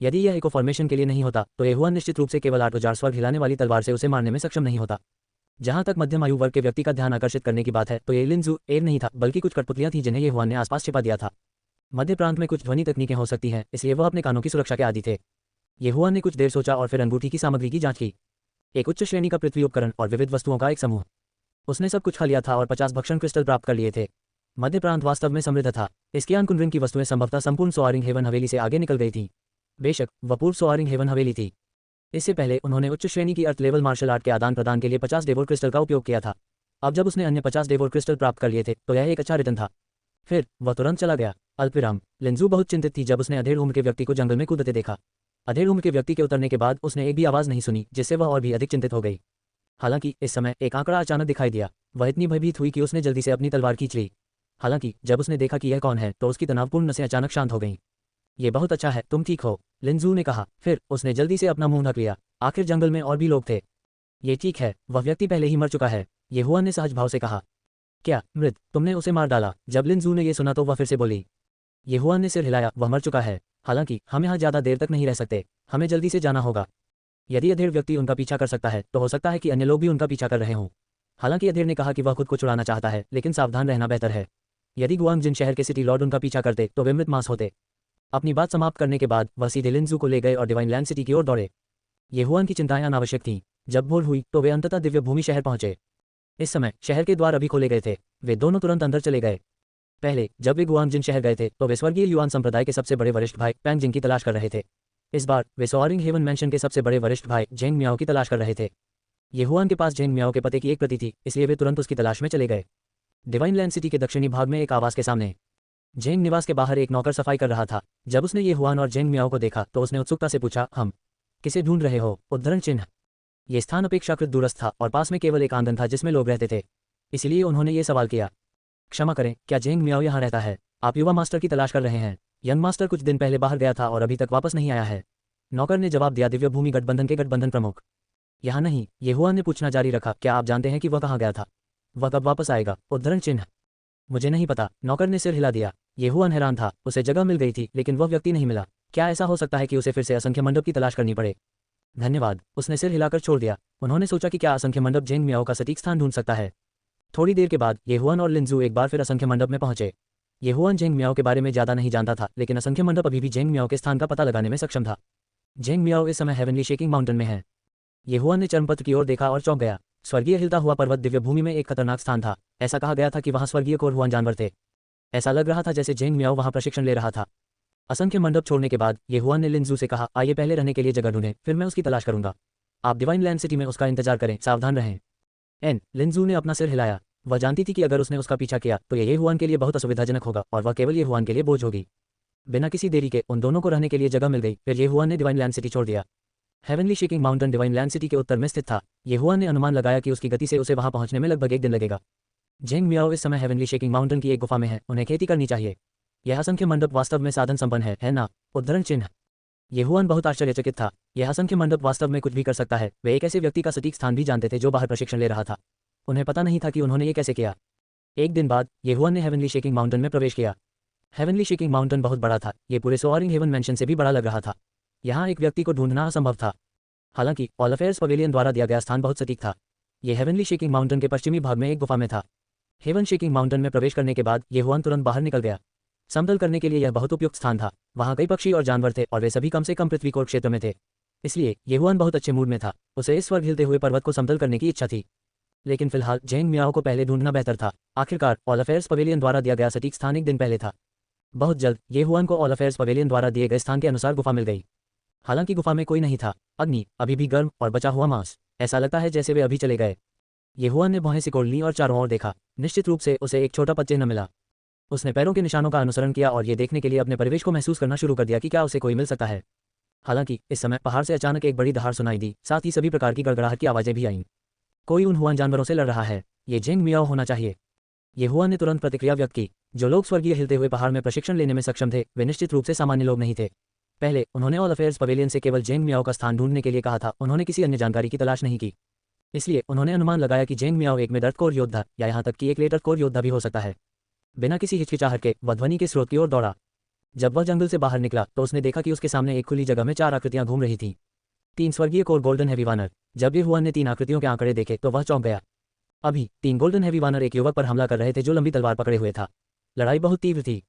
यदि यह इको फॉर्मेशन के लिए नहीं होता तो येहुआन निश्चित रूप से केवल 8 उजाड़ स्वर्ग हिलाने वाली तलवार से उसे मारने में सक्षम नहीं होता। जहां तक मध्यम आयु वर्ग के व्यक्ति का ध्यान आकर्षित करने की बात है तो ये लिंजू एर नहीं था, बल्कि कुछ कठपुतलियां थीं जिन्हें येहुआन ने आसपास छिपा दिया था। मध्य प्रांत में कुछ ध्वनि तकनीकें हो सकती हैं, इसलिए वह अपने कानों की सुरक्षा के आदी थे। येहुआन ने कुछ देर सोचा और फिर अंगूठी की सामग्री की जांच की। एक उच्च श्रेणी का पृथ्वी उपकरण और विविध वस्तुओं का एक समूह। उसने सब कुछ खा लिया था और 50 भक्षण क्रिस्टल प्राप्त कर लिए थे। मध्य प्रांत वास्तव में समृद्ध था। इसकी अनकुंड्रिंग की वस्तुएं संभवतः संपूर्ण सोआरिंग हेवन हवेली से आगे निकल गई थीं। बेशक वह पूर्व सोआरिंग हेवन हवेली थी। इससे पहले उन्होंने उच्च श्रेणी की अर्थ लेवल मार्शल आर्ट के आदान प्रदान के लिए 50 डेवोर क्रिस्टल का उपयोग किया था। अब जब उसने अन्य 50 डेवोर क्रिस्टल प्राप्त कर लिए थे तो यह एक अच्छा रिटर्न था। फिर वह तुरंत चला गया। अल्पविराम। लिंजू बहुत चिंतित थी जब उसने अधेड़ उम्र के व्यक्ति को जंगल में कूदते देखा। अधेड़ उम्र के व्यक्ति के उतरने के बाद उसने एक भी आवाज नहीं सुनी, जिससे वह और भी अधिक चिंतित हो गई। हालांकि इस समय एक आंकड़ा अचानक दिखाई दिया। वह इतनी भयभीत हुई कि उसने जल्दी से अपनी तलवार खींच ली। हालांकि जब उसने देखा कि यह कौन है तो उसकी तनावपूर्ण नसें अचानक शांत हो गईं। ये बहुत अच्छा है, तुम ठीक हो, लिंजू ने कहा। फिर उसने जल्दी से अपना मुंह ढक लिया। आखिर जंगल में और भी लोग थे। ये ठीक है, वह व्यक्ति पहले ही मर चुका है, येहुआन ने सहज भाव से कहा। क्या मृत, तुमने उसे मार डाला? जब लिंजू ने यह सुना तो वह फिर से बोली। येहुआन ने सिर हिलाया, वह मर चुका है। हालांकि हम यहाँ ज्यादा देर तक नहीं रह सकते, हमें जल्दी से जाना होगा। यदि अधेड़ व्यक्ति उनका पीछा कर सकता है तो हो सकता है कि अन्य लोग भी उनका पीछा कर रहे हों। हालांकि अधेड़ ने कहा कि वह खुद को छुड़ाना चाहता है, लेकिन सावधान रहना बेहतर है। यदि गुआंगजिन शहर के सिटी लॉर्ड उनका पीछा करते तो वे मृत मांस होते। अपनी बात समाप्त करने के बाद वह सीधे लिंजू को ले गए और डिवाइन लैंड सिटी की ओर दौड़े। येहुआन की चिंताएं अनावश्यक थीं। जब भोर हुई तो वे अंततः दिव्य भूमि शहर पहुंचे। इस समय शहर के द्वार अभी खोले गए थे। वे दोनों तुरंत अंदर चले गए। पहले जब वे गुआंगजिन शहर गए थे तो वे स्वर्गीय युआन संप्रदाय के सबसे बड़े वरिष्ठ भाई पैंग जिंग की तलाश कर रहे थे। इस बार वे सोआरिंग हेवन मैंशन के सबसे बड़े वरिष्ठ भाई जेंग मियाओ की तलाश कर रहे थे। येहुआन के पास जेंग मियाओ के पते की एक प्रति थी, इसलिए वे तुरंत उसकी तलाश में चले गए। डिवाइन लैंड सिटी के दक्षिणी भाग में एक आवास के सामने जेंग निवास के बाहर एक नौकर सफाई कर रहा था। जब उसने येहुआन और जेंग मियाओ को देखा तो उसने उत्सुकता से पूछा, हम किसे ढूंढ रहे हो? उद्धरण चिन्ह। ये स्थान अपेक्षाकृत दूरस्थ था और पास में केवल एक आंगन था जिसमें लोग रहते थे, इसलिए उन्होंने ये सवाल किया। क्षमा करें, क्या जेंग मियाओ यहाँ रहता है? आप युवा मास्टर की तलाश कर रहे हैं? यंग मास्टर कुछ दिन पहले बाहर गया था और अभी तक वापस नहीं आया है, नौकर ने जवाब दिया। दिव्य भूमि गठबंधन के गठबंधन प्रमुख यहाँ नहीं, येहुआन ने पूछना जारी रखा। क्या आप जानते हैं कि वह कहाँ गया था? वह कब वापस आएगा? उद्धरण चिन्ह। मुझे नहीं पता, नौकर ने सिर हिला दिया। येहुआन हैरान था। उसे जगह मिल गई थी लेकिन वह व्यक्ति नहीं मिला। क्या ऐसा हो सकता है कि उसे फिर से असंख्य मंडप की तलाश करनी पड़े? धन्यवाद, उसने सिर हिलाकर छोड़ दिया। उन्होंने सोचा कि क्या असंख्य मंडप जेंग मियाओ का सटीक स्थान ढूंढ सकता है। थोड़ी देर के बाद येहुआन और लिंजू एक बार फिर असंख्य मंडप में पहुंचे। येहुआन जेंग मियाओ के बारे में ज्यादा नहीं जानता था, लेकिन असंख्य मंडप अभी भी जेंग मियाओ के स्थान का पता लगाने में सक्षम था। जेंग मियाओ इस समय हेवनली शेकिंग माउंटेन में है। येहुआन ने चर्मपत्र की ओर देखा और चौंक गया। स्वर्गीय हिलता हुआ पर्वत दिव्य भूमि में एक खतरनाक स्थान था। ऐसा कहा गया था कि वहां स्वर्गीय कोरहुआन जानवर थे। ऐसा लग रहा था जैसे जेंग मियाओ वहां प्रशिक्षण ले रहा था। असंख्य मंडप छोड़ने के बाद येहुआन ने लिंजू से कहा, आइए पहले रहने के लिए जगह ढूंढें, फिर मैं उसकी तलाश करूंगा। आप डिवाइन लैंड सिटी में उसका इंतजार करें, सावधान रहें। लिंजू ने अपना सिर हिलाया। वह जानती थी कि अगर उसने उसका पीछा किया तो येहुआन के लिए बहुत असुविधाजनक होगा और वह केवल येहुआन के लिए बोझ होगी। बिना किसी देरी के उन दोनों को रहने के लिए जगह मिल गई। फिर येहुआन ने डिवाइन लैंड सिटी छोड़ दिया। Heavenly shaking mountain divine land city के उत्तर में स्थित था। येहुआन ने अनुमान लगाया कि उसकी गति से उसे वहां पहुंचने में लगभग 1 दिन लगेगा। जेंग मियाओ इस समय हेवनली शेकिंग माउंटेन की एक गुफा में है, उन्हें खेती करनी चाहिए। यह असंख्य मंडप वास्तव में साधन संपन्न है ना? उद्धरण चिन्ह। ये हुआन बहुत आश्चर्यचकित था। यह असंख्य मंडप वास्तव में कुछ भी कर सकता है। वे एक ऐसे व्यक्ति का सटीक स्थान भी जानते थे जो बाहर प्रशिक्षण ले रहा था। उन्हें पता नहीं था कि उन्होंने ये कैसे किया। एक दिन बाद ये हुआन ने हेवनली शेकिंग माउंटेन में प्रवेश किया। हेवनली शेकिंग माउंटेन बहुत बड़ा था। ये पूरे सोअरिंग हेवन मैंशन से भी बड़ा लग रहा था। यहाँ एक व्यक्ति को ढूंढना असंभव था। हालांकि ऑल अफेयर्स पवेलियन द्वारा दिया गया स्थान बहुत सटीक था। ये हेवनली शेकिंग माउंटेन के पश्चिमी भाग में एक गुफा में था। हेवन शेकिंग माउंटेन में प्रवेश करने के बाद ये हुआन तुरंत बाहर निकल गया। समतल करने के लिए यह बहुत उपयुक्त स्थान था। वहाँ कई पक्षी और जानवर थे और वे सभी कम से कम पृथ्वी कोर क्षेत्र में थे। इसलिए ये हुआन बहुत अच्छे मूड में था। उसे इस स्वर्ग हिलते हुए पर्वत को समतल करने की इच्छा थी। लेकिन फिलहाल जेंग मियाओ को पहले ढूंढना बेहतर था। आखिरकार ऑल अफेयर्स पवेलियन द्वारा दिया गया सटीक स्थान एक दिन पहले था। बहुत जल्द ये हुआन को ऑल अफेयर्स पवेलियन द्वारा दिए गए स्थान के अनुसार गुफा मिल गई। हालांकि गुफा में कोई नहीं था। अग्नि अभी भी गर्म और बचा हुआ मांस। ऐसा लगता है जैसे वे अभी चले गए। ये हुआन ने भौहें सिकोड़ ली और चारों ओर देखा। निश्चित रूप से उसे एक छोटा पदचिह्न मिला। उसने पैरों के निशानों का अनुसरण किया और ये देखने के लिए अपने परिवेश को महसूस करना शुरू कर दिया कि क्या उसे कोई मिल सकता है। हालांकि इस समय पहाड़ से अचानक एक बड़ी दहाड़ सुनाई दी। साथ ही सभी प्रकार की गड़गड़ाहट की आवाजें भी आईं। कोई उन हुआन जानवरों से लड़ रहा है। ये जेंग मियाओ होना चाहिए। ये हुआन ने तुरंत प्रतिक्रिया व्यक्त की। जो लोग स्वर्गीय हिलते हुए पहाड़ में प्रशिक्षण लेने में सक्षम थे वे निश्चित रूप से सामान्य लोग नहीं थे। पहले उन्होंने ऑल अफेयर्स पवेलियन से केवल जेंग मियाओ का स्थान ढूंढने के लिए कहा था। उन्होंने किसी अन्य जानकारी की तलाश नहीं की। इसलिए उन्होंने अनुमान लगाया कि जेंग मियाओ एक मिड-अर्थ कोर योद्धा या यहाँ तक कि एक लेट-अर्थ कोर योद्धा भी हो सकता है। बिना किसी हिचकिचाहट के वह ध्वनि के स्रोत की ओर दौड़ा। जब वह जंगल से बाहर निकला तो उसने देखा कि उसके सामने एक खुली जगह में 4 आकृतियां घूम रही थीं। 3 स्वर्गीय कोर गोल्डन हेवी वानर। जब ये हुआन ने 3 आकृतियों के आंकड़े देखे तो वह चौंक गया। अभी 3 गोल्डन हेवी वानर एक युवक पर हमला कर रहे थे जो लंबी तलवार पकड़े हुए था। लड़ाई बहुत तीव्र थी।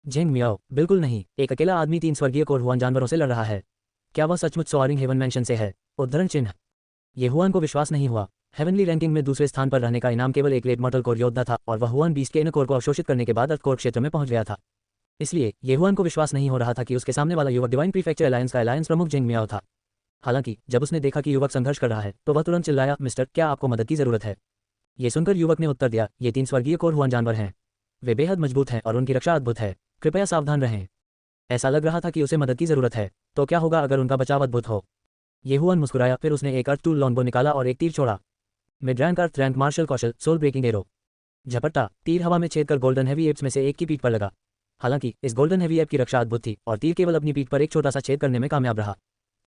जेंग मियाओ बिल्कुल नहीं। एक अकेला आदमी 3 स्वर्गीय कोर हुआन जानवरों से लड़ रहा है। क्या वह सचमुच सोअरिंग हेवन मैंशन से है? उद्धरण चिन्ह। ये हुआन को विश्वास नहीं हुआ। हेवनली रैंकिंग में दूसरे स्थान पर रहने का इनाम केवल एक लेट मॉर्टल कोर योद्धा था और वह हुआन बीस्ट के इनर कोर को अवशोषित करने के बाद अर्थ कोर क्षेत्र में पहुंच गया था। इसलिए ये हुआन को विश्वास नहीं हो रहा था कि उसके सामने वाला युवक डिवाइन प्रीफेक्चर अलायंस का अलायंस प्रमुख जेंग मियाओ था। हालांकि जब उसने देखा कि युवक संघर्ष कर रहा है तो वह तुरंत चिल्लाया, मिस्टर, क्या आपको मदद की जरूरत है? ये सुनकर युवक ने उत्तर दिया, ये 3 स्वर्गीय कोर हुआन जानवर हैं। वे बेहद मजबूत हैं और उनकी रक्षा अद्भुत है। कृपया सावधान रहें। ऐसा लग रहा था कि उसे मदद की जरूरत है। तो क्या होगा अगर उनका बचाव अद्भुत हो? ये हुआन मुस्कुराया। फिर उसने एक अर्थ टूल लॉन्गबो निकाला और एक तीर छोड़ा। मिड रैंक अर्थ रैंक मार्शल कौशल सोल ब्रेकिंग एरो। झपट्टा। तीर हवा में छेद कर गोल्डन हेवी एप्स में से एक की पीठ पर लगा। हालांकि इस गोल्डन हेवी एप की रक्षा अद्भुत थी और तीर केवल अपनी पीठ पर एक छोटा सा छेद करने में कामयाब रहा।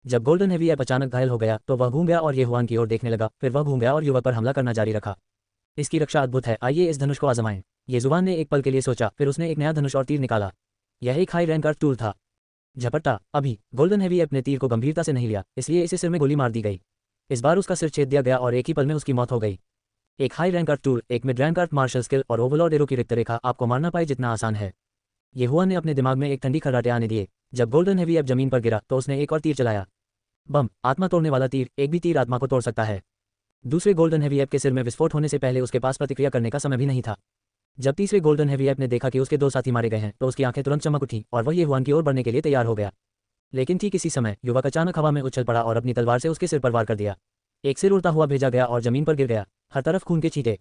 जब गोल्डन हेवी एप अचानक घायल हो गया तो वह घूम गया और ये हुआन की ओर देखने लगा। फिर वह घूम गया और युवक पर हमला करना जारी रखा। इसकी रक्षा अद्भुत है। आइए इस धनुष को आजमाएं। ये जुबान ने एक पल के लिए सोचा। फिर उसने एक नया धनुष और तीर निकाला। यह एक हाई रैंक अर्थ टूल था। झपट्टा। अभी गोल्डन हेवी एप ने तीर को गंभीरता से नहीं लिया, इसलिए इसे सिर में गोली मार दी गई। इस बार उसका सिर छेद दिया गया और एक ही पल में उसकी मौत हो गई। एक हाई रैंक अर्थ टूल, एक मिड रैंक अर्थ मार्शल स्किल और ओवरलॉर्ड एरो की रिक्त रेखा आपको मारना पाए जितना आसान है। ये हुआन ने अपने दिमाग में एक ठंडी खर्राटे आने दिए। जब गोल्डन हेवी एप जमीन पर गिरा तो उसने एक और तीर चलाया। बम। आत्मा तोड़ने वाला तीर। एक भी तीर आत्मा को तोड़ सकता है। दूसरे गोल्डन हेवी एप के सिर में विस्फोट होने से पहले उसके पास प्रतिक्रिया करने का समय भी नहीं था। जब तीसरे गोल्डन हेवी एप ने देखा कि उसके 2 साथी मारे गए हैं तो उसकी आंखें तुरंत चमक उठी और वह ये हुआन की ओर बढ़ने के लिए तैयार हो गया। लेकिन ठीक इसी समय युवक अचानक हवा में उछल पड़ा और अपनी तलवार से उसके सिर पर वार कर दिया। एक सिर उड़ता हुआ भेजा गया और जमीन पर गिर गया। हर तरफ खून के छींटे।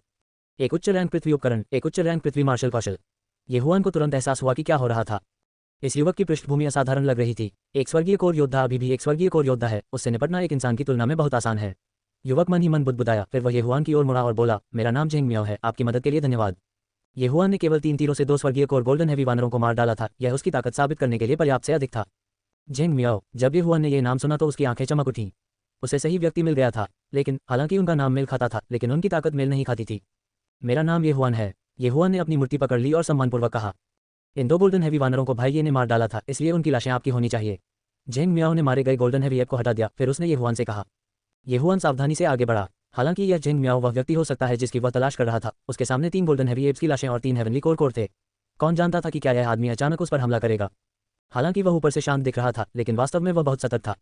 एक उच्च रैंक पृथ्वी उपकरण, एक उच्च रैंक पृथ्वी मार्शल कौशल। ये हुआन को तुरंत एहसास हुआ कि क्या हो रहा था। इस युवक की पृष्ठभूमि असाधारण लग रही थी। एक स्वर्गीय कोर योद्धा अभी भी एक स्वर्गीय कोर योद्धा है। उससे निपटना एक इंसान की तुलना में बहुत आसान है। युवक मन ही मन बुदबुदाया। फिर वह ये हुआन की ओर मुड़ा और बोला, मेरा नाम जेंग मियाओ है। आपकी मदद के लिए धन्यवाद। ये हुआन ने केवल 3 तीरों से 2 स्वर्गीय कोर गोल्डन हेवी वानरों को मार डाला था। यह उसकी ताकत साबित करने के लिए पर्याप्त से अधिक था। जेंग मियाओ। जब ये हुआन ने यह नाम सुना तो उसकी आंखें चमक उठीं। उसे सही व्यक्ति मिल गया था। लेकिन हालांकि उनका नाम मेल खाता था लेकिन उनकी ताकत मेल नहीं खाती थी। मेरा नाम ये हुआन है। ये हुआन ने अपनी मूर्ति पकड़ ली और सम्मानपूर्वक कहा, इन 2 गोल्डन हेवी वानरों को भाई ये ने मार डाला था, इसलिए उनकी लाशें आपकी होनी चाहिए। जेंग मियाओ ने मारे गए गोल्डन हेवी एप को हटा दिया। फिर उसने ये हुआन से कहा। ये हुआन सावधानी से आगे बढ़ा। हालांकि यह जेंग मियाओ वह व्यक्ति हो सकता है जिसकी वह तलाश कर रहा था। उसके सामने 3 गोल्डन हेवी एप्स की लाशें और 3 हेवनली कोर थे। कौन जानता था कि क्या यह आदमी अचानक उस पर हमला करेगा। हालांकि वह ऊपर से शांत दिख रहा था लेकिन वास्तव में वह बहुत सतर्क था।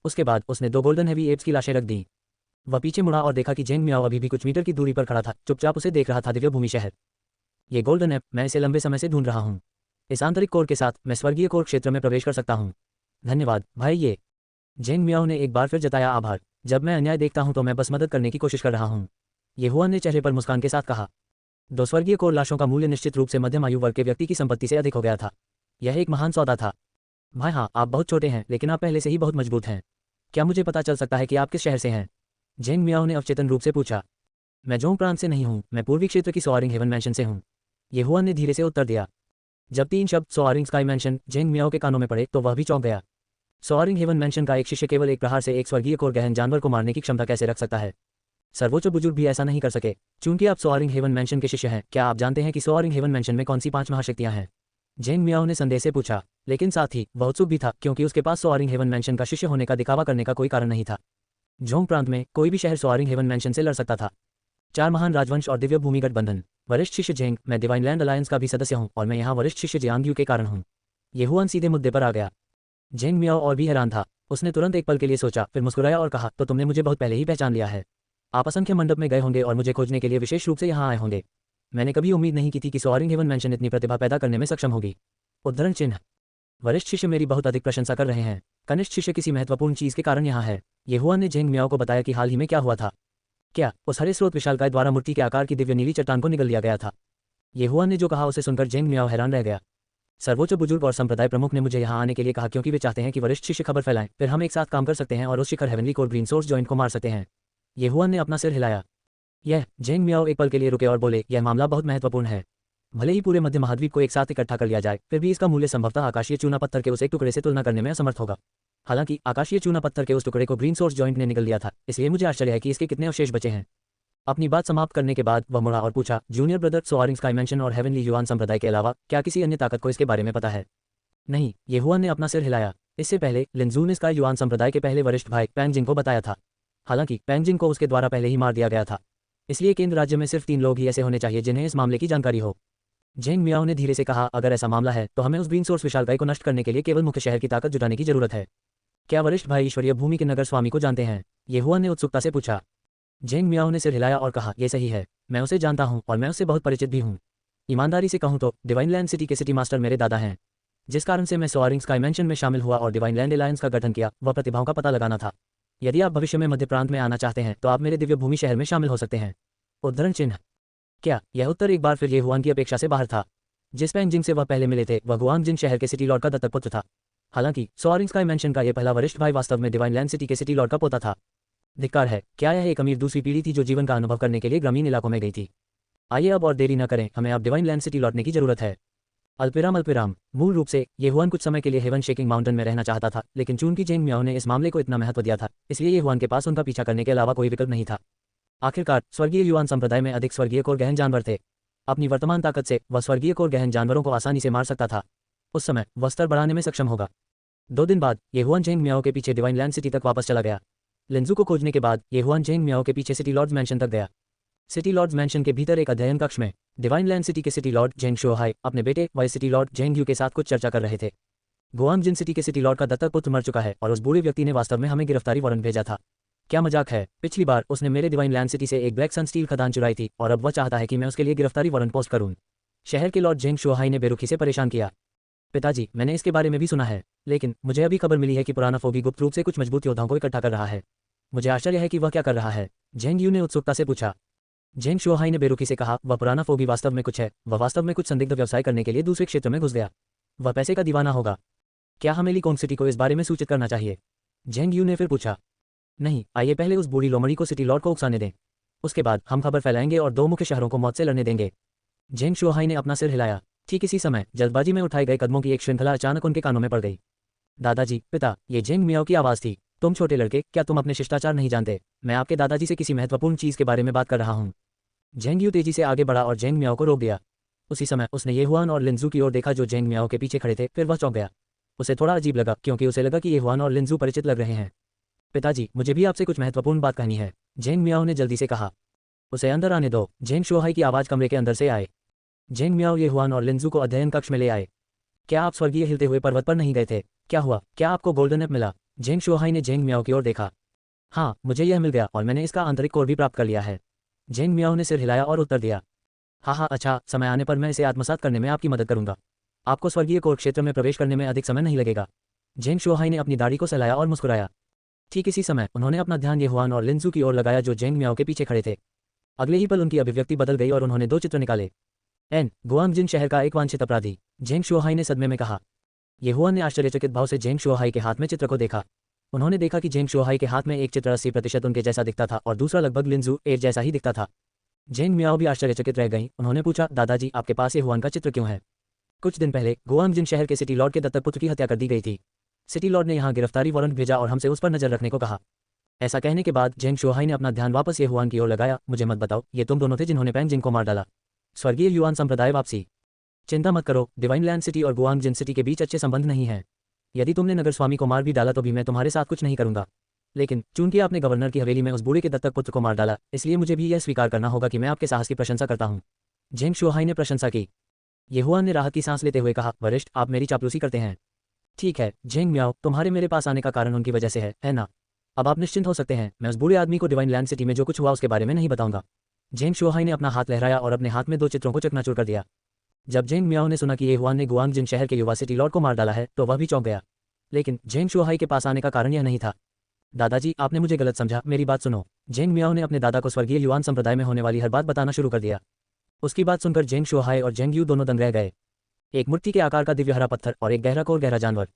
उसके बाद उसने 2 गोल्डन हेवी एप्स की लाशें रख दी। वह पीछे मुड़ा और देखा कि जेंग मियाओ अभी भी कुछ मीटर की दूरी पर खड़ा था, चुपचाप उसे देख रहा था। दिव्य भूमि शहर। ये गोल्डन एप, मैं इसे लंबे समय से ढूंढ रहा हूँ। इस आंतरिक कोर के साथ मैं स्वर्गीय कोर क्षेत्र में प्रवेश कर सकता हूँ। धन्यवाद भाई। ये जेंग मियाओ ने एक बार फिर जताया आभार। जब मैं अन्याय देखता हूँ तो मैं बस मदद करने की कोशिश कर रहा हूँ। ये हुआन ने चेहरे पर मुस्कान के साथ कहा। 2 स्वर्गीय कोर लाशों का मूल्य निश्चित रूप से मध्यम आयु वर्ग के व्यक्ति की संपत्ति से अधिक हो गया था। यह एक महान सौदा था। भाई हाँ, आप बहुत छोटे हैं लेकिन आप पहले से ही बहुत मजबूत हैं। क्या मुझे पता चल सकता है कि आप किस शहर से हैं? जेंग मियाओ ने अवचेतन रूप से पूछा। मैं जोंग प्रांत से नहीं हूँ, मैं पूर्वी क्षेत्र की सोअरिंग हेवन मैंशन से हूँ। ये हुआन ने धीरे से उत्तर दिया। जब 3 शब्द सोअरिंग स्काई मैंशन जेंग मियाओ के कानों में पड़े तो वह भी चौंक गया। सोअरिंग हेवन मैंशन का एक शिष्य केवल एक प्रहार से एक स्वर्गीय कोर गहन जानवर को मारने की क्षमता कैसे रख सकता है? सर्वोच्च बुजुर्ग भी ऐसा नहीं कर सके। चूंकि आप सोअरिंग हेवन मैंशन के शिष्य हैं, क्या आप जानते हैं कि सोअरिंग हेवन मैंशन में कौन सी 5 महाशक्तियां हैं? जेंग मियाओ ने संदेह से पूछा, लेकिन साथ ही वह उत्सुक भी था क्योंकि उसके पास सोअरिंग हेवन मैंशन का शिष्य होने का दिखावा करने का कोई कारण नहीं था। जोंग प्रांत में कोई भी शहर सोअरिंग हेवन मैंशन से लड़ सकता था। 4 महान राजवंश और दिव्य भूमि गठबंधन। वरिष्ठ शिष्य जेंग, मैं डिवाइन लैंड अलायंस का भी सदस्य हूं और मैं यहाँ वरिष्ठ शिष्य जियांग यू के कारण हूँ। ये हुआन सीधे मुद्दे पर आ गया। जेंग मियाओ और भी हैरान था। उसने तुरंत एक पल के लिए सोचा, फिर मुस्कुराया और कहा, तो तुमने मुझे बहुत पहले ही पहचान लिया है। आप असंख्य मंडप में गए होंगे और मुझे खोजने के लिए विशेष रूप से यहाँ आए होंगे। मैंने कभी उम्मीद नहीं की थी कि सोअरिंग हेवन मैंशन इतनी प्रतिभा पैदा करने में सक्षम होगी। उद्धरण चिन्ह। वरिष्ठ शिष्य मेरी बहुत अधिक प्रशंसा कर रहे हैं। कनिष्ठ शिष्य किसी महत्वपूर्ण चीज के कारण यहाँ है। ये हुआन ने जेंग मियाओ को बताया कि हाल ही में क्या हुआ था। क्या उस हरे स्रोत विशालकाय द्वारा मूर्ति के आकार की दिव्य नीली चट्टान को निगल लिया गया था? ये हुआन ने जो कहा उसे सुनकर जेंग मियाओ हैरान रह गया। सर्वोच्च बुजुर्ग और संप्रदाय प्रमुख ने मुझे यहाँ आने के लिए कहा क्योंकि वे चाहते हैं कि वरिष्ठ शिष्य खबर फैलाएं, फिर हम एक साथ काम कर सकते हैं और उस शिखर heavenly core green source joint को मार सकते हैं। ये हुआन ने अपना सिर हिलाया। जेंग मियाओ एक पल के लिए रुके और बोले, यह मामला बहुत महत्वपूर्ण है। भले ही पूरे मध्य महाद्वीप को एक साथ इकट्ठा कर लिया जाए, फिर भी इसका मूल्य संभवतः आकाशीय चूना पत्थर के उस एक टुकड़े से तुलना करने में असमर्थ होगा। हालांकि आकाशीय चूना पत्थर के उस टुकड़े को ग्रीन सोर्स जॉइंट ने निगल लिया था, इसलिए मुझे आश्चर्य है कि इसके कितने अवशेष बचे हैं। अपनी बात समाप्त करने के बाद वह मुड़ा और पूछा, जूनियर ब्रदर, सोअरिंग स्काई मैंशन और हेवनली युआन संप्रदाय के अलावा क्या किसी अन्य ताकत को इसके बारे में पता है? नहीं, ये हुआन ने अपना सिर हिलाया। इससे पहले लिनजू ने स्काई युआन संप्रदाय के पहले वरिष्ठ भाई पैंगजिंग को बताया था। हालांकि पैंगजिंग को उसके द्वारा पहले ही मार दिया गया था, इसलिए केंद्र राज्य में सिर्फ 3 लोग ही ऐसे होने चाहिए जिन्हें इस मामले की जानकारी हो। जेंग मियाओ ने धीरे से कहा, अगर ऐसा मामला है तो हमें उस ग्रीन सोर्स विशालकाय को नष्ट करने के लिए केवल मुख्य शहर की ताकत जुटाने की जरूरत है। क्या वरिष्ठ भाई ईश्वरीय भूमि के नगर स्वामी को जानते हैं? ये हुआन ने उत्सुकता से पूछा। जेंग मियाओ ने सिर हिलाया और कहा, यह सही है, मैं उसे जानता हूँ और मैं उससे बहुत परिचित भी हूँ। ईमानदारी से कहूँ तो डिवाइन लैंड सिटी के सिटी मास्टर मेरे दादा हैं। जिस कारण से मैं सोअरिंग स्काई मैंशन में शामिल हुआ और डिवाइन लैंड अलायंस का गठन किया, वह प्रतिभाओं का पता लगाना था। यदि आप भविष्य में मध्य प्रांत में आना चाहते हैं तो आप मेरे दिव्य भूमि शहर में शामिल हो सकते हैं। उद्धरण चिन्ह। क्या यह उत्तर एक बार फिर ये हुआन की अपेक्षा से बाहर था? जिस पैंगजिंग से वह पहले मिले थे वह गुआंगजिन शहर के सिटी लॉर्ड का दत्तक पुत्र था। हालांकि सोअरिंग स्काई मैंशन का यह पहला वरिष्ठ भाई वास्तव में डिवाइन लैंड सिटी के सिटी लॉर्ड का पोता था। धिक्कार है, क्या यह एक अमीर दूसरी पीढ़ी थी जो जीवन का अनुभव करने के लिए ग्रामीण इलाकों में गई थी? आइए अब और देरी न करें, हमें अब डिवाइन लैंड सिटी लौटने की जरूरत है। अल्पिराम। मूल रूप से ये हुआन कुछ समय के लिए हेवन शेकिंग माउंटेन में रहना चाहता था, लेकिन चूंकि जेंग मियाओ ने इस मामले को इतना महत्व दिया था, इसलिए ये हुआन के पास उनका पीछा करने के अलावा कोई विकल्प नहीं था। आखिरकार स्वर्गीय युआन संप्रदाय में अधिक स्वर्गीय कोर गहन जानवर थे। अपनी वर्तमान ताकत से वह स्वर्गीय कोर गहन जानवरों को आसानी से मार सकता था। उस समय वह स्तर बढ़ाने में सक्षम होगा। 2 दिन बाद ये हुआन जेंग मियाओ के पीछे डिवाइन लैंड सिटी तक वापस चला गया। लिंजू को खोजने के बाद ये हुआन जेंग मियाओ के पीछे सिटी लॉर्ड्स मैंशन तक गया। सिटी लॉर्ड्स मैंशन के भीतर एक अध्ययन कक्ष में डिवाइन लैंड सिटी के सिटी लॉर्ड जेंग शोहाई अपने बेटे वाइस सिटी लॉर्ड जेंग यू के साथ कुछ चर्चा कर रहे थे। गुआंगजिन सिटी के सिटी लॉर्ड का दत्तक पुत्र मर चुका है और उस बूढ़े व्यक्ति ने वास्तव में हमें गिरफ्तारी वारंट भेजा था। क्या मजाक है? पिछली बार उसने मेरे डिवाइन लैंड सिटी से एक ब्लैक सन स्टील खदान चुराई थी और अब वह चाहता है कि मैं उसके लिए गिरफ्तारी वारंट पोस्ट करूं। शहर के लॉर्ड जेंग शोहाई ने बेरुखी से परेशान किया। पिताजी, मैंने इसके बारे में भी सुना है, लेकिन मुझे अभी खबर मिली है कि पुराना फोगी गुप्त रूप से कुछ मजबूत योद्धाओं को इकट्ठा कर रहा है। मुझे आश्चर्य है कि वह क्या कर रहा है? जेंग यू ने उत्सुकता से पूछा। जेंग शोहाई ने बेरुखी से कहा, वह पुराना फोगी वास्तव में कुछ है। वह वास्तव में कुछ संदिग्ध व्यवसाय करने के लिए दूसरे क्षेत्र में घुस गया। वह पैसे का दीवाना होगा। क्या हमें लीकोंग सिटी को इस बारे में सूचित करना चाहिए? जेंग यू ने फिर पूछा। नहीं, आइए पहले उस बूढ़ी लोमड़ी को सिटी लॉर्ड को उकसाने दें। उसके बाद हम खबर फैलाएंगे और 2 मुख्य शहरों को मौत से लड़ने देंगे। जेंग शोहाई ने अपना सिर हिलाया। ठीक इसी समय जल्दबाजी में उठाए गए कदमों की एक श्रृंखला अचानक उनके कानों में पड़ गई। दादाजी, पिता, ये जेंग मियाओ की आवाज़ थी। तुम छोटे लड़के, क्या तुम अपने शिष्टाचार नहीं जानते? मैं आपके दादाजी से किसी महत्वपूर्ण चीज के बारे में बात कर रहा हूँ। जेंग यू तेजी से आगे बढ़ा और जेंग मियाओ को रोक दिया। उसी समय उसने ये हुआन और लिंजू की ओर देखा जो जेंग मियाओ के पीछे खड़े थे, फिर वह चौंक गया। उसे थोड़ा अजीब लगा क्योंकि उसे लगा कि ये हुआन और लिंजू परिचित लग रहे हैं। पिताजी, मुझे भी आपसे कुछ महत्वपूर्ण बात कहनी है, जेंग मियाओ ने जल्दी से कहा। उसे अंदर आने दो। जेंग शोहाई की आवाज़ कमरे के अंदर से आए। जेंग मियाओ ये हुआन और लिंजू को अध्ययन कक्ष में ले आए। क्या आप स्वर्गीय हिलते हुए पर्वत पर नहीं गए थे? क्या हुआ? क्या आपको गोल्डन एप मिला? जेंग शोहाई ने जेंग मियाओ की ओर देखा। हाँ, मुझे यह मिल गया और मैंने इसका आंतरिक कोर भी प्राप्त कर लिया है। जेंग मियाओ ने सिर हिलाया और उत्तर दिया। हाँ, अच्छा, समय आने पर मैं इसे आत्मसात करने में आपकी मदद करूंगा। आपको स्वर्गीय कोर क्षेत्र में प्रवेश करने में अधिक समय नहीं लगेगा। जेंग शोहाई ने अपनी दाढ़ी को सहलाया और मुस्कुराया। ठीक इसी समय उन्होंने अपना ध्यान ये हुआन और लिंजू की ओर लगाया जो जेंग मियाओ के पीछे खड़े थे। अगले ही पल उनकी अभिव्यक्ति बदल गई और उन्होंने 2 चित्र निकाले। गुआंगजिन शहर का एक वांछित अपराधी, जेंग शोहाई ने सदमे में कहा। ये हुआन ने आश्चर्यचकित भाव से जेंग शोहाई के हाथ में चित्र को देखा। उन्होंने देखा कि जेंग शोहाई के हाथ में एक चित्र 80% उनके जैसा दिखता था और दूसरा लगभग लिंजू एट जैसा ही दिखता था। जेंग मियाओ भी आश्चर्यचकित रह गईं। उन्होंने पूछा, दादाजी, आपके पास ये हुआन का चित्र क्यों है? कुछ दिन पहले गुआंगजिन शहर के सिटी लॉर्ड के दत्तक पुत्र की हत्या कर दी गई थी। सिटी लॉर्ड ने यहाँ गिरफ्तारी वारंट भेजा और हमसे उस पर नजर रखने को कहा। ऐसा कहने के बाद जेंग शुहाई ने अपना ध्यान वापस ये हुआन की ओर लगाया। मुझे मत बताओ ये तुम दोनों थे जिन्होंने पैंग जिंग को मार डाला। स्वर्गीय युआन संप्रदाय वापसी। चिंता मत करो, डिवाइन लैंड सिटी और गुआंग जिन सिटी के बीच अच्छे संबंध नहीं हैं। यदि तुमने नगर स्वामी को मार भी डाला तो भी मैं तुम्हारे साथ कुछ नहीं करूंगा। लेकिन चूंकि आपने गवर्नर की हवेली में उस बूढ़े के दत्तक पुत्र को मार डाला, इसलिए मुझे भी यह स्वीकार करना होगा कि मैं आपके साहस की प्रशंसा करता हूँ। जेंग शुहाई ने प्रशंसा की। येहुआन ने राहत की सांस लेते हुए कहा, वरिष्ठ आप मेरी चापलूसी करते हैं। ठीक है जेंग म्याओ, तुम्हारे मेरे पास आने का कारण उनकी वजह से है ना? अब आप निश्चिंत हो सकते हैं, मैं उस बूढ़े आदमी को डिवाइन लैंड सिटी में जो कुछ हुआ उसके बारे में नहीं बताऊंगा। जेंग शुहाई ने अपना हाथ लहराया और अपने हाथ में 2 चित्रों को चकनाचूर कर दिया। जब जेंग म्याओ ने सुना कि येहुआन ने गुआंग जिन शहर के युवा सिटी लॉर्ड को मार डाला है तो वह भी चौंक गया। लेकिन जेंग शुहाई के पास आने का कारण यह नहीं था। दादाजी आपने मुझे गलत समझा, मेरी बात सुनो। जेंग म्याओ ने अपने दादा को स्वर्गीय युआन संप्रदाय में होने वाली हर बात बताना शुरू कर दिया। उसकी बात सुनकर जेंग शुहाई और जेंग यू दोनों दंग रह गए। एक मूर्ति के आकार का दिव्य हरा पत्थर और एक गहरा कोर गहरा जानवर।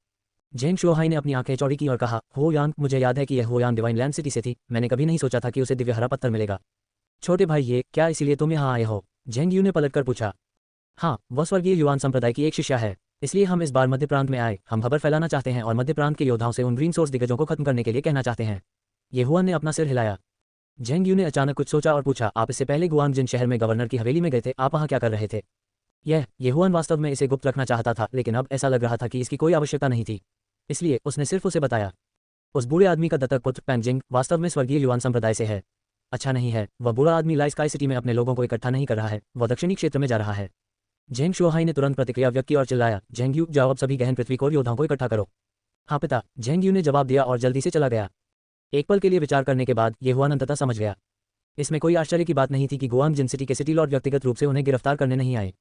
जेंग शुहाई ने अपनी आंखें चौड़ी की और कहा, हो यान, मुझे याद है कि यह हो यान डिवाइन लैंड सिटी से थी। मैंने कभी नहीं सोचा था कि उसे दिव्य हरा पत्थर मिलेगा। छोटे भाई ये क्या इसीलिए तुम यहाँ आए हो? जेंग यू ने पलटकर पूछा। हाँ, वह स्वर्गीय युआन संप्रदाय की एक शिष्या है, इसलिए हम इस बार मध्य प्रांत में आए। हम खबर फैलाना चाहते हैं और मध्य प्रांत के योद्धाओं से उन ग्रीन सोर्स दिग्गजों को खत्म करने के लिए कहना चाहते हैं। येहुआन ने अपना सिर हिलाया। जेंग यू ने अचानक कुछ सोचा और पूछा, आप इससे पहले गुआंग जिन शहर में गवर्नर की हवेली में गए थे, आप वहाँ क्या कर रहे थे? येहुआन वास्तव में इसे गुप्त रखना चाहता था, लेकिन अब ऐसा लग रहा था कि इसकी कोई आवश्यकता नहीं थी, इसलिए उसने सिर्फ उसे बताया। उस बूढ़े आदमी का दत्तक पुत्र पैंग जिंग वास्तव में स्वर्गीय युआन संप्रदाय से है। अच्छा नहीं है, वह बूढ़ा आदमी ला स्काई सिटी में अपने लोगों को इकट्ठा नहीं कर रहा है, वह दक्षिणी क्षेत्र में जा रहा है। जेंग शुहाई ने तुरंत प्रतिक्रिया व्यक्त की और चिल्लाया, जेंग यू जाओ, अब सभी गहन पृथ्वी कोर योद्धाओं को इकट्ठा करो। हाँ पिता, जेंग यू ने जवाब दिया और जल्दी से चला गया। एक पल के लिए विचार करने के बाद येहुआन अंततः समझ गया। इसमें कोई आश्चर्य की बात नहीं थी कि गुआंग जिन सिटी के सिटी लॉर्ड व्यक्तिगत रूप से उन्हें गिरफ्तार करने नहीं आए।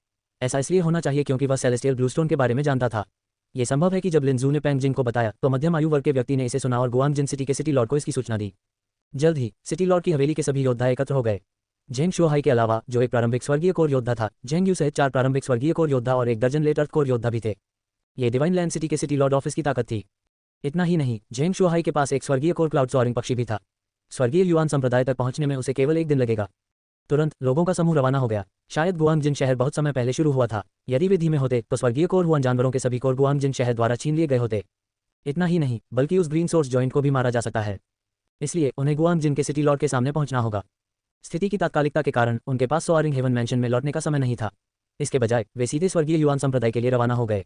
ऐसा इसलिए होना चाहिए क्योंकि वह सेलेस्टियल ब्लूस्टोन के बारे में जानता था। यह संभव है कि जब लिनजू ने पैंग जिंग को बताया तो मध्यम आयु वर्ग के व्यक्ति ने इसे सुना और गुआंग जिन सिटी के सिटी लॉर्ड को इसकी सूचना दी। जल्द ही सिटी लॉर्ड की हवेली के सभी योद्धा एकत्र हो गए। जेंग शुहाई के अलावा, जो एक प्रारंभिक स्वर्गीय कोर योद्धा था, जेंग यू सहित 4 प्रारंभिक स्वर्गीय कोर योद्धा और 1 दर्जन लेट अर्थ कोर योद्धा भी थे। ये डिवाइन लैंड सिटी के सिटी लॉर्ड ऑफिस की ताकत थी। इतना ही नहीं, जेंग शुहाई के पास एक स्वर्गीय कोर क्लाउड सॉरिंग पक्षी भी था। स्वर्गीय युआन संप्रदाय तक पहुंचने में उसे केवल 1 दिन लगेगा। तुरंत लोगों का समूह रवाना हो गया। शायद गुआंग जिन शहर बहुत समय पहले शुरू हुआ था। यदि वे धीमे होते तो स्वर्गीय कोर हुआन जानवरों के सभी कोर गुआंग जिन शहर द्वारा छीन लिए गए होते। इतना ही नहीं, बल्कि उस ग्रीन सोर्स जॉइंट को भी मारा जा सकता है। इसलिए उन्हें गुआंग जिन के सिटी लॉर्ड के सामने पहुंचना होगा। स्थिति की तात्कालिकता के कारण उनके पास सोआरिंग हेवन मैंशन में लौटने का समय नहीं था। इसके बजाय वे सीधे स्वर्गीय युआन संप्रदाय के लिए रवाना हो गए।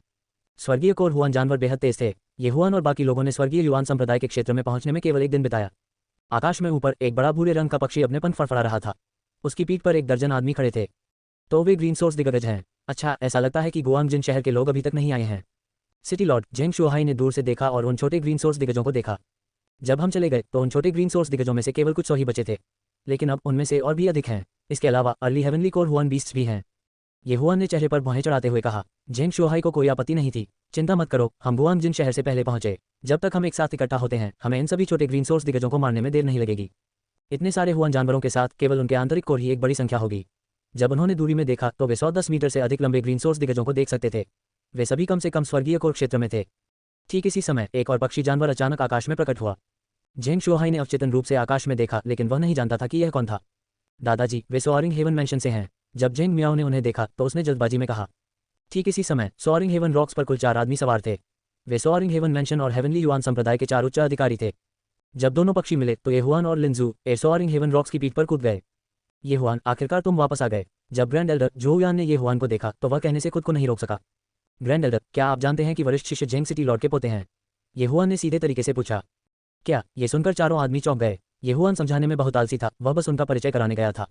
स्वर्गीय कोर हुआन जानवर बेहद तेज थे। येहुआन और बाकी लोगों ने स्वर्गीय युआन संप्रदाय के क्षेत्र में पहुंचने में केवल 1 दिन बिताया। आकाश में ऊपर एक बड़ा भूरे रंग का पक्षी अपने पंख फड़फड़ा रहा था। उसकी पीठ पर 1 दर्जन आदमी खड़े थे। तो वे ग्रीन सोर्स दिग्गज हैं। अच्छा, ऐसा लगता है कि गुआंग जिन शहर के लोग अभी तक नहीं आए हैं। सिटी लॉर्ड जेंग शुहाई ने दूर से देखा और उन छोटे ग्रीन सोर्स दिग्गजों को देखा। जब हम चले गए तो उन छोटे ग्रीन सोर्स दिग्गजों में से केवल कुछ 100 ही बचे थे, लेकिन अब उनमें से और भी अधिक हैं। इसके अलावा early heavenly core Hwan beasts भी हैं। येहुआन ने चेहरे पर भौहें चढ़ाते हुए कहा। जेंग शुहाई को कोई आपत्ति नहीं थी। चिंता मत करो, हम गुआंग जिन शहर से पहले पहुंचे। जब तक हम एक साथ इकट्ठा होते हैं, हमें इन सभी छोटे ग्रीन सोर्स दिग्गजों को मारने में देर नहीं लगेगी। इतने सारे हुआन जानवरों के साथ केवल उनके आंतरिक कोर ही एक बड़ी संख्या होगी। जब उन्होंने दूरी में देखा तो वे 110 मीटर से अधिक लंबे ग्रीन सोर्स दिग्गजों को देख सकते थे। वे सभी कम से कम स्वर्गीय कोर क्षेत्र में थे। ठीक इसी समय एक और पक्षी जानवर अचानक आकाश में प्रकट हुआ। जेंग शुहाई ने अवचेतन रूप से आकाश में देखा, लेकिन वह नहीं जानता था कि यह कौन था। दादाजी, वे सोआरिंग हेवन मैंशन से हैं। जब जेंग म्याओ ने उन्हें देखा तो उसने जल्दबाजी में कहा। ठीक इसी समय सोआरिंग हेवन रॉक्स पर कुल 4 आदमी सवार थे। वे सोआरिंग हेवन मैंशन और हेवनली युआन संप्रदाय के 4 उच्च अधिकारी थे। जब दोनों पक्षी मिले तो येहुआन और लिनजू सोआरिंग हेवन रॉक्स की पीठ पर कूद गए। येहुआन, आखिरकार तुम वापस आ गए। जब ग्रैंड एल्डर जोहुयान ने येहुआन को देखा तो वह कहने से खुद को नहीं रोक सका। ग्रैंड एल्डर, क्या आप जानते हैं कि वरिष्ठ शिष्य जेंग सिटी लॉर्ड के पोते हैं? येहुआन ने सीधे तरीके से पूछा। क्या? ये सुनकर चारों आदमी चौंक गए। येहुआन समझाने में बहुत आलसी था, वह बस उनका परिचय कराने गया था।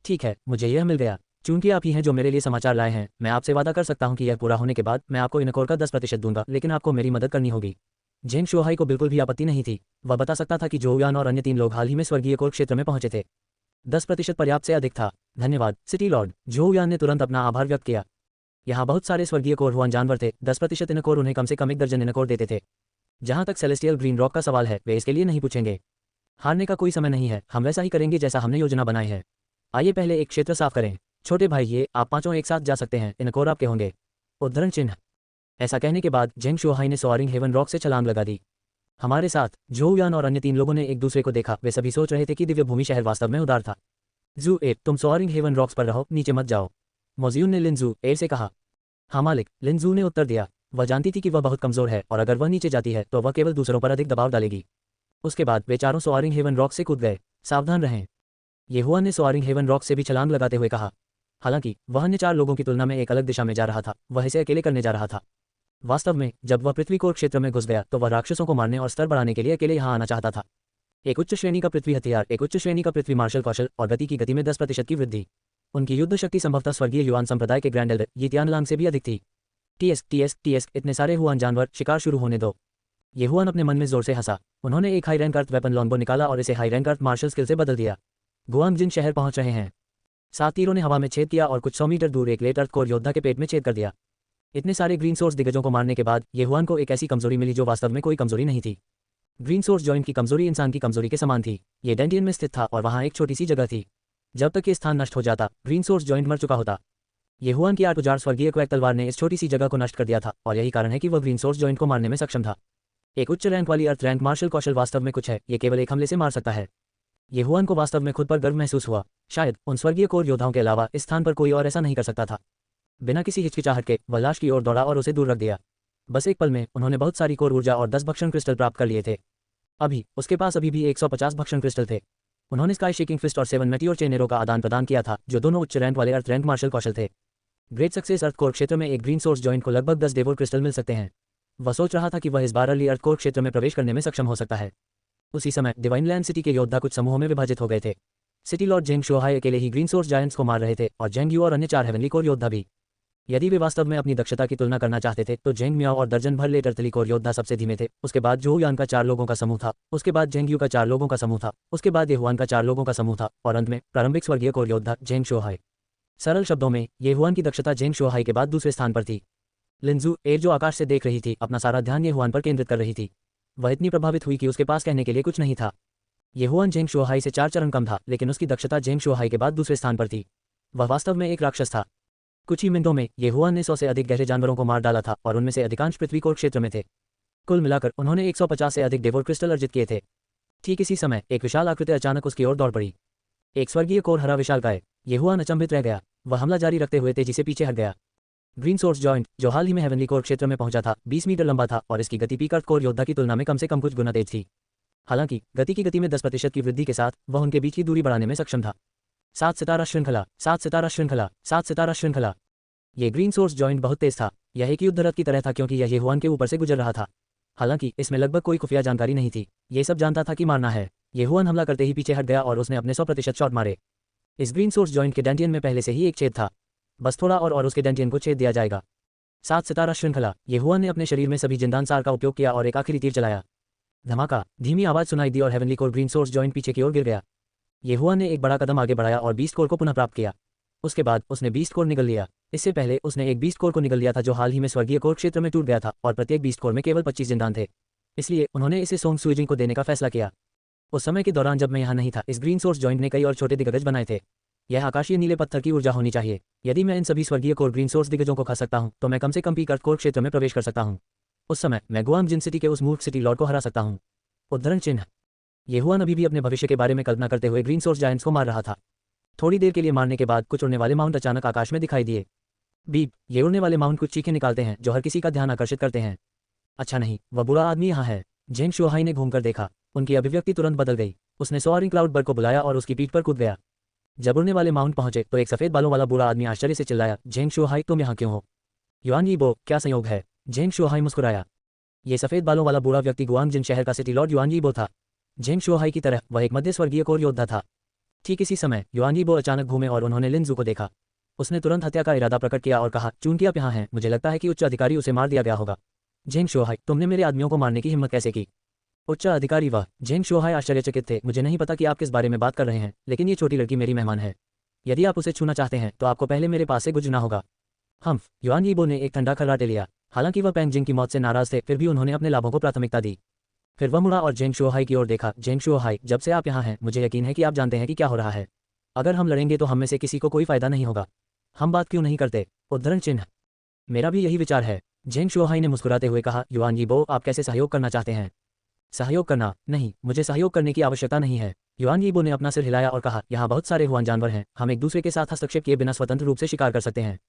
ठीक है, मुझे यह मिल गया। चूंकि आप ही हैं जो मेरे लिए समाचार लाए हैं, मैं आपसे वादा कर सकता हूं कि यह पूरा होने के बाद मैं आपको इनकोर का 10% दूंगा, लेकिन आपको मेरी मदद करनी होगी। जेंग शुहाई को बिल्कुल भी आपत्ति नहीं थी। वह बता सकता था कि जोहुयान और अन्य 3 लोग हाल ही में स्वर्गीय कोर क्षेत्र में पहुंचे थे। 10% पर्याप्त से अधिक था। धन्यवाद सिटी लॉर्ड। जोहुयान ने तुरंत अपना आभार व्यक्त किया। यहाँ बहुत सारे स्वर्गीय कोर हुआन जानवर थे। 10% इनकोर उन्हें कम से कम 1 दर्जन इनकोर देते थे। जहां तक सेलेस्टियल ग्रीन रॉक का सवाल है, वे इसके लिए नहीं पूछेंगे। हारने का कोई समय नहीं है, हम वैसा ही करेंगे जैसा हमने योजना बनाई है। आइए पहले एक क्षेत्र साफ करें। छोटे भाई, ये आप 5 एक साथ जा सकते हैं, इनकोर आपके होंगे। उद्धरण चिन्ह। ऐसा कहने के बाद जेंग शुहाई ने सोआरिंग हेवन रॉक से छलांग लगा दी। हमारे साथ जोहुयान और अन्य 3 लोगों ने एक दूसरे को देखा। वे सभी सोच रहे थे कि दिव्य भूमि शहर वास्तव में उदार था। जू ए, तुम सोआरिंग हेवन रॉक्स पर रहो, नीचे मत जाओ। मोजियून ने लिनजू ए से कहा। हाँ मालिक, लिनजू ने उत्तर दिया। वह जानती थी कि वह बहुत कमज़ोर है और अगर वह नीचे जाती है तो वह केवल दूसरों पर अधिक दबाव डालेगी। उसके बाद वे चारों सोआरिंग हेवन रॉक से कूद गए। सावधान रहें, येहुआन ने सोआरिंग हेवन रॉक से भी छलांग लगाते हुए कहा। हालांकि वह अन्य 4 लोगों की तुलना में एक अलग दिशा में जा रहा था, वह इसे अकेले करने जा रहा था। वास्तव में जब वह पृथ्वी कोर क्षेत्र में घुस गया तो वह राक्षसों को मारने और स्तर बढ़ाने के लिए अकेले यहाँ आना चाहता था। एक उच्च श्रेणी का पृथ्वी हथियार, एक उच्च श्रेणी का पृथ्वी मार्शल कौशल और गति की गति में 10% की वृद्धि। उनकी युद्ध शक्ति संभवतः स्वर्गीय युआन संप्रदाय के ग्रैंड एल्डर यितियानलांग से भी अधिक थी। टीएस इतने सारे हुआन जानवर, शिकार शुरू होने दो। येहुआन अपने मन में जोर से हंसा। उन्होंने एक हाई रैंक अर्थ वेपन लॉन्गबो निकाला और इसे हाई रैंक अर्थ मार्शल स्किल से बदल दिया। गुआंगजिन शहर पहुंच रहे हैं। 7 तीरों ने हवा में छेद किया और कुछ 100 मीटर दूर एक लेट अर्थ कोर योद्धा के पेट में छेद कर दिया। इतने सारे ग्रीन सोर्स दिग्गजों को मारने के बाद येहुआन को एक ऐसी कमजोरी मिली जो वास्तव में कोई कमजोरी नहीं थी। ग्रीन सोर्स जॉइंट की कमजोरी इंसान की कमजोरी के समान थी। ये डेंटियन में स्थित था और वहां एक छोटी सी जगह थी। जब तक ये स्थान नष्ट हो जाता, ग्रीन सोर्स जॉइंट मर चुका होता। येहुआन की 8 स्वर्गीय क्वैक तलवार ने इस छोटी सी जगह को नष्ट कर दिया था और यही कारण है कि वह ग्रीन सोर्स जॉइंट को मारने में सक्षम था। एक उच्च रैंक वाली अर्थ रैंक मार्शल कौशल वास्तव में कुछ है, ये केवल एक हमले से मार सकता है। येहुआन को वास्तव में खुद पर गर्व महसूस हुआ। शायद उन स्वर्गीय कोर योद्धाओं के अलावा इस स्थान पर कोई और ऐसा नहीं कर सकता था। बिना किसी हिचकिचाहट के वह लाश की ओर दौड़ा और उसे दूर रख दिया। बस एक पल में उन्होंने बहुत सारी कोर ऊर्जा और 10 भक्षण क्रिस्टल प्राप्त कर लिए थे। अभी उसके पास अभी भी 150 भक्षण क्रिस्टल थे। उन्होंने स्काई शेकिंग फिस्ट और 7 मेटियोर चेनेरों का आदान प्रदान किया था, जो दोनों उच्च रैंक वाले अर्थ रैंक मार्शल कौशल थे। ग्रेट सक्सेस अर्थ कोर क्षेत्र में एक ग्रीन सोर्स जॉइंट को लगभग 10 डेवोर क्रिस्टल मिल सकते हैं। वह सोच रहा था कि वह इस बार अर्ली अर्थ कोर क्षेत्र में प्रवेश करने में सक्षम हो सकता है। उसी समय डिवाइन लैंड सिटी के योद्धा कुछ समूहों में विभाजित हो गए थे। सिटी लॉर्ड जेंग शोहाई अकेले ही ग्रीन सोर्स जायंट्स को मार रहे थे और जेंग यू और अन्य 4 हेवनली कोर योद्धा भी। यदि वे वास्तव में अपनी दक्षता की तुलना करना चाहते थे तो जेंग मियाओ और दर्जन भर लेट अर्थली कोर योद्धा सबसे धीमे थे। उसके बाद जो यान का 4 लोगों का समूह था, उसके बाद जेंग यू का 4 लोगों का समूह था, उसके बाद येहुआन का 4 लोगों का समूह था और अंत में प्रारंभिक स्वर्गीय कोर योद्धा जेंग शोहाई। सरल शब्दों में येहुआन की दक्षता जेंग शोहाई के बाद दूसरे स्थान पर थी। लिंजू एयर जो आकाश से देख रही थी, अपना सारा ध्यान येहुआन पर केंद्रित कर रही थी। वह इतनी प्रभावित हुई कि उसके पास कहने के लिए कुछ नहीं था। येहुआन जेंग शोहाई से 4 चरण कम था, लेकिन उसकी दक्षता जेंग शोहाई के बाद दूसरे स्थान पर थी। वह वास्तव में एक राक्षस था। कुछ ही मिनटों में येहुआन ने 100 से अधिक गहरे जानवरों को मार डाला था और उनमें से अधिकांश पृथ्वी कोर क्षेत्र में थे। कुल मिलाकर उन्होंने 150 से अधिक डेवोर क्रिस्टल अर्जित किए थे। ठीक इसी समय एक विशाल आकृति अचानक उसकी ओर दौड़ पड़ी। एक स्वर्गीय कोर हरा विशालकाय। येहुआन अचंभित रह गया। वह हमला जारी रखते हुए तेजी से पीछे हट गया। ग्रीन सोर्स जॉइंट, जो हाल ही में हेवनली कोर क्षेत्र में पहुंचा था, 20 मीटर लंबा था और इसकी गति पीक अर्थ कोर योद्धा की तुलना में कम से कम कुछ गुना तेज थी। हालांकि गति की गति में 10% की वृद्धि के साथ वह उनके बीच की दूरी बढ़ाने में सक्षम था। 7 सितारा श्रृंखला, 7 सितारा श्रृंखला, 7 सितारा श्रृंखला। ये ग्रीन सोर्स जॉइंट बहुत तेज था। यह एक युद्ध रथ की तरह था क्योंकि यह येहुआन के ऊपर से गुजर रहा था। हालांकि इसमें लगभग कोई खुफिया जानकारी नहीं थी। ये सब जानता था कि मारना है। येहुआन हमला करते ही पीछे हट गया और उसने अपने 100% शॉट मारे। इस ग्रीन सोर्स जॉइंट के डेंटियन में पहले से ही एक छेद था। बस थोड़ा और उसके डेंटियन को छेद दिया जाएगा। 7 सितारा श्रृंखला। येहुआन ने अपने शरीर में सभी जिंदान सार का उपयोग किया और एक आखिरी तीर चलाया। धमाका, धीमी आवाज सुनाई दी और heavenly core green source joint पीछे की ओर गिर गया। येहुआन ने एक बड़ा कदम आगे बढ़ाया और बीस्ट कोर को पुनः प्राप्त किया। उसके बाद उसने बीस्ट कोर निगल लिया। इससे पहले उसने एक बीस्ट कोर को निगल लिया था जो हाल ही में स्वर्गीय कोर क्षेत्र में टूट गया था और प्रत्येक बीस्ट कोर में केवल 25 जिंदान थे। इसलिए उन्होंने इसे सोंग सुइजिंग को देने का फैसला किया। उस समय के दौरान जब मैं यहाँ नहीं था, इस ग्रीन सोर्स जॉइंट ने कई और छोटे दिग्गज बनाए थे। यह आकाशीय नीले पत्थर की ऊर्जा होनी चाहिए। यदि मैं इन सभी स्वर्गीय कोर ग्रीन सोर्स दिग्गजों को खा सकता हूँ तो मैं कम से कम पीक अर्थ कोर क्षेत्र में प्रवेश कर सकता हूँ। उस समय मैं गुआंगजिन सिटी के उस मूर्ख सिटी लॉर्ड को हरा सकता हूँ। उद्धरण चिन्ह। येहुआन अभी भी अपने भविष्य के बारे में कल्पना करते हुए ग्रीन सोर्स जायंट्स को मार रहा था। थोड़ी देर के लिए मारने के बाद कुछ उड़ने वाले माउंट अचानक आकाश में दिखाई दिए। बीप, ये उड़ने वाले माउंट कुछ चीखें निकालते हैं जो हर किसी का ध्यान आकर्षित करते हैं। अच्छा नहीं, वह बुरा आदमी यहाँ है। जेंग शोहाई ने घूमकर देखा। उनकी अभिव्यक्ति तुरंत बदल गई। उसने सोआरिंग क्लाउड बर्ड को बुलाया और उसकी पीठ पर कूद गया। जब उड़ने वाले माउंट पहुंचे तो एक सफेद बालों वाला बुरा आदमी आश्चर्य से चिल्लाया, जेंग शोहाई, तुम यहाँ क्यों हो? युआन यीबो, क्या संयोग है? जेंग शोहाई मुस्कुराया। ये सफेद बालों वाला बुरा व्यक्ति गुआंगजिन शहर का सिटी लॉर्ड युआन यीबो था। जेंग शोहाई की तरह वह एक मध्य स्वर्गीय कोर योद्धा था। ठीक इसी समय युआन यीबो अचानक घूमे और उन्होंने लिनजू को देखा। उसने तुरंत हत्या का इरादा प्रकट किया और कहा, चूंकि आप यहाँ हैं, मुझे लगता है कि उच्च अधिकारी उसे मार दिया गया होगा। जेंग शोहाई, तुमने मेरे आदमियों को मारने की हिम्मत कैसे की? उच्च अधिकारी वह। जेंग शोहाई आश्चर्यचकित थे। मुझे नहीं पता कि आप किस बारे में बात कर रहे हैं, लेकिन ये छोटी लड़की मेरी मेहमान है। यदि आप उसे छूना चाहते हैं तो आपको पहले मेरे पास से गुजरना होगा। युआन यीबो ने एक ठंडा खर्राटे लिया। हालांकि वह पेंग जिंग की मौत से नाराज थे, फिर भी उन्होंने अपने लाभों को प्राथमिकता दी। फिर वह मुड़ा और जेंग शोहाई की ओर देखा। जेंग शोहाई, जब से आप यहाँ हैं मुझे यकीन है कि आप जानते हैं कि क्या हो रहा है। अगर हम लड़ेंगे तो हम में से किसी को कोई फायदा नहीं होगा। हम बात क्यों नहीं करते? उद्धरण चिन्ह। मेरा भी यही विचार है, जेंग शोहाई ने मुस्कुराते हुए कहा। युआन यीबो, आप कैसे सहयोग करना चाहते हैं? सहयोग करना? नहीं, मुझे सहयोग करने की आवश्यकता नहीं है। युआन यीबो ने अपना सिर हिलाया और कहा, यहाँ बहुत सारे हुआन जानवर हैं, हम एक दूसरे के साथ हस्तक्षेप किए बिना स्वतंत्र रूप से शिकार कर सकते हैं।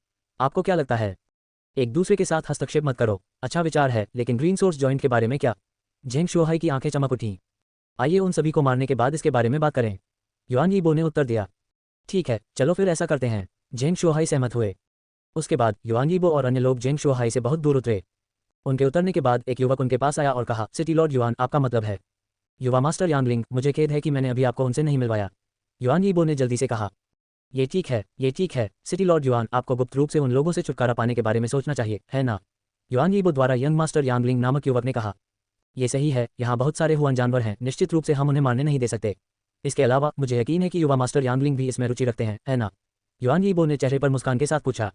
आपको क्या लगता है? एक दूसरे के साथ हस्तक्षेप मत करो। अच्छा विचार है, लेकिन ग्रीन सोर्स जॉइंट के बारे में क्या? झेंग शुहाई की आंखें चमक उठीं। आइए उन सभी को मारने के बाद इसके बारे में बात करें, युआन यीबो ने उत्तर दिया। ठीक है, चलो फिर ऐसा करते हैं। झेंग शुहाई सहमत हुए। उसके बाद युआन यीबो और अन्य लोग झेंग शुहाई से बहुत दूर उतरे। उनके उतरने के बाद एक युवक उनके पास आया और कहा, सिटी लॉर्ड युआन, आपका मतलब है? युवा मास्टर यांगलिंग, मुझे खेद है कि मैंने अभी आपको उनसे नहीं मिलवाया। युआन यीबो ने जल्दी से कहा। ये ठीक है, सिटी लॉर्ड युआन, आपको गुप्त रूप से उन लोगों से छुटकारा पाने के बारे में सोचना चाहिए, है ना? युआन यीबो द्वारा यंग मास्टर यांगलिंग नामक युवक ने कहा। ये सही है, यहाँ बहुत सारे हुआन जानवर हैं, निश्चित रूप से हम उन्हें मारने नहीं दे सकते। इसके अलावा मुझे यकीन है कि युवा मास्टर यांगलिंग भी इसमें रुचि रखते हैं, है ना? युआन यीबो ने चेहरे पर मुस्कान के साथ पूछा।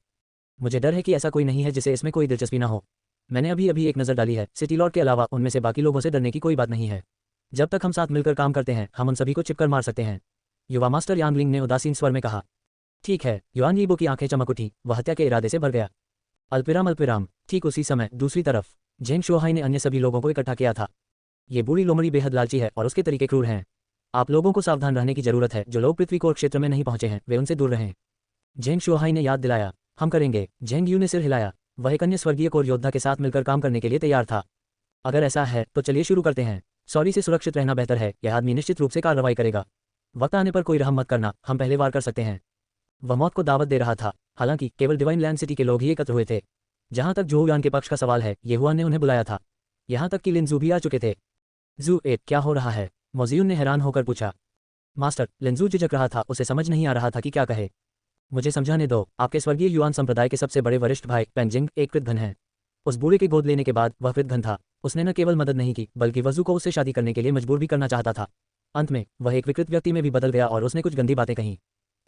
मुझे डर है कि ऐसा कोई नहीं है जिसे इसमें कोई दिलचस्पी ना हो। मैंने अभी अभी एक नज़र डाली है, सिटी लॉर्ड के अलावा उनमें से बाकी लोगों से डरने की कोई बात नहीं है। जब तक हम साथ मिलकर काम करते हैं, हम उन सभी को चिपकर मार सकते हैं, युवा मास्टर यांगलिंग ने उदासीन स्वर में कहा। ठीक है, युआन यीबो की आंखें चमक उठी, वह हत्या के इरादे से भर गया। अल्पिराम। ठीक उसी समय दूसरी तरफ झेंग शुहाई ने अन्य सभी लोगों को इकट्ठा किया था। ये बूढ़ी लोमड़ी बेहद लालची है और उसके तरीके क्रूर हैं। आप लोगों को सावधान रहने की जरूरत है। जो लोग पृथ्वी कोर क्षेत्र में नहीं पहुंचे हैं, वे उनसे दूर रहें। झेंग शुहाई ने याद दिलाया। हम करेंगे। झेंग यू ने सिर हिलाया। वह एक अन्य स्वर्गीय कोर योद्धा के साथ मिलकर काम करने के लिए तैयार था। अगर ऐसा है तो चलिए शुरू करते हैं। सॉरी से सुरक्षित रहना बेहतर है, यह आदमी निश्चित रूप से कार्रवाई करेगा। वक्त आने पर कोई रहम मत करना, हम पहले वार कर सकते हैं। वह मौत को दावत दे रहा था। हालांकि केवल डिवाइन लैंड सिटी के लोग ही एकत्र हुए थे। जहां तक जोहुआन के पक्ष का सवाल है, येहुआन ने उन्हें बुलाया था। यहां तक कि लिनजू भी आ चुके थे। जू ए, क्या हो रहा है? मोजियुन ने हैरान होकर पूछा। मास्टर, लिनजू झिझक रहा था, उसे समझ नहीं आ रहा था कि क्या कहे। मुझे समझाने दो, आपके स्वर्गीय युआन संप्रदाय के सबसे बड़े वरिष्ठ भाई पेंजिंग एक कृतघ्न है। उस बूढ़े के गोद लेने के बाद वह कृतघ्न था। उसने न केवल मदद नहीं की, बल्कि वजू को उससे शादी करने के लिए मजबूर भी करना चाहता था। अंत में वह एक विकृत व्यक्ति में भी बदल गया और उसने कुछ गंदी बातें कहीं।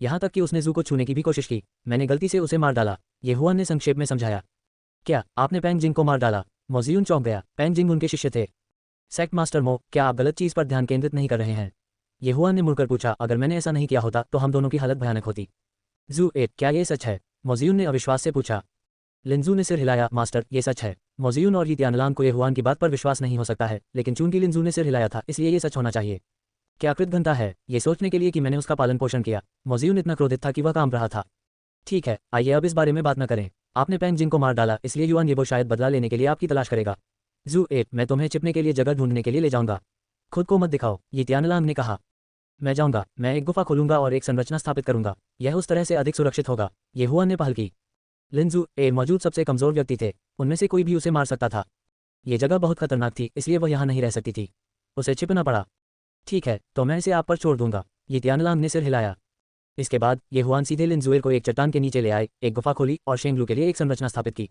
यहाँ तक कि उसने जू को छूने की भी कोशिश की। मैंने गलती से उसे मार डाला, येहुआन ने संक्षेप में समझाया। क्या आपने पेंजिंग को मार डाला? मोजियुन चौंक गया। पेंजिंग उनके शिष्य थे। सेक्ट मास्टर मो, क्या आप गलत चीज पर ध्यान केंद्रित नहीं कर रहे हैं? येहुआन ने मुड़कर पूछा। अगर मैंने ऐसा नहीं किया होता तो हम दोनों की हालत भयानक होती। जू ए, क्या ये सच है? मोजियुन ने अविश्वास से पूछा। लिनजू ने सिर हिलाया। मास्टर, ये सच है। मोजियुन और यितियानलांग को येहुआन की बात पर विश्वास नहीं हो सकता है, लेकिन चूंकि लिनजू ने सिर हिलाया था, इसलिए ये सच होना चाहिए। क्या कृतघ्नता है? ये सोचने के लिए कि मैंने उसका पालन पोषण किया। मोजियुन इतना क्रोधित था कि वह कांप रहा था। ठीक है, आइए अब इस बारे में बात न करें। आपने पेंजिंग को मार डाला, इसलिए युआन येबो शायद बदला लेने के लिए आपकी तलाश करेगा। जू ए, मैं तुम्हें छिपने के लिए जगह ढूंढने के लिए ले जाऊंगा। खुद को मत दिखाओ, यितियानलांग ने कहा। मैं जाऊंगा, मैं एक गुफा खोलूंगा और एक संरचना स्थापित करूंगा। यह उस तरह से अधिक सुरक्षित होगा, येहुआन ने पहल की। लिनजू ए मौजूद सबसे कमजोर व्यक्ति थे। उनमें से कोई भी उसे मार सकता था। ये जगह बहुत खतरनाक थी, इसलिए वह यहाँ नहीं रह सकती थी। उसे छिपना पड़ा। ठीक है, तो मैं इसे आप पर छोड़ दूंगा, यितियानलांग ने सिर हिलाया। इसके बाद येहुआन सीधे लिनजुएल को एक चट्टान के नीचे ले आए, एक गुफा खोली और शेंगलू के लिए एक संरचना स्थापित की।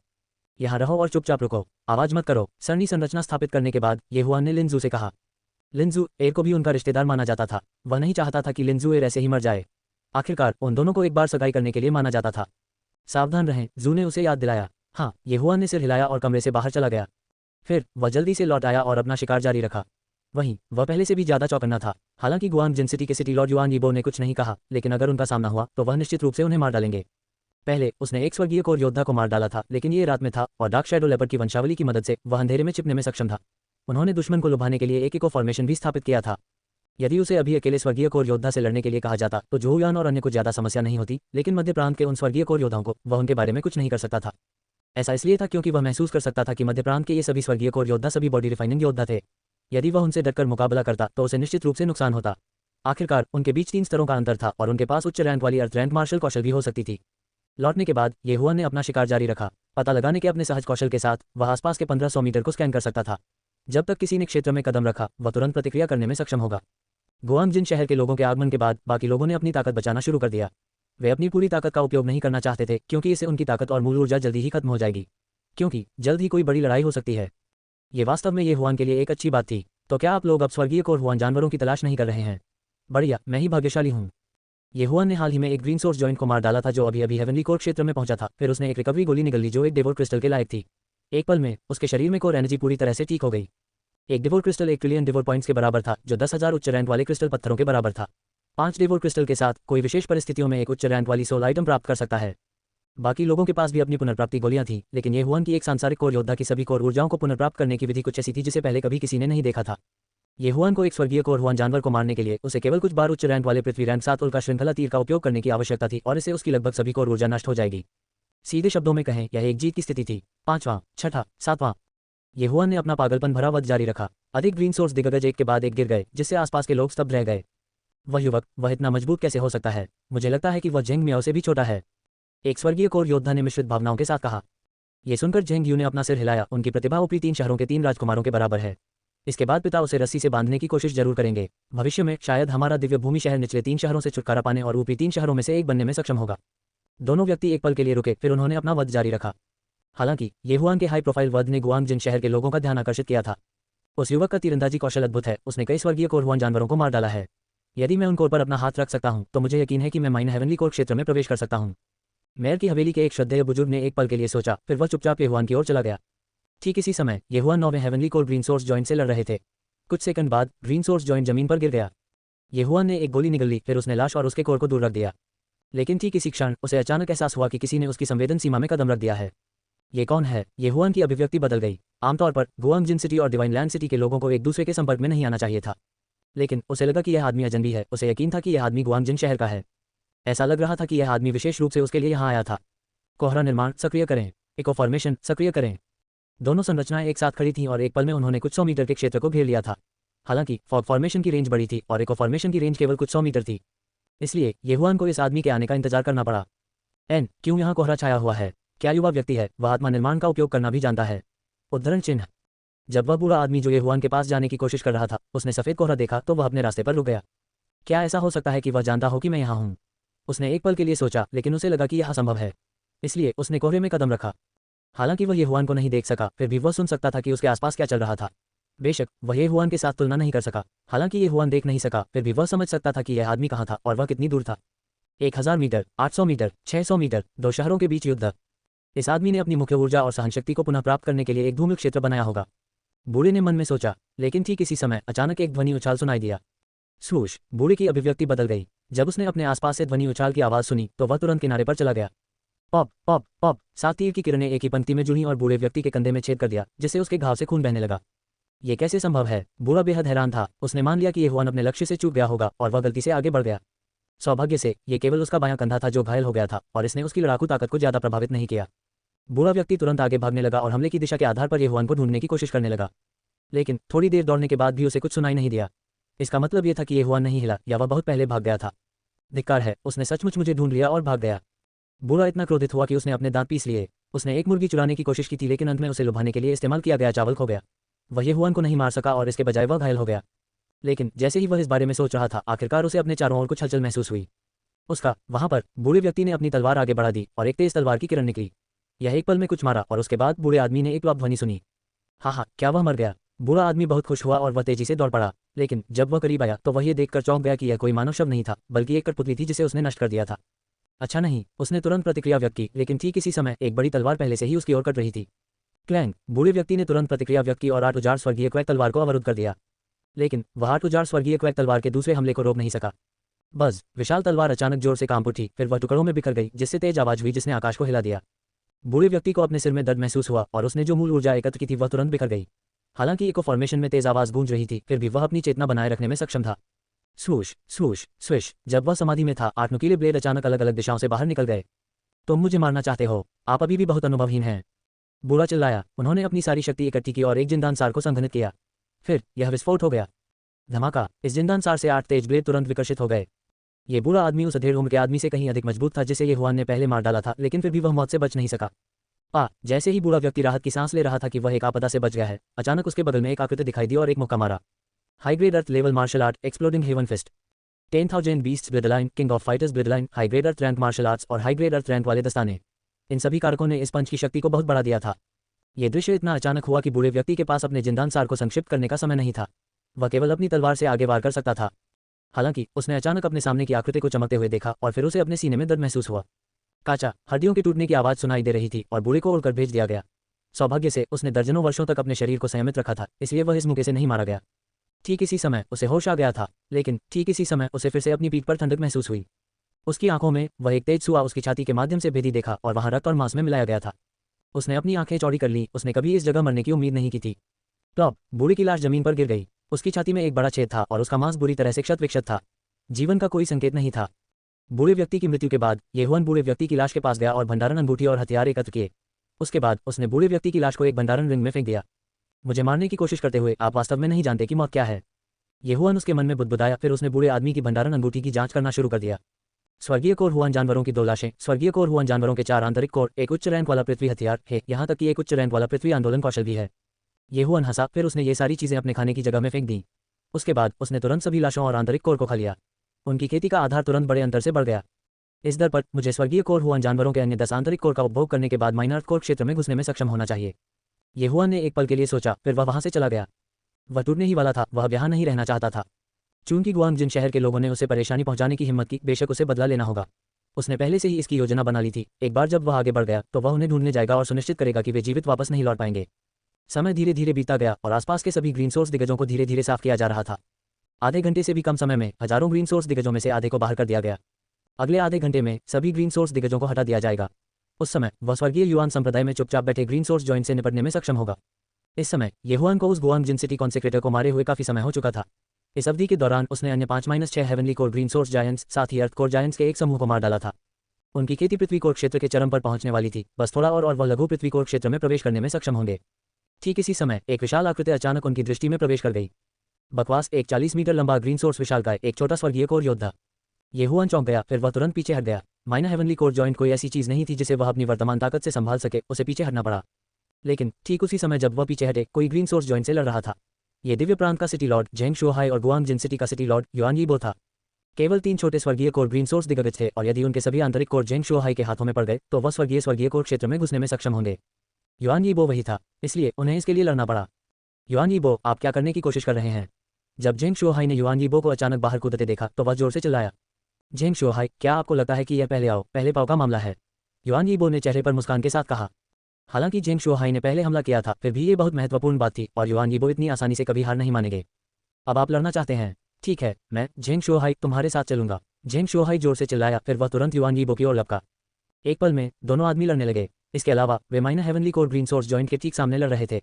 यहाँ रहो और चुपचाप रुको, आवाज मत करो। सरनी संरचना स्थापित करने के बाद येहुआन ने लिनजू से कहा। लिनजू एर को भी उनका रिश्तेदार माना जाता था। वह नहीं चाहता था कि लिनजू एर ऐसे ही मर जाए। आखिरकार उन दोनों को एक बार सगाई करने के लिए माना जाता था। सावधान रहें, जू ने उसे याद दिलाया। हाँ, येहुआन ने सिर हिलाया और कमरे से बाहर चला गया। फिर वह जल्दी से लौट आया और अपना शिकार जारी रखा। वहीं वह पहले से भी ज्यादा चौकन्ना था। हालांकि गुआन जिन सिटी के सिटी लॉर्ड युआन यीबो ने कुछ नहीं कहा, लेकिन अगर उनका सामना हुआ तो वह निश्चित रूप से उन्हें मार डालेंगे। पहले उसने एक स्वर्गीय कोर योद्धा को मार डाला था, लेकिन ये रात में था और डार्क शैडो लेपर्ड की वंशावली की मदद से वह अंधेरे में छिपने में सक्षम था। उन्होंने दुश्मन को लुभाने के लिए एक इको फॉर्मेशन भी स्थापित किया था। यदि उसे अभी अकेले स्वर्गीय कोर योद्धा से लड़ने के लिए कहा जाता तो जोहुयान और अन्य को ज्यादा समस्या नहीं होती, लेकिन मध्य प्रांत के उन स्वर्गीय कोर योद्धाओं को वह उनके बारे में कुछ नहीं कर सकता था। ऐसा इसलिए था क्योंकि वह महसूस कर सकता था कि मध्य प्रांत के ये सभी स्वर्गीय कोर योद्धा सभी बॉडी रिफाइनिंग योद्धा थे। यदि वह उनसे डटकर मुकाबला करता तो उसे निश्चित रूप से नुकसान होता। आखिरकार उनके बीच 3 स्तरों का अंतर था और उनके पास उच्च रैंक वाली अर्थ रैंक मार्शल कौशल भी हो सकती थी। लौटने के बाद येहुआन ने अपना शिकार जारी रखा। पता लगाने के अपने सहज कौशल के साथ वह आसपास के 1500 मीटर को स्कैन कर सकता था। जब तक किसी ने क्षेत्र में कदम रखा, वह तुरंत प्रतिक्रिया करने में सक्षम होगा। गुआंगजिन शहर के लोगों के आगमन के बाद बाकी लोगों ने अपनी ताकत बचाना शुरू कर दिया। वे अपनी पूरी ताकत का उपयोग नहीं करना चाहते थे, क्योंकि इससे उनकी ताकत और मूल ऊर्जा जल्दी ही खत्म हो जाएगी, क्योंकि जल्द ही कोई बड़ी लड़ाई हो सकती है। ये वास्तव में येहुआन के लिए एक अच्छी बात थी। तो क्या आप लोग अब स्वर्गीय कोर हुआन जानवरों की तलाश नहीं कर रहे हैं? बढ़िया, मैं ही भाग्यशाली हूँ। येहुआन ने हाल ही में एक ग्रीन सोर्स जॉइंट को मार डाला था जो अभी अभी हेवनली कोर क्षेत्र में पहुंचा था। फिर उसने एक रिकवरी गोली निगल ली जो एक डेवोर क्रिस्टल के लायक थी। एक पल में उसके शरीर में कोर एनर्जी पूरी तरह से ठीक हो गई। एक डेवोर क्रिस्टल 1 ट्रिलियन डेवोर पॉइंट्स के बराबर था, जो 10,000 उच्च रैंक वाले क्रिस्टल पत्थरों के बराबर था। 5 डेवोर क्रिस्टल के साथ कोई विशेष परिस्थितियों में एक उच्च रैंक वाली सोल आइटम प्राप्त कर सकता है। बाकी लोगों के पास भी अपनी पुनर्प्राप्ति गोलियां थीं, लेकिन येहुआन की एक सांसारिक कोर योद्धा की सभी कोर ऊर्जाओं को पुनर्प्राप्त करने की विधि कुछ ऐसी थी जिसे पहले कभी किसी ने नहीं देखा था। येहुआन को एक स्वर्गीय कोर हुआन जानवर को मारने के लिए उसे केवल कुछ बार उच्च रैंक वाले पृथ्वी रैंक 7 उल्का श्रृंखला तीर का उपयोग करने की आवश्यकता थी, और इससे उसकी लगभग सभी कोर ऊर्जा नष्ट हो जाएगी। सीधे शब्दों में कहें, यह एक जीत की स्थिति थी। 5वां, 6ठा, 7वां। येहुआन ने अपना पागलपन भरा वध जारी रखा। अधिक ग्रीन सोर्स दिग्गज एक के बाद एक गिर गए, जिससे आसपास के लोग स्तब्ध रह गए। वह युवक, वह इतना मजबूत कैसे हो सकता है? मुझे लगता है कि वह जेंग मियाओ से भी छोटा है, एक स्वर्गीय कोर योद्धा ने मिश्रित भावनाओं के साथ कहा। यह सुनकर जेंग यू ने अपना सिर हिलाया। उनकी प्रतिभा ऊपरी 3 शहरों के 3 राजकुमारों के बराबर है। इसके बाद पिता उसे रस्सी से बांधने की कोशिश जरूर करेंगे। भविष्य में शायद हमारा दिव्य भूमि शहर निचले 3 शहरों से छुटकारा पाने और ऊपरी 3 शहरों में से एक बनने में सक्षम होगा। दोनों व्यक्ति एक पल के लिए रुके, फिर उन्होंने अपना वध जारी रखा। हालांकि येहुआन के हाई प्रोफाइल वध ने गुआंगजिन शहर के लोगों का ध्यान आकर्षित किया था। उस युवक का तीरंदाजी कौशल अद्भुत है। उसने कई स्वर्गीय कोरहुआन जानवरों को मार डाला है। यदि मैं उन कोर पर अपना हाथ रख सकता हूं, तो मुझे यकीन है कि मैं माइन हेवनली कोर क्षेत्र में प्रवेश कर सकता हूं। मेयर की हवेली के एक श्रद्धेय बुजुर्ग ने एक पल के लिए सोचा, फिर वह चुपचाप येहुआन की ओर चला गया। ठीक इसी समय येहुआन 9वें heavenly core green source joint से लड़ रहे थे। कुछ सेकंड बाद ग्रीन सोर्स जॉइंट जमीन पर गिर गया। येहुआन ने एक गोली निगल ली, फिर उसने लाश और उसके कोर को दूर रख दिया। लेकिन ठीक इसी क्षण उसे अचानक एहसास हुआ कि किसी ने उसकी संवेदन सीमा में कदम रख दिया है। ये कौन है? येहुआन की अभिव्यक्ति बदल गई। आमतौर पर गुआंगजिन सिटी और डिवाइन लैंड सिटी के लोगों को एक दूसरे के संपर्क में नहीं आना चाहिए था, लेकिन उसे लगा कि यह आदमी अजनबी है। उसे यकीन था कि यह आदमी गुआंगजिन शहर का है। ऐसा लग रहा था कि यह आदमी विशेष रूप से उसके लिए यहाँ आया था। कोहरा निर्माण सक्रिय करें। इको फॉर्मेशन सक्रिय करें। दोनों संरचनाएं एक साथ खड़ी थीं और एक पल में उन्होंने कुछ 100 मीटर के क्षेत्र को घेर लिया था। हालांकि फॉग फॉर्मेशन की रेंज बड़ी थी और इको फॉर्मेशन की रेंज केवल कुछ 100 मीटर थी। इसलिए येहुआन को इस आदमी के आने का इंतजार करना पड़ा। क्यों यहाँ कोहरा छाया हुआ है? क्या युवा व्यक्ति है? वह आत्मा निर्माण का उपयोग करना भी जानता है। उद्धरण चिन्ह। जब वह बूढ़ा आदमी जो येहुआन के पास जाने की कोशिश कर रहा था, उसने सफेद कोहरा देखा तो वह अपने रास्ते पर रुक गया। क्या ऐसा हो सकता है कि वह जानता हो कि मैं यहाँ हूँ? उसने एक पल के लिए सोचा, लेकिन उसे लगा कि यह असंभव है। इसलिए उसने कोहरे में कदम रखा। हालांकि वह येहुआन को नहीं देख सका, फिर भी वह सुन सकता था कि उसके आसपास क्या चल रहा था। बेशक वह येहुआन के साथ तुलना नहीं कर सका। हालांकि येहुआन देख नहीं सका, फिर भी वह समझ सकता था कि यह आदमी कहाँ था और वह कितनी दूर था। 1000 मीटर, 800 मीटर, 600 मीटर, 2 शहरों के बीच युद्ध। इस आदमी ने अपनी मुख्य ऊर्जा और सहनशक्ति को पुनः प्राप्त करने के लिए एक धूमिल क्षेत्र बनाया होगा, बूढ़े ने मन में सोचा। लेकिन ठीक इसी समय अचानक एक ध्वनि उछाल सुनाई दिया। स्वूश। बूढ़े की अभिव्यक्ति बदल गई। जब उसने अपने आसपास से ध्वनि उछाल की आवाज सुनी तो वह तुरंत किनारे पर चला गया। Pop pop pop. 7 तीर की किरणें एक ही पंक्ति में जुड़ी और बूढ़े व्यक्ति के कंधे में छेद कर दिया, जिससे उसके घाव से खून बहने लगा। ये कैसे संभव है? बूढ़ा बेहद हैरान था। उसने मान लिया कि येहुआन अपने लक्ष्य से चूक गया होगा और वह गलती से आगे बढ़ गया। सौभाग्य से ये केवल उसका बायां कंधा था जो घायल हो गया था और इसने उसकी लड़ाकू ताकत को ज्यादा प्रभावित नहीं किया। बूढ़ा व्यक्ति तुरंत आगे भागने लगा और हमले की दिशा के आधार पर येहुआन को ढूंढने की कोशिश करने लगा। लेकिन थोड़ी देर दौड़ने के बाद भी उसे कुछ सुनाई नहीं दिया। इसका मतलब यह था कि येहुआन नहीं हिला या वह बहुत पहले भाग गया था। धिक्कार है, उसने सचमुच मुझे ढूंढ लिया और भाग गया। बूढ़ा इतना क्रोधित हुआ कि उसने अपने दांत पीस लिए। उसने एक मुर्गी चुराने की कोशिश की थी, लेकिन अंत में उसे लुभाने के लिए इस्तेमाल किया गया चावल खो गया। वह येहुआन को नहीं मार सका और इसके बजाय वह घायल हो गया। लेकिन जैसे ही वह इस बारे में सोच रहा था, आखिरकार उसे अपने चारों ओर कुछ हलचल महसूस हुई। उसका वहां पर बूढ़े व्यक्ति ने अपनी तलवार आगे बढ़ा दी और एक तेज तलवार की किरण निकली। यह एक पल में कुछ मारा और उसके बाद बूढ़े आदमी ने एक लौप ध्वनि सुनी। हाँ, क्या वह मर गया? बूढ़ा आदमी बहुत खुश हुआ और वह तेजी से दौड़ पड़ा। लेकिन जब वह करीब आया तो वह ये देखकर चौंक गया कि यह कोई मानव शव नहीं था, बल्कि एक कठपुतली थी जिसे उसने नष्ट कर दिया था। अच्छा नहीं, उसने तुरंत प्रतिक्रिया व्यक्त की, लेकिन ठीक इसी समय एक बड़ी तलवार पहले से ही उसकी ओर कट रही थी। क्लैंग। बूढ़े व्यक्ति ने तुरंत प्रतिक्रिया व्यक्त की और 8 उजाड़ स्वर्गीय क्वैक तलवार को अवरुद्ध कर दिया। लेकिन वह 8 उजाड़ स्वर्गीय क्वैक तलवार के दूसरे हमले को रोक नहीं सका। बस विशाल तलवार अचानक जोर से कांप उठी, फिर वह टुकड़ों में बिखर गई, जिससे तेज आवाज हुई जिसने आकाश को हिला दिया। बूढ़े व्यक्ति को अपने सिर में दर्द महसूस हुआ और उसने जो मूल ऊर्जा एकत्र की थी वह तुरंत बिखर गई। हालांकि इको फॉर्मेशन में तेज आवाज गूंज रही थी, फिर भी वह अपनी चेतना बनाए रखने में सक्षम था। स्वूश स्वूश स्विश। जब वह समाधि में था, 8 नुकीले ब्लेड अचानक अलग अलग दिशाओं से बाहर निकल गए। तुम मुझे मारना चाहते हो? आप अभी भी बहुत अनुभवहीन हैं, बूढ़ा चिल्लाया। उन्होंने अपनी सारी शक्ति इकट्ठी की और एक जिंदान सार को संघनित किया। फिर यह विस्फोट हो गया। धमाका। इस जिंदान सार से 8 तेज ब्लेड तुरंत विकर्षित हो गए। ये बूढ़ा आदमी उस अधेड़ उम्र के आदमी से कहीं अधिक मजबूत था जिसे येहुआन ने पहले मार डाला था, लेकिन फिर भी वह मौत से बच नहीं सका। जैसे ही बूढ़ा व्यक्ति राहत की सांस ले रहा था कि वह एक आपदा से बच गया है, अचानक उसके बगल में एक आकृति दिखाई दी और एक मुक्का मारा। High grade earth level martial art exploding heaven fist. 10,000 beasts bloodline, king of fighters bloodline, high grade earth rank martial arts और हाई ग्रेड अर्थ रैंक वाले दस्ताने। इन सभी कारकों ने इस पंच की शक्ति को बहुत बढ़ा दिया था। यह दृश्य इतना अचानक हुआ कि बूढ़े व्यक्ति के पास अपने जिंदान सार को संक्षिप्त करने का समय नहीं था। वह केवल अपनी तलवार से आगे वार कर सकता था। हालांकि उसने अचानक अपने सामने की आकृति को चमकते हुए देखा और फिर उसे अपने सीने में दर्द महसूस हुआ। काचा। हड्डियों के टूटने की आवाज सुनाई दे रही थी और बूढ़े को उड़कर भेज दिया गया। सौभाग्य से उसने दर्जनों वर्षों तक अपने शरीर को संयमित रखा था, इसलिए वह इस मुक्के से नहीं मारा गया। ठीक इसी समय उसे होश आ गया था, लेकिन ठीक इसी समय उसे फिर से अपनी पीठ पर ठंडक महसूस हुई। उसकी आंखों में वह एक तेज सुआ उसकी छाती के माध्यम से भेदी देखा और वहां रक्त और मांस में मिलाया गया था। उसने अपनी आंखें चौड़ी कर ली। उसने कभी इस जगह मरने की उम्मीद नहीं की थी। टॉप। बूढ़े की लाश जमीन पर गिर गई। उसकी छाती में एक बड़ा छेद था और उसका मांस बुरी तरह से क्षत विक्षत था। जीवन का कोई संकेत नहीं था। बूढ़े व्यक्ति की मृत्यु के बाद येहुआन बूढ़े व्यक्ति की लाश के पास गया और भंडारण अंगूठी और हथियार एकत्र किए। उसके बाद उसने बूढ़े व्यक्ति की लाश को एक भंडारण रिंग में फेंक दिया। मुझे मारने की कोशिश करते हुए आप वास्तव में नहीं जानते कि मौत क्या है। येहुआन उसके मन में बुदबुदाया। फिर उसने बूढ़े आदमी की भंडारण अंगूठी की जांच करना शुरू कर दिया। स्वर्गीय कोर हुआन जानवरों की 2 लाशें, स्वर्गीय कोर हुआन जानवरों के 4 आंतरिक कोर, एक उच्च रैंक वाला पृथ्वी हथियार है, यहाँ तक कि एक उच्च रैंक वाला पृथ्वी आंदोलन कौशल भी है। येहुआन हंसा। फिर उसने ये सारी चीजें अपने खाने की जगह में फेंक दी। उसके बाद उसने तुरंत सभी लाशों और आंतरिक कोर को खा लिया। उनकी खेती का आधार तुरंत बड़े अंतर से बढ़ गया। इस दर पर मुझे स्वर्गीय कोर हुआन जानवरों के अन्य 10 आंतरिक कोर का उपभोग करने के बाद माइनर कोर क्षेत्र में घुसने में सक्षम होना चाहिए। येहुआन ने एक पल के लिए सोचा, फिर वह वहां से चला गया। वह टूटने ही वाला था, वह यहाँ नहीं रहना चाहता था। चूंकि गुआंगजिन शहर के लोगों ने उसे परेशानी पहुंचाने की हिम्मत की, बेशक उसे बदला लेना होगा। उसने पहले से ही इसकी योजना बना ली थी। एक बार जब वह आगे बढ़ गया तो वह उन्हें ढूंढने जाएगा और सुनिश्चित करेगा कि वे जीवित वापस नहीं लौट पाएंगे। समय धीरे धीरे बीता गया और आसपास के सभी ग्रीन सोर्स दिग्गजों को धीरे धीरे साफ किया जा रहा था। आधे घंटे से भी कम समय में हजारों ग्रीन सोर्स दिग्गजों में से आधे को बाहर कर दिया गया। अगले आधे घंटे में सभी ग्रीन सोर्स दिग्गजों को हटा दिया जाएगा। उस समय वह स्वर्गीय युआन संप्रदाय में चुपचाप बैठे ग्रीन सोर्स जॉइंट से निपटने में सक्षम होगा। इस समय येहुआन को उस गुआंगजिन सिटी कॉन्सेक्रेटर को मारे हुए काफी समय हो चुका था। इस अवधि के दौरान उसने अन्य 5-6 heavenly core green source giants, साथ ही अर्थ कोर जायंट्स के एक समूह को मार डाला था। उनकी खेती पृथ्वी कोर क्षेत्र के चरम पर पहुंचने वाली थी। बस थोड़ा और वह लघु पृथ्वी कोर क्षेत्र में प्रवेश करने में सक्षम होंगे। ठीक इसी समय एक विशाल आकृति अचानक उनकी दृष्टि में प्रवेश कर गई। बकवास, एक 40 मीटर लंबा ग्रीन सोर्स विशालकाय, एक छोटा स्वर्गीय कोर योद्धा। येहुआन चौंक गया। फिर वह तुरंत पीछे हट गया। माइनर हेवनली कोर जॉइंट कोई ऐसी चीज नहीं थी जिसे वह अपनी वर्तमान ताकत से संभाल सके, उसे पीछे हटना पड़ा। लेकिन ठीक उसी समय जब वह पीछे हटे, कोई ग्रीन सोर्स जॉइंट से लड़ रहा था। ये दिव्य प्रांत का सिटी लॉर्ड झेंग शुहाई और गुआंगजिन सिटी का सिटी लॉर्ड युआन यीबो था। केवल 3 छोटे स्वर्गीय कोर ग्रीन सोर्स दिग्गज थे और यदि उनके सभी आंतरिक कोर झेंग शुहाई के हाथों में पड़ गए तो वह स्वर्गीय कोर क्षेत्र में घुसने में सक्षम होंगे। युआन यीबो वही था, इसलिए उन्हें इसके लिए लड़ना पड़ा। युआन यीबो, आप क्या करने की कोशिश कर रहे हैं? जब झेंग शुहाई ने युआन यीबो को अचानक बाहर कूदते देखा तो वह जोर से चिल्लाया। झेंग शुहाई, क्या आपको लगता है कि यह पहले आओ पहले पाओ का मामला है? युआन यीबो ने चेहरे पर मुस्कान के साथ कहा। हालांकि झेंग शुहाई ने पहले हमला किया था, फिर भी ये बहुत महत्वपूर्ण बात थी और युआन यीबो इतनी आसानी से कभी हार नहीं मानेंगे। अब आप लड़ना चाहते हैं? ठीक है, मैं झेंग शुहाई तुम्हारे साथ चलूंगा। झेंग शुहाई जोर से चिल्लाया। फिर वह तुरंत युआन यीबो की ओर लपका। एक पल में दोनों आदमी लड़ने लगे। इसके अलावा वे minor heavenly core green source joint के ठीक सामने लड़ रहे थे।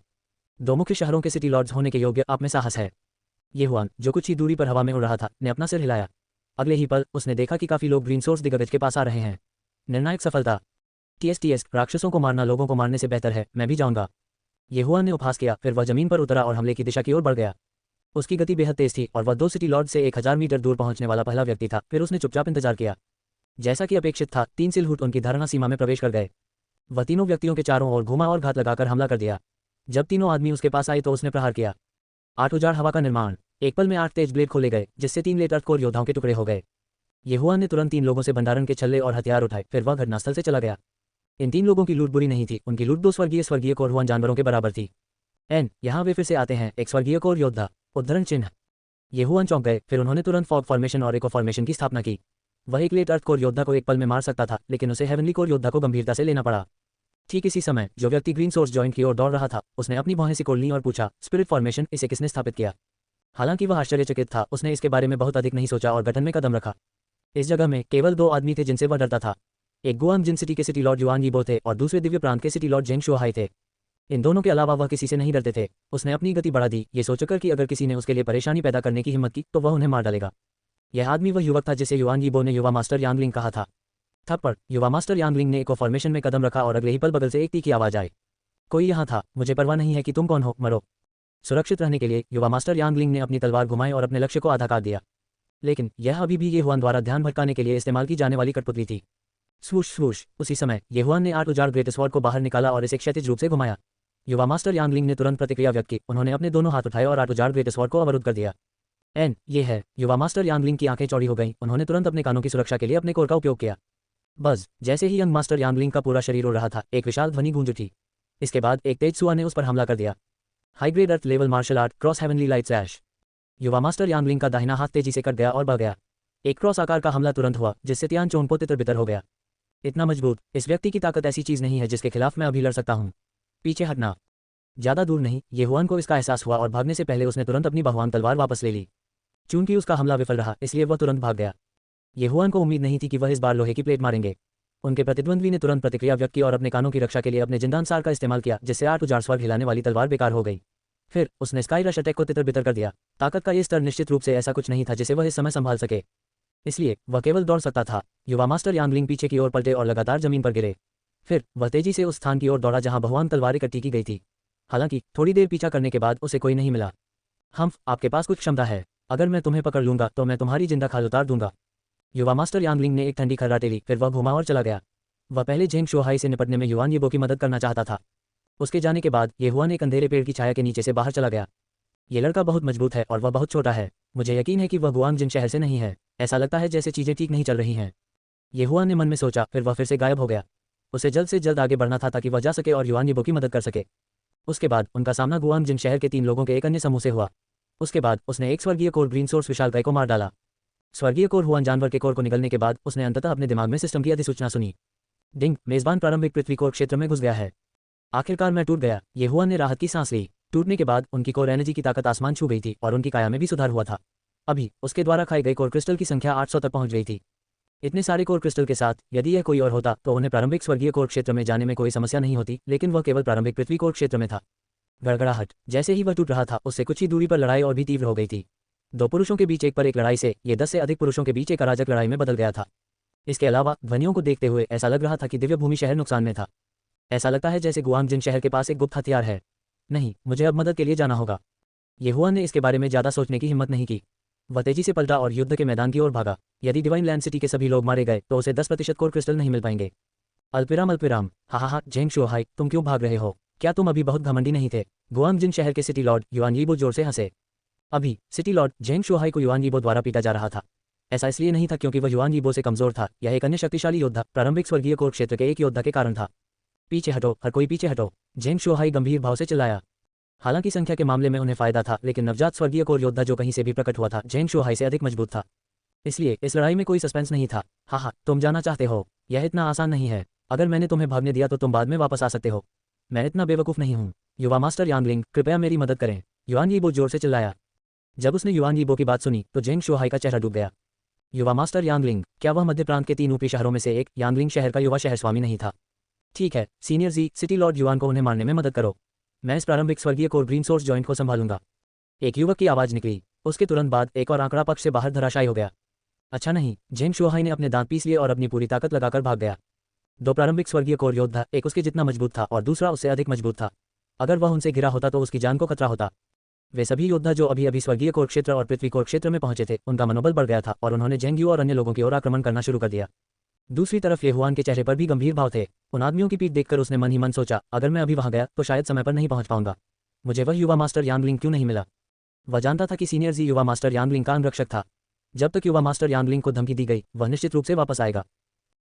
2 मुख्य शहरों के सिटी लॉर्ड्स होने के योग्य आप में साहस है। येहुआन, जो कुछ ही दूरी पर हवा में उड़ रहा था, ने अपना सिर हिलाया। अगले ही पल उसने देखा कि काफी लोग ग्रीन सोर्स दिग्गज के पास आ रहे हैं। निर्णायक सफलता। टीएस, राक्षसों को मारना लोगों को मारने से बेहतर है, मैं भी जाऊंगा। येहुआन ने उपहास किया। फिर वह जमीन पर उतरा और हमले की दिशा की ओर बढ़ गया। उसकी गति बेहद तेज थी और वह 2 सिटी लॉर्ड से 1000 मीटर दूर पहुंचने वाला पहला व्यक्ति था। फिर उसने चुपचाप इंतजार किया। जैसा कि अपेक्षित था, 3 सिलहुट उनकी धारणा सीमा में प्रवेश कर गए। वह तीनों व्यक्तियों के चारों ओर घुमा और घात लगाकर हमला कर दिया। जब तीनों आदमी उसके पास आए तो उसने प्रहार किया। 8 उजाड़ हवा का निर्माण। एक पल में 8 तेज ब्लेड खोले गए, जिससे 3 लेटर कोर योद्धाओं के टुकड़े हो गए। येहुआन ने तुरंत 3 लोगों से भंडारण के छल्ले और हथियार उठाए। फिर वह घटनास्थल से चला गया। इन 3 लोगों की लूट बुरी नहीं थी, उनकी लूट 2 स्वर्गीय कोर हुआन जानवरों के बराबर थी। यहाँ वे फिर से आते हैं, एक स्वर्गीय कोर योद्धा, उद्धरण चिन्ह। येहुआन चौंक गए। फिर उन्होंने तुरंत फॉग फॉर्मेशन और इको फॉर्मेशन की स्थापना की। वह एक लेट अर्थ कोर योद्धा को एक पल में मार सकता था, लेकिन उसे हेवनली कोर योद्धा को गंभीरता से लेना पड़ा। ठीक इसी समय जो व्यक्ति ग्रीन सोर्स जॉइंट की ओर दौड़ रहा था, उसने अपनी भौहें सिकोड़ लीं और पूछा, स्पिरिट फॉर्मेशन, इसे किसने स्थापित किया? हालांकि वह आश्चर्यचकित था, उसने इसके बारे में बहुत अधिक नहीं सोचा और गठन में कदम रखा। इस जगह में केवल 2 आदमी थे जिनसे वह डरता था। एक गुआंगजिन सिटी के सिटी लॉर्ड युआन यीबो थे और दूसरे दिव्य प्रांत के सिटी लॉर्ड झेंग शुहाई थे। इन दोनों के अलावा वह किसी से नहीं डरते थे। उसने अपनी गति बढ़ा दी, ये सोचकर कि अगर किसी ने उसके लिए परेशानी पैदा करने की हिम्मत की तो वह उन्हें मार डालेगा। यह आदमी वह युवक था जिसे युआन यीबो ने युवा मास्टर यांगलिंग कहा था। थप्पड़। युवा मास्टर यांगलिंग ने इको फॉर्मेशन में कदम रखा और अगले ही पल बगल से एक तीखी आवाज आई, कोई यहाँ था, मुझे परवाह नहीं है कि तुम कौन हो, मरो। सुरक्षित रहने के लिए युवा मास्टर यांगलिंग ने अपनी तलवार घुमाई और अपने लक्ष्य को आधा काट दिया। लेकिन यह अभी भी येहुआन द्वारा ध्यान भटकाने के लिए इस्तेमाल की जाने वाली कठपुतली थी। स्वूश स्वूश। उसी समय येहुआन ने 8 उजाड़ ग्रेट स्वॉर्ड को बाहर निकाला और इसे क्षैतिज रूप से घुमाया। युवा मास्टर यांगलिंग ने तुरंत प्रतिक्रिया व्यक्त की। उन्होंने अपने दोनों हाथ उठाए और 8 उजाड़ ग्रेट स्वॉर्ड को अवरुद्ध कर दिया। ये है। युवा मास्टर यांगलिंग की आंखें चौड़ी हो गईं। उन्होंने तुरंत अपने कानों की सुरक्षा के लिए अपने कोर का उपयोग किया। बस जैसे ही यंग मास्टर यांगलिंग का पूरा शरीर उड़ रहा था, एक विशाल ध्वनि गूंज उठी। इसके बाद एक तेज सुआ ने उस पर हमला कर दिया। High grade earth level martial art cross heavenly light slash. युवा मास्टर यांगलिंग का दाहिना हाथ तेजी से कट गया और बह गया। एक क्रॉस आकार का हमला तुरंत हुआ, जिससे तियान चोंगपो तितर-बितर हो गया। इतना मजबूत, इस व्यक्ति की ताकत ऐसी चीज नहीं है जिसके खिलाफ मैं अभी लड़ सकता हूँ। पीछे हटना। ज्यादा दूर नहीं। येहुआन को इसका एहसास हुआ और भागने से पहले उसने तुरंत अपनी बहुआंग तलवार वापस ले ली। चूंकि उसका हमला विफल रहा, इसलिए वह तुरंत भाग गया। येहुआन को उम्मीद नहीं थी कि वह इस बार लोहे की प्लेट मारेंगे। उनके प्रतिद्वंद्वी ने तुरंत प्रतिक्रिया व्यक्त की और अपने कानों की रक्षा के लिए अपने जिंदानुसार का इस्तेमाल किया, जिससे 8 उजाड़ स्वर्ग हिलाने वाली तलवार बेकार हो गई। फिर उसने स्काई रश अटैक को तितर-बितर कर दिया। ताकत का ये स्तर निश्चित रूप से ऐसा कुछ नहीं था जिसे वह इस समय संभाल सके। इसलिए वह केवल दौड़ सकता था। युवा मास्टर यांगलिंग पीछे की ओर पलटे और लगातार जमीन पर गिरे। फिर वह तेजी से उस स्थान की ओर दौड़ा जहां भगवान तलवार इकट्ठी की गई थी। हालांकि थोड़ी देर पीछा करने के बाद उसे कोई नहीं मिला। आपके पास कुछ क्षमता है, अगर मैं तुम्हें पकड़ लूंगा तो मैं तुम्हारी जिंदा खाल उतार दूंगा। युवा मास्टर यांगलिंग ने एक ठंडी खर्राटे ली, फिर वह घुमा और चला गया। वह पहले झेंग शोहाई से निपटने में युआन यीबो की मदद करना चाहता था। उसके जाने के बाद ये हुआन एक अंधेरे पेड़ की छाया के नीचे से बाहर चला गया। ये लड़का बहुत मजबूत है और वह बहुत छोटा है। मुझे यकीन है कि वह गुआंगजिन शहर से नहीं है। ऐसा लगता है जैसे चीजें ठीक नहीं चल रही हैं। ये हुआन ने मन में सोचा, फिर वह फिर से गायब हो गया। उसे जल्द से जल्द आगे बढ़ना था ताकि वह जा सके और युआन यीबो की मदद कर सके। उसके बाद उनका सामना गुआंगजिन शहर के 3 लोगों के एक अन्य समूह से हुआ। उसके बाद उसने एक स्वर्गीय कोर ग्रीन सोर्स विशालकाय को मार डाला। स्वर्गीय कोर हुआन जानवर के कोर को निगलने के बाद उसने अंततः अपने दिमाग में सिस्टम की अधिसूचना सुनी। डिंग, मेजबान प्रारंभिक पृथ्वी कोर क्षेत्र में घुस गया है। आखिरकार मैं टूट गया। ये हुआन ने राहत की सांस ली। टूटने के बाद उनकी कोर एनर्जी की ताकत आसमान छू गई थी और उनकी काया में भी सुधार हुआ था। अभी उसके द्वारा खाए गए कोर क्रिस्टल की संख्या 800 तक पहुंच गई थी। इतने सारे कोर क्रिस्टल के साथ यदि यह कोई और होता तो उन्हें प्रारंभिक स्वर्गीय कोर क्षेत्र में जाने में कोई समस्या नहीं होती, लेकिन वह केवल प्रारंभिक पृथ्वी कोर क्षेत्र में था। गड़गड़ाहट। जैसे ही वह टूट रहा था उससे कुछ ही दूरी पर लड़ाई और भी तीव्र हो गई थी। 2 पुरुषों के बीच एक पर एक लड़ाई से ये 10 से अधिक पुरुषों के बीच एक अराजक लड़ाई में बदल गया था। इसके अलावा ध्वनियों को देखते हुए ऐसा लग रहा था कि दिव्य भूमि शहर नुकसान में था। ऐसा लगता है जैसे गुआंगजिन शहर के पास एक गुप्त हथियार है। नहीं, मुझे अब मदद के लिए जाना होगा। ये हुआन ने इसके बारे में ज़्यादा सोचने की हिम्मत नहीं की। वह तेजी से पलटा और युद्ध के मैदान की ओर भागा। यदि डिवाइन लैंड सिटी के सभी लोग मारे गए तो उसे 10% कोर क्रिस्टल नहीं मिल पाएंगे। अल्पिराम, हा, झेंग शोहाई, तुम क्यों भाग रहे हो? क्या तुम अभी बहुत घमंडी नहीं थे? गुआंगजिन शहर के सिटी लॉर्ड युआन यीबो जोर से हंसे। अभी सिटी लॉर्ड झेंग शोहाई को युआन यीबो द्वारा पीटा जा रहा था। ऐसा इसलिए नहीं था क्योंकि वह युआन यीबो से कमजोर था। यह एक अन्य शक्तिशाली योद्धा, प्रारंभिक स्वर्गीय कोर क्षेत्र के एक योद्धा के कारण था। पीछे हटो, हर कोई पीछे हटो, झेंग शोहाई गंभीर भाव से चिल्लाया। हालांकि संख्या के मामले में उन्हें फायदा था, लेकिन नवजात स्वर्गीय कोर योद्धा जो कहीं से भी प्रकट हुआ था झेंग शोहाई से अधिक मजबूत था। इसलिए इस लड़ाई में कोई सस्पेंस नहीं था। हाँ, तुम जाना चाहते हो? यह इतना आसान नहीं है। अगर मैंने तुम्हें भागने दिया तो तुम बाद में वापस आ सकते हो। मैं इतना बेवकूफ़ नहीं हूँ। युवा मास्टर यांगलिंग, कृपया मेरी मदद करें, युआन यीबो जोर से चिल्लाया। जब उसने युआन यीबो की बात सुनी तो झेंग शोहाई का चेहरा डूब गया। युवा मास्टर यांगलिंग, क्या वह मध्य प्रांत के 3 ऊपरी शहरों में से एक यांगलिंग शहर का युवा शहर स्वामी नहीं था? ठीक है, सीनियर जी, सिटी लॉर्ड युआन को उन्हें मारने में मदद करो। मैं इस प्रारंभिक स्वर्गीय कोर ग्रीन सोर्स जॉइंट को संभालूंगा। एक युवक की आवाज़ निकली। उसके तुरंत बाद एक और आंकड़ा पक्ष से बाहर धराशायी हो गया। अच्छा नहीं, झेंग शोहाई ने अपने दांत पीस लिए और अपनी पूरी ताकत लगाकर भाग गया। 2 प्रारंभिक स्वर्गीय कोर योद्धा, एक उसके जितना मजबूत था और दूसरा उससे अधिक मजबूत था। अगर वह उनसे घिरा होता तो उसकी जान को खतरा होता। वे सभी योद्धा जो अभी अभी स्वर्गीय कोर क्षेत्र और पृथ्वी कोर क्षेत्र में पहुंचे थे, उनका मनोबल बढ़ गया था और उन्होंने झेंग यू और अन्य लोगों की ओर आक्रमण करना शुरू कर दिया। दूसरी तरफ ये हुआन के चेहरे पर भी गंभीर भाव थे। उन आदमियों की पीठ देखकर उसने मन ही मन सोचा, अगर मैं अभी वहां गया तो शायद समय पर नहीं पहुंच पाऊंगा। मुझे वह युवा मास्टर यांगलिंग क्यों नहीं मिला? वह जानता था कि सीनियर जी युवा मास्टर यांगलिंग का अंगरक्षक था। जब तक युवा मास्टर यांगलिंग को धमकी दी गई, वह निश्चित रूप से वापस आएगा।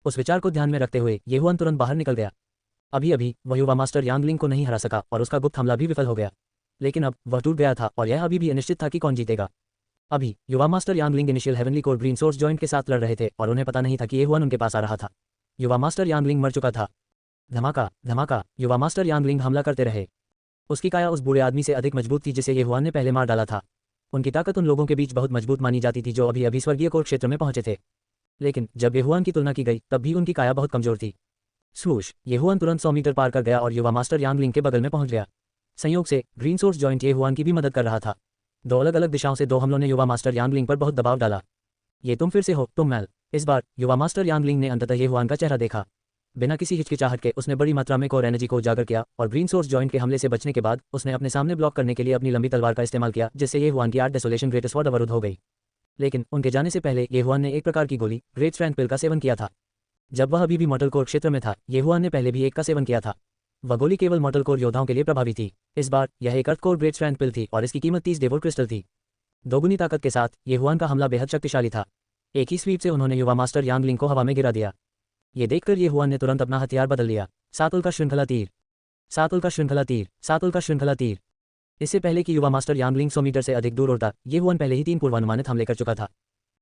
उस विचार को ध्यान में रखते हुए ये हुआन तुरंत बाहर निकल गया। अभी अभी वह युवा मास्टर यांगलिंग को नहीं हरा सका और उसका गुप्त हमला भी विफल हो गया। लेकिन अब वह टूट गया था और यह अभी भी अनिश्चित था कि कौन जीतेगा। अभी युवा master Yangling initial heavenly core green source joint के साथ लड़ रहे थे और उन्हें पता नहीं था कि ये हुआन उनके पास आ रहा था। युवा मास्टर यांगलिंग मर चुका था। धमाका धमाका, युवा मास्टर यांगलिंग हमला करते रहे। उसकी काया उस बूढ़े आदमी से अधिक मजबूत थी जिसे ये हुआन ने पहले मार डाला था। उनकी ताकत उन लोगों के बीच बहुत मजबूत मानी जाती थी जो अभी अभी स्वर्गीय कोर क्षेत्र में पहुंचे थे। लेकिन जब ये हुआन की तुलना की गई तब भी उनकी काया बहुत कमजोर थी। स्वूश, ये हुआन तुरंत 100 मीटर पार कर गया और युवा मास्टर यांगलिंग के बगल में पहुंच गया। संयोग से ग्रीन सोर्स जॉइंट ये हुआन की भी मदद कर रहा था। 2 अलग अलग दिशाओं से 2 हमलों ने युवा मास्टर यांगलिंग पर बहुत दबाव डाला। ये तुम फिर से हो, तुम मैल। इस बार युवा मास्टर यांगलिंग ने अंततः ये हुआन का चेहरा देखा। बिना किसी हिचकिचाहट के उसने बड़ी मात्रा में कोर एनर्जी को उजागर किया और ग्रीन सोर्स जॉइंट के हमले से बचने के बाद उसने अपने सामने ब्लॉक करने के लिए अपनी लंबी तलवार का इस्तेमाल किया, जिससे ये हुआन की 8 डेसोलेशन ग्रेट स्वॉर्ड अवरुद्ध हो गई। लेकिन उनके जाने से पहले ये हुआन ने एक प्रकार की गोली ग्रेट स्ट्रेंथ पिल का सेवन किया था। जब वह अभी भी मॉर्टल कोर क्षेत्र में था, ये हुआन ने पहले भी एक का सेवन किया था। वह गोली केवल मॉर्टल कोर योद्धाओं के लिए प्रभावी थी। इस बार यह एक अर्थ कोर ग्रेट स्ट्रेंथ पिल थी और इसकी कीमत 30 डेवोड क्रिस्टल थी। दोगुनी ताकत के साथ ये हुआन का हमला बेहद शक्तिशाली था। एक ही स्वीप से उन्होंने युवा मास्टर यांगलिंग को हवा में गिरा दिया। ये देखकर ये हुआन ने तुरंत अपना हथियार बदल लिया। 7 उल्का श्रृंखला तीर, 7 उल्का श्रृंखला तीर, 7 उल्का श्रृंखला तीर। इससे पहले कि युवा मास्टर यांगलिंग 100 मीटर से अधिक दूर उड़ता, ये हुआन पहले ही 3 पूर्वानुमानित हमले कर चुका था।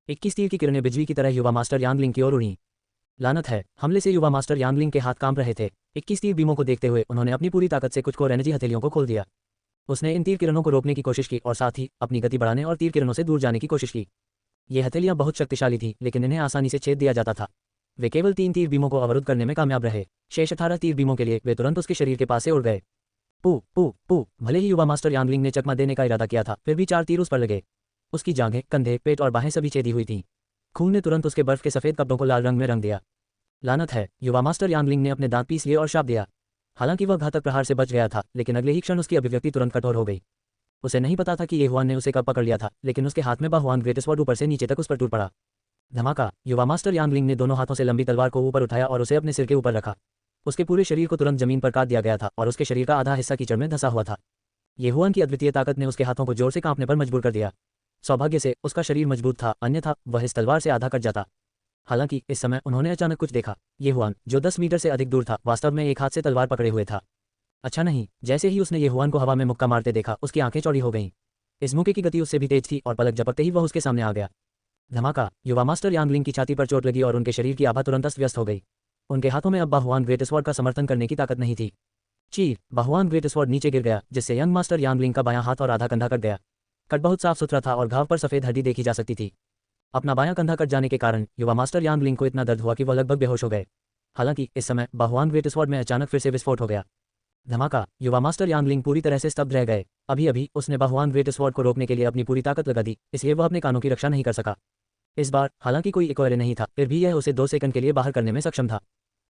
21 तीर की किरणें बिजली की तरह युवा मास्टर यांगलिंग की ओर उड़ी। लानत है, हमले से युवा मास्टर यांगलिंग के हाथ कांप रहे थे। 21 तीर बीमों को देखते हुए उन्होंने अपनी पूरी ताकत से कुछ कोर एनर्जी हथेलियों को खोल दिया। उसने इन तीर किरणों को रोकने की कोशिश की और साथ ही अपनी गति बढ़ाने और तीर किरणों से दूर जाने की कोशिश की। ये हथेलियां बहुत शक्तिशाली थी, लेकिन इन्हें आसानी से छेद दिया जाता था। वे केवल 3 तीर बीमों को अवरुद्ध करने में कामयाब रहे। शेष 18 तीर बीमों के लिए वे तुरंत उसके शरीर के पास से उड़ गए। पू पू पू, भले ही युवा मास्टर यांगलिंग ने चकमा देने का इरादा किया था, फिर भी 4 तीर उस पर लगे। उसकी जांघें, कंधे, पेट और बाहें सभी छेदी हुई थीं। खून ने तुरंत उसके बर्फ के सफेद कपड़ों को लाल रंग में रंग दिया। लानत है, युवा मास्टर यांगलिंग ने अपने दांत पीस लिए और शाप दिया। हालांकि वह घातक प्रहार से बच गया था, लेकिन अगले ही क्षण उसकी अभिव्यक्ति तुरंत कठोर हो गई। उसे नहीं पता था कि ये हुआन ने उसे कब पकड़ लिया था, लेकिन उसके हाथ में बाहुआन ग्रेट स्वॉर्ड ऊपर से नीचे तक उस पर टूट पड़ा। धमाका। युवा मास्टर यांगलिंग ने दोनों हाथों से लंबी तलवार को ऊपर उठाया और उसे अपने सिर के ऊपर रखा। उसके पूरे शरीर को तुरंत जमीन पर काट दिया गया था और उसके शरीर का आधा हिस्सा कीचड़ में धंसा हुआ था। ये हुआन की अद्वितीय ताकत ने उसके हाथों को जोर से कांपने पर मजबूर कर दिया। सौभाग्य से उसका शरीर मजबूत था, अन्यथा वह इस तलवार से आधा कट जाता। हालांकि इस समय उन्होंने अचानक कुछ देखा। ये हुआन, जो 10 मीटर से अधिक दूर था, वास्तव में एक हाथ से तलवार पकड़े हुए था। अच्छा नहीं, जैसे ही उसने ये हुआन को हवा में मुक्का मारते देखा, उसकी आंखें चौड़ी हो गईं। इस मौके की गति उससे भी तेज थी और पलक झपकते ही वह उसके सामने आ गया। धमाका। युवा मास्टर यांगलिंग की छाती पर चोट लगी और उनके शरीर की आभा तुरंत अस्त व्यस्त हो गई। उनके हाथों में अब बाहुआन ग्रेट स्वॉर्ड का समर्थन करने की ताकत नहीं थी। चीर। बाहुआन ग्रेट स्वॉर्ड नीचे गिर गया, जिससे यंग मास्टर यांगलिंग का बायां हाथ और आधा कंधा कट गया। कट बहुत साफ सुथरा था और घाव पर सफेद हड्डी देखी जा सकती थी। अपना बायां कंधा कट जाने के कारण युवा मास्टर यांगलिंग को इतना दर्द हुआ कि वह लगभग बेहोश हो गए। हालांकि इस समय बाहुआन ग्रेट स्वॉर्ड में अचानक फिर से विस्फोट हो गया। धमाका। युवा मास्टर यांगलिंग पूरी तरह से स्तब्ध रह गए। अभी अभी उसने बाहुआन ग्रेट स्वॉर्ड को रोकने के लिए अपनी पूरी ताकत लगा दी, इसलिए वह अपने कानों की रक्षा नहीं कर सका। इस बार हालांकि कोई इक्वल नहीं था, फिर भी यह उसे 2 सेकंड के लिए बाहर करने में सक्षम था।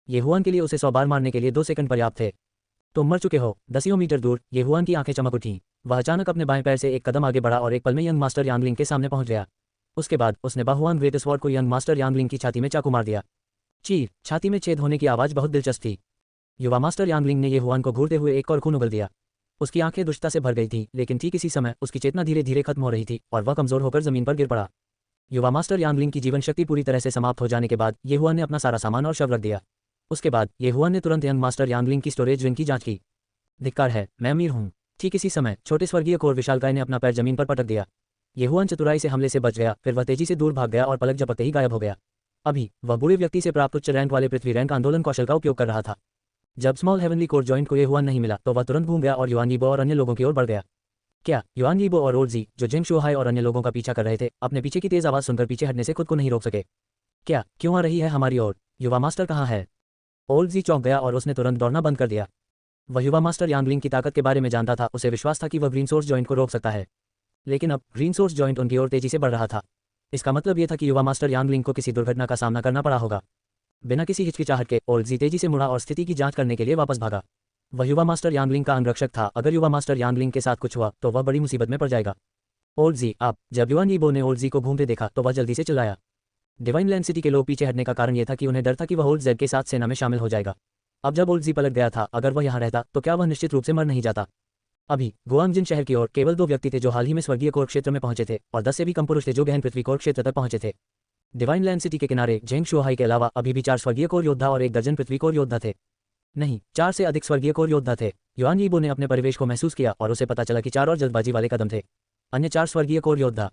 ये हुआन के लिए उसे 100 बार मारने के लिए 2 सेकंड पर्याप्त थे। तुम मर चुके हो। दसियों मीटर दूर ये हुआन की आंखें चमक उठीं। वह अचानक अपने बाएं पैर से एक कदम आगे बढ़ा और एक पल में यंग मास्टर यांगलिंग के सामने पहुंच गया। उसके बाद उसने बाहुआन ग्रेट स्वॉर्ड को यंग मास्टर यांगलिंग की छाती में चाकू मार दिया। चीर। छाती में छेद होने की आवाज बहुत दिलचस्प थी। युवा मास्टर यांगलिंग ने ये हुआन को घूरते हुए एक और खून उगल दिया। उसकी आंखें दुष्टता से भर गई थीं, लेकिन ठीक इसी समय उसकी चेतना धीरे धीरे खत्म हो रही थी और वह कमजोर होकर जमीन पर गिर पड़ा। युवा मास्टर यांगलिंग की जीवन शक्ति पूरी तरह से समाप्त हो जाने के बाद ये हुआन ने अपना सारा सामान और शव रख दिया। उसके बाद ये हुआन ने तुरंत यंग मास्टर यांगलिंग की स्टोरेज विंग की जांच की। धिक्कार है, मैं अमीर हूँ। ठीक इसी समय छोटे स्वर्गीय कोर विशालकाय ने अपना पैर जमीन पर पटक दिया। ये हुआन चतुराई से हमले से बच गया, फिर वह तेजी से दूर भाग गया और पलक झपकते ही गायब हो गया। अभी वह बूढ़े व्यक्ति से प्राप्त उच्च रैंक वाले पृथ्वी रैंक आंदोलन कौशल का उपयोग कर रहा था। जब स्मॉल हेवनली कोर जॉइंट को ये हुआन नहीं मिला तो वह तुरंत घूम गया और युआन यीबो और अन्य लोगों की ओर बढ़ गया। क्या युआन यीबो और ओल्ड जी, जो जेंग शुहाई और अन्य लोगों का पीछा कर रहे थे, अपने पीछे की तेज आवाज सुनकर पीछे हटने से खुद को नहीं रोक सके? क्या क्यों आ रही है हमारी ओर? युवा मास्टर कहाँ है? ओल्ड जी चौंक गया और उसने तुरंत दौड़ना बंद कर दिया। वह युवा मास्टर यांगलिंग की ताकत के बारे में जानता था। उसे विश्वास था कि वह ग्रीन सोर्स जॉइंट को रोक सकता है, लेकिन अब ग्रीन सोर्स जॉइंट उनकी ओर तेजी से बढ़ रहा था। इसका मतलब यह था कि युवा मास्टर यांगलिंग को किसी दुर्घटना का सामना करना पड़ा होगा। बिना किसी हिचकिचाहट के ओल्ड जी तेजी से मुड़ा और स्थिति की जांच करने के लिए वापस भागा। वह युवा मास्टर यांगलिंग का अंगरक्षक था। अगर युवा मास्टर यांगलिंग के साथ कुछ हुआ तो वह बड़ी मुसीबत में पड़ जाएगा। ओल्ड जी, आप। जब युआन यीबो ने ओल्ड जी को घूमते देखा तो वह जल्दी से चिल्लाया। डिवाइन लैंड सिटी के लोग पीछे हटने का कारण यह था कि उन्हें डर था कि वह ओल्ड जेड के साथ सेना में शामिल हो जाएगा। अब जब ओल्ड जी पलट गया था, अगर वह यहाँ रहता तो क्या वह निश्चित रूप से मर नहीं जाता? अभी गुआंगजिन शहर की ओर केवल 2 व्यक्ति थे जो हाल ही में स्वर्गीय कोर क्षेत्र में पहुंचे थे, और 10 से भी कम पुरुष थे जो गहन पृथ्वी कोर क्षेत्र तक पहुंचे थे। डिवाइन लैंड सिटी के किनारे जेंग शुहाई के अलावा अभी भी 4 स्वर्गीय कोर योद्धा और 1 दर्जन पृथ्वी कोर योद्धा थे। नहीं, 4 से अधिक स्वर्गीय कोर योद्धा थे। युआन यीबो ने अपने परिवेश को महसूस किया और उसे पता चला कि 4 और जल्दबाजी वाले कदम थे। अन्य 4 स्वर्गीय कोर योद्धा।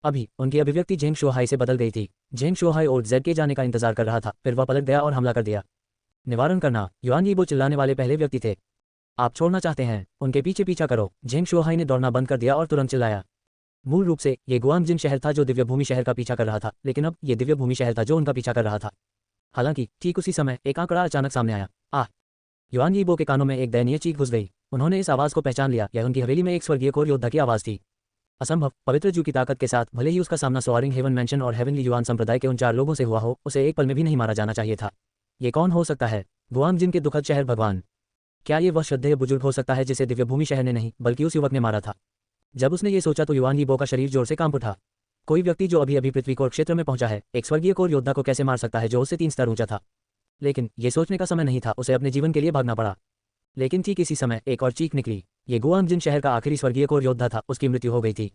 अभी उनकी अभिव्यक्ति जेंग शुहाई से बदल गई थी। जेंग शुहाई ओल्ड जेड के जाने का इंतजार कर रहा था, फिर वह पलट गया और हमला कर दिया। निवारण करना। युआन यीबो चिल्लाने वाले पहले व्यक्ति थे। आप छोड़ना चाहते हैं? उनके पीछे पीछा करो। जेंग शुहाई ने दौड़ना बंद कर दिया और तुरंत चिल्लाया। मूल रूप से ये गुआंगजिन शहर था जो दिव्य भूमि शहर का पीछा कर रहा था, लेकिन अब ये दिव्य भूमि शहर था जो उनका पीछा कर रहा था। हालांकि ठीक उसी समय एक आंकड़ा अचानक सामने आया। आह! युआन यीबो के कानों में एक दयनीय चीख घुस गई। उन्होंने इस आवाज को पहचान लिया। यह उनकी हवेली में एक स्वर्गीय कोर योद्धा की आवाज थी। असंभव। पवित्र जू की ताकत के साथ भले ही उसका सामना सोआरिंग हेवन मैंशन और हेवनली युआन संप्रदाय के उन 4 लोगों से हुआ हो, उसे एक पल में भी नहीं मारा जाना चाहिए था। ये कौन हो सकता है? गुआंगजिन के दुखद शहर भगवान। क्या ये वह श्रद्धेय बुजुर्ग हो सकता है जिसे दिव्य भूमि शहर ने नहीं बल्कि उस युवक ने मारा था? जब उसने ये सोचा तो युआन यीबो का शरीर जोर से कांप उठा। कोई व्यक्ति जो अभी अभी पृथ्वी कोर क्षेत्र में पहुंचा है, एक स्वर्गीय कोर योद्धा को कैसे मार सकता है जो उससे 3 स्तर ऊंचा था? लेकिन ये सोचने का समय नहीं था। उसे अपने जीवन के लिए भागना पड़ा। लेकिन ठीक इसी समय एक और चीख निकली। ये गुआंगजिन शहर का आखिरी स्वर्गीय कोर योद्धा था। उसकी मृत्यु हो गई थी।